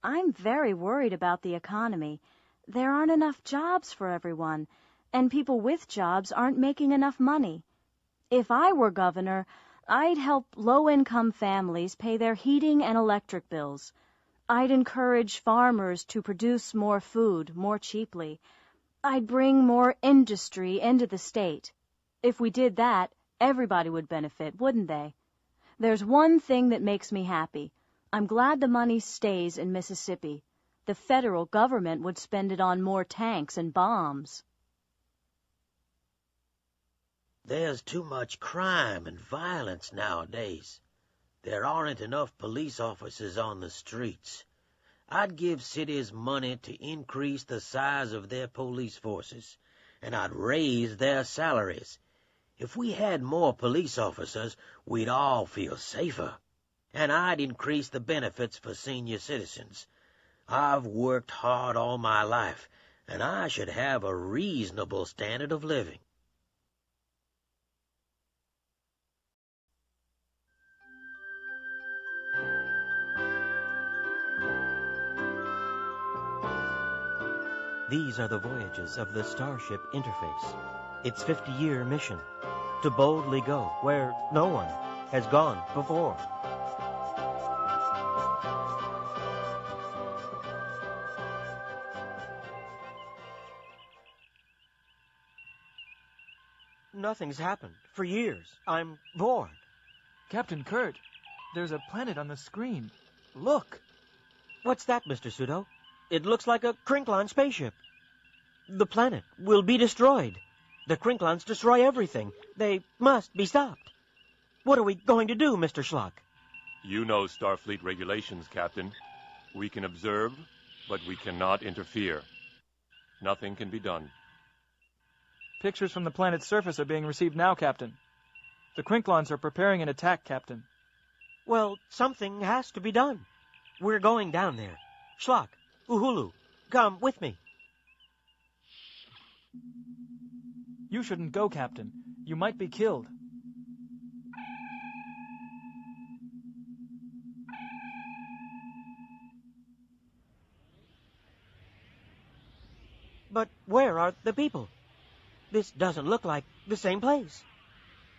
I'm very worried about the economy. There aren't enough jobs for everyone, and people with jobs aren't making enough money. If I were governor, I'd help low-income families pay their heating and electric bills. I'd encourage farmers to produce more food more cheaply. I'd bring more industry into the state. If we did that, everybody would benefit, wouldn't they? There's one thing that makes me happy. I'm glad the money stays in Mississippi. The federal government would spend it on more tanks and bombs. There's too much crime and violence nowadays. There aren't enough police officers on the streets. I'd give cities money to increase the size of their police forces, and I'd raise their salaries. If we had more police officers, we'd all feel safer. And I'd increase the benefits for senior citizens. I've worked hard all my life, and I should have a reasonable standard of living. These are the voyages of the Starship Interface. Its 50-year mission, to boldly go where no one has gone before. Nothing's happened for years. I'm bored. Captain Kurt, there's a planet on the screen. Look. What's that, Mr. Pseudo? It looks like a Crinkline spaceship. The planet will be destroyed. The Crinklines destroy everything. They must be stopped. What are we going to do, Mr. Schlock? You know Starfleet regulations, Captain. We can observe, but we cannot interfere. Nothing can be done. Pictures from the planet's surface are being received now, Captain. The Crinklines are preparing an attack, Captain. Well, something has to be done. We're going down there. Schlock, Uhulu, come with me. You shouldn't go, Captain. You might be killed. But where are the people? This doesn't look like the same place.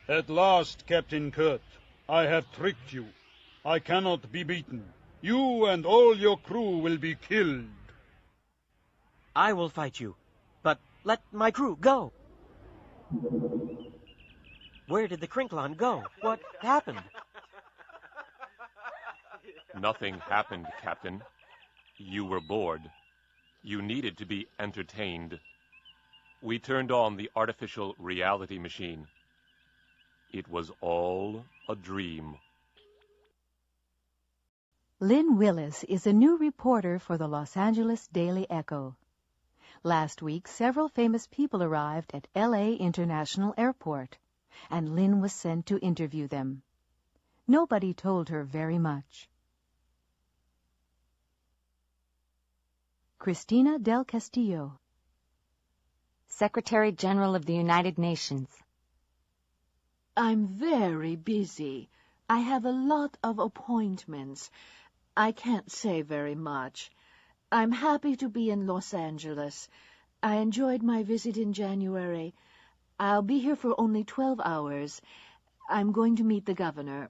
At last, Captain Kurt, I have tricked you. I cannot be beaten. You and all your crew will be killed. I will fight you, but let my crew go. Where did the Crinkline go? What happened? Nothing happened, Captain. You were bored. You needed to be entertained. We turned on the artificial reality machine. It was all a dream. Lynn Willis is a new reporter for the Los Angeles Daily Echo. Last week, several famous people arrived at L.A. International Airport, and Lynn was sent to interview them. Nobody told her very much. Cristina del Castillo, Secretary General of the United Nations. I'm very busy. I have a lot of appointments. I can't say very much. I'm happy to be in Los Angeles. I enjoyed my visit in January. I'll be here for only 12 hours. I'm going to meet the governor.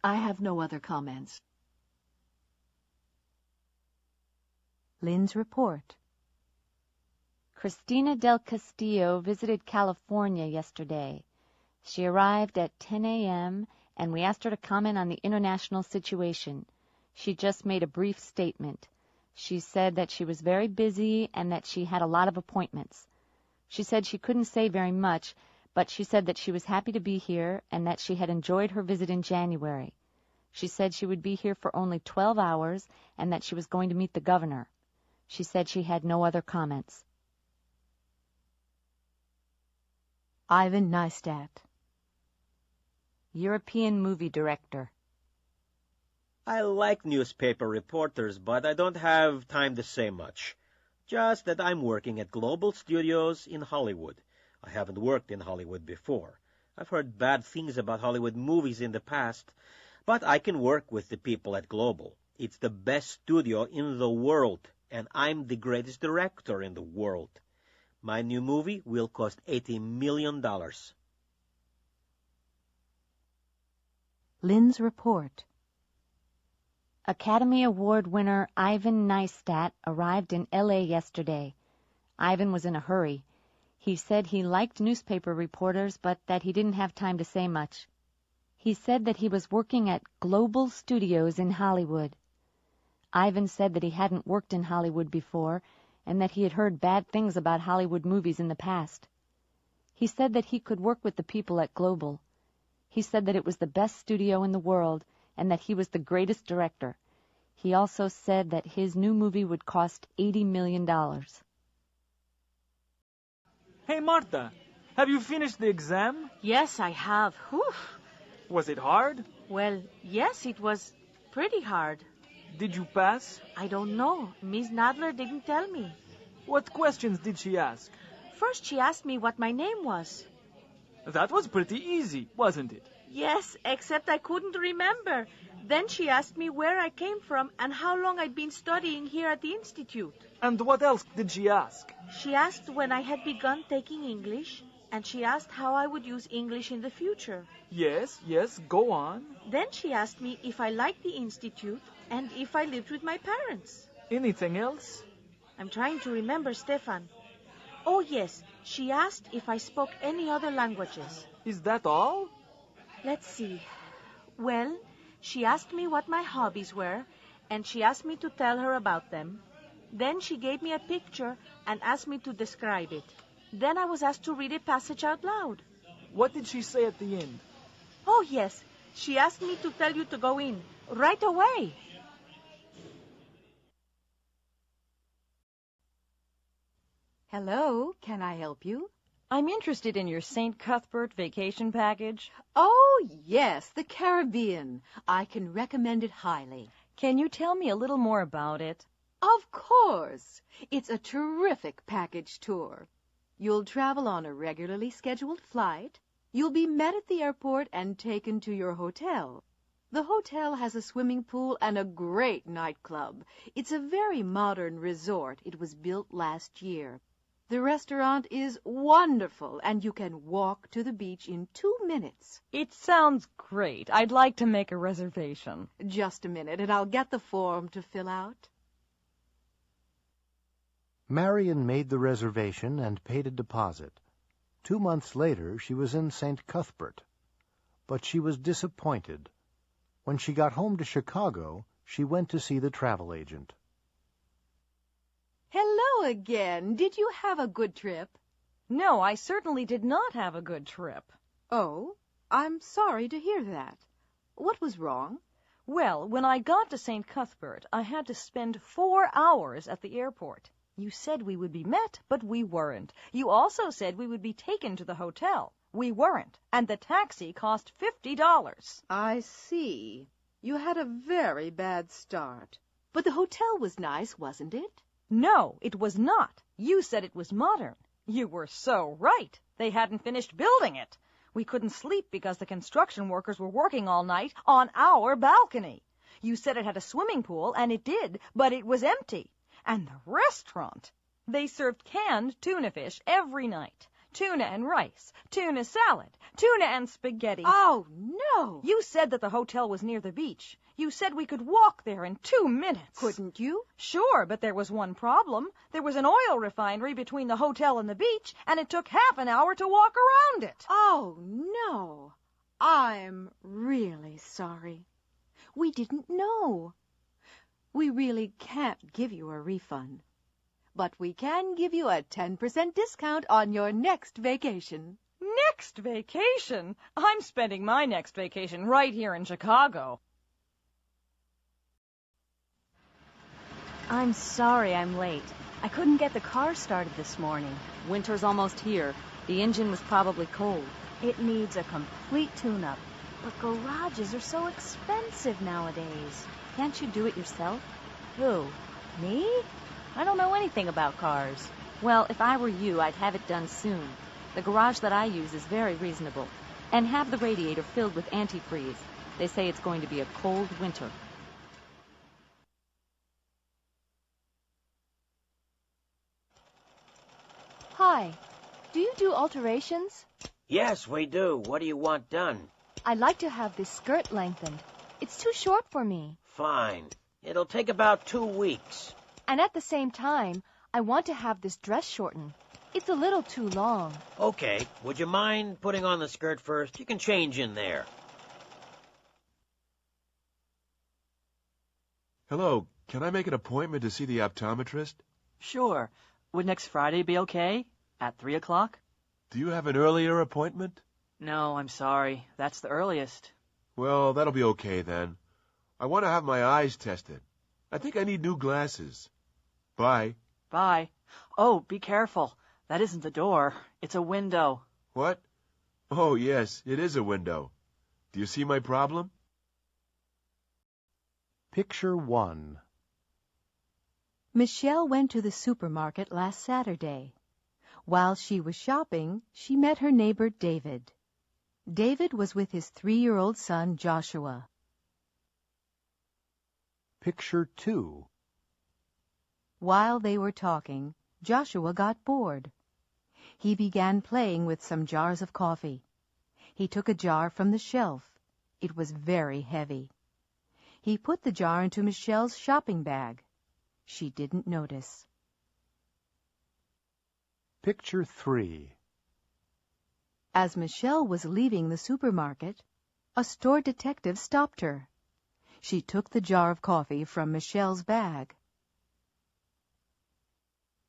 I have no other comments. Lynn's report. Cristina del Castillo visited California yesterday. She arrived at 10 a.m., and we asked her to comment on the international situation. She just made a brief statement. She said that she was very busy and that she had a lot of appointments. She said she couldn't say very much, but she said that she was happy to be here and that she had enjoyed her visit in January. She said she would be here for only 12 hours and that she was going to meet the governor. She said she had no other comments. Ivan Neistat, European movie director. I like newspaper reporters, but I don't have time to say much. Just that I'm working at Global Studios in Hollywood. I haven't worked in Hollywood before. I've heard bad things about Hollywood movies in the past, but I can work with the people at Global. It's the best studio in the world, and I'm the greatest director in the world. My new movie will cost $80 million. Lynn's report. Academy Award winner Ivan Neistat arrived in L.A. yesterday. Ivan was in a hurry. He said he liked newspaper reporters, but that he didn't have time to say much. He said that he was working at Global Studios in Hollywood. Ivan said that he hadn't worked in Hollywood before, and that he had heard bad things about Hollywood movies in the past. He said that he could work with the people at Global. He said that it was the best studio in the world, and that he was the greatest director. He also said that his new movie would cost $80 million. Hey, Marta, have you finished the exam? Yes, I have. Whew. Was it hard? Well, yes, it was pretty hard. Did you pass? I don't know. Miss Nadler didn't tell me. What questions did she ask? First, she asked me what my name was. That was pretty easy, wasn't it? Yes, except I couldn't remember. Then she asked me where I came from and how long I'd been studying here at the Institute. And what else did she ask? She asked when I had begun taking English, and she asked how I would use English in the future. Yes, go on. Then she asked me if I liked the Institute and if I lived with my parents. Anything else? I'm trying to remember, Stefan. Oh, yes, she asked if I spoke any other languages. Is that all? Let's see. Well, she asked me what my hobbies were, and she asked me to tell her about them. Then she gave me a picture and asked me to describe it. Then I was asked to read a passage out loud. What did she say at the end? Oh, yes. She asked me to tell you to go in right away. Hello, can I help you? I'm interested in your St. Cuthbert vacation package. Oh, yes, the Caribbean. I can recommend it highly. Can you tell me a little more about it? Of course. It's a terrific package tour. You'll travel on a regularly scheduled flight. You'll be met at the airport and taken to your hotel. The hotel has a swimming pool and a great nightclub. It's a very modern resort. It was built last year. The restaurant is wonderful, and you can walk to the beach in 2 minutes. It sounds great. I'd like to make a reservation. Just a minute, and I'll get the form to fill out. Marion made the reservation and paid a deposit. 2 months later, she was in St. Cuthbert. But she was disappointed. When she got home to Chicago, she went to see the travel agent. Hello again. Did you have a good trip? No, I certainly did not have a good trip. Oh, I'm sorry to hear that. What was wrong? Well, when I got to St. Cuthbert, I had to spend 4 hours at the airport. You said we would be met, but we weren't. You also said we would be taken to the hotel. We weren't, and the taxi cost $50. I see. You had a very bad start. But the hotel was nice, wasn't it? No, it was not. You said it was modern. You were so right. They hadn't finished building it. We couldn't sleep because the construction workers were working all night on our balcony. You said it had a swimming pool, and it did, but it was empty. And the restaurant! They served canned tuna fish every night. tuna and rice, tuna salad, tuna and spaghetti. Oh, no! You said that the hotel was near the beach. You said we could walk there in 2 minutes. Couldn't you? Sure, but there was one problem. There was an oil refinery between the hotel and the beach, and it took half an hour to walk around it. Oh, no. I'm really sorry. We didn't know. We really can't give you a refund. But we can give you a 10% discount on your next vacation. Next vacation? I'm spending my next vacation right here in Chicago. I'm sorry I'm late. I couldn't get the car started this morning. Winter's almost here. The engine was probably cold. It needs a complete tune-up. But garages are so expensive nowadays. Can't you do it yourself? Who? Me? I don't know anything about cars. Well, if I were you, I'd have it done soon. The garage that I use is very reasonable. And have the radiator filled with antifreeze. They say it's going to be a cold winter. Hi. Do you do alterations? Yes, we do. What do you want done? I'd like to have this skirt lengthened. It's too short for me. Fine. It'll take about 2 weeks. And at the same time, I want to have this dress shortened. It's a little too long. Okay. Would you mind putting on the skirt first? You can change in there. Hello. Can I make an appointment to see the optometrist? Sure. Would next Friday be okay? At 3 o'clock? Do you have an earlier appointment? No, I'm sorry. That's the earliest. Well, that'll be okay then. I want to have my eyes tested. I think I need new glasses. Bye. Bye. Oh, be careful. That isn't the door. It's a window. What? Oh, yes, it is a window. Do you see my problem? Picture 1. Michelle went to the supermarket last Saturday. While she was shopping, she met her neighbor David. David was with his 3-year-old son Joshua. Picture 2. While they were talking, Joshua got bored. He began playing with some jars of coffee. He took a jar from the shelf. It was very heavy. He put the jar into Michelle's shopping bag. She didn't notice. Picture 3. As Michelle was leaving the supermarket, a store detective stopped her. She took the jar of coffee from Michelle's bag.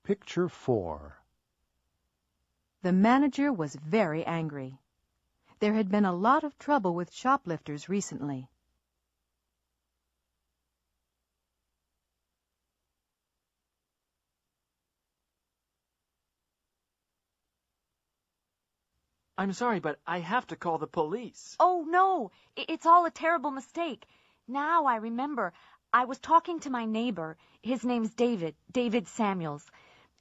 Picture 4. The manager was very angry. There had been a lot of trouble with shoplifters recently. I'm sorry, but I have to call the police. Oh, no. It's all a terrible mistake. Now I remember. I was talking to my neighbor. His name's David Samuels.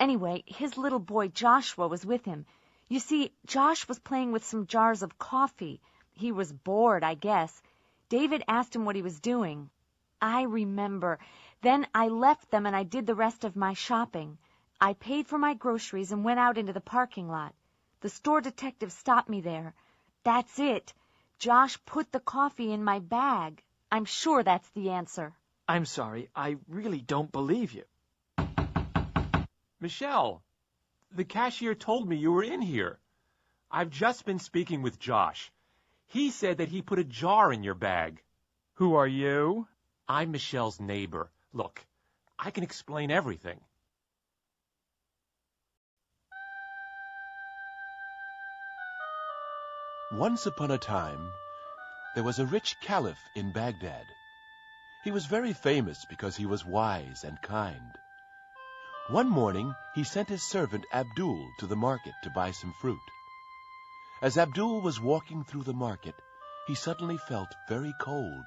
Anyway, his little boy Joshua was with him. You see, Josh was playing with some jars of coffee. He was bored, I guess. David asked him what he was doing. I remember. Then I left them and I did the rest of my shopping. I paid for my groceries and went out into the parking lot. The store detective stopped me there. That's it. Josh put the coffee in my bag. I'm sure that's the answer. I'm sorry. I really don't believe you. Michelle, the cashier told me you were in here. I've just been speaking with Josh. He said that he put a jar in your bag. Who are you? I'm Michelle's neighbor. Look, I can explain everything. Once upon a time, there was a rich caliph in Baghdad. He was very famous because he was wise and kind. One morning, he sent his servant Abdul to the market to buy some fruit. As Abdul was walking through the market, he suddenly felt very cold.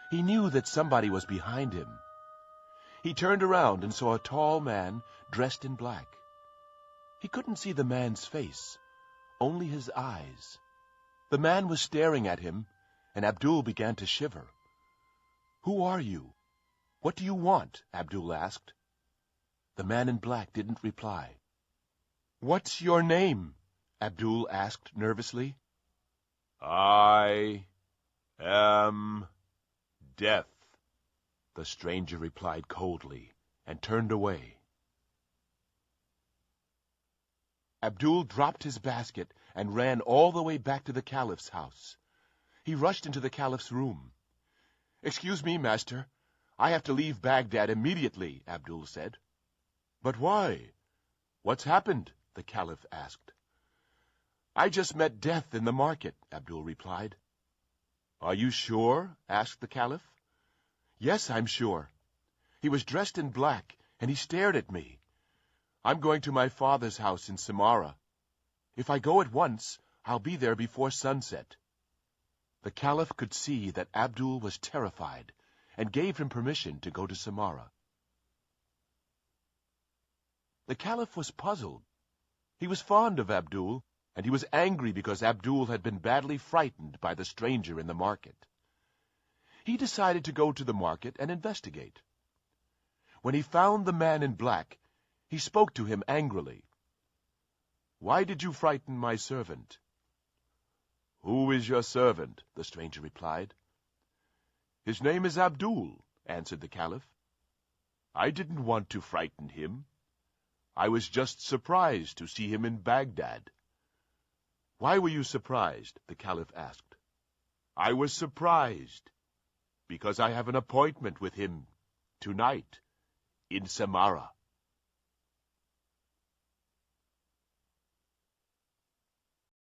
He knew that somebody was behind him. He turned around and saw a tall man dressed in black. He couldn't see the man's face, only his eyes. The man was staring at him, and Abdul began to shiver. "Who are you? What do you want?" Abdul asked. The man in black didn't reply. "What's your name?" Abdul asked nervously. "I am Death," the stranger replied coldly, and turned away. Abdul dropped his basket and ran all the way back to the Caliph's house. He rushed into the Caliph's room. "Excuse me, master. I have to leave Baghdad immediately," Abdul said. "But why? What's happened?" the Caliph asked. "I just met Death in the market," Abdul replied. "Are you sure?" asked the Caliph. "Yes, I'm sure. He was dressed in black, and he stared at me. I'm going to my father's house in Samara. If I go at once, I'll be there before sunset." The Caliph could see that Abdul was terrified, and gave him permission to go to Samara. The Caliph was puzzled. He was fond of Abdul, and he was angry because Abdul had been badly frightened by the stranger in the market. He decided to go to the market and investigate. When he found the man in black, he spoke to him angrily. "Why did you frighten my servant?" "Who is your servant?" the stranger replied. "His name is Abdul," answered the Caliph. "I didn't want to frighten him. I was just surprised to see him in Baghdad." "Why were you surprised?" the Caliph asked. "I was surprised because I have an appointment with him tonight in Samara."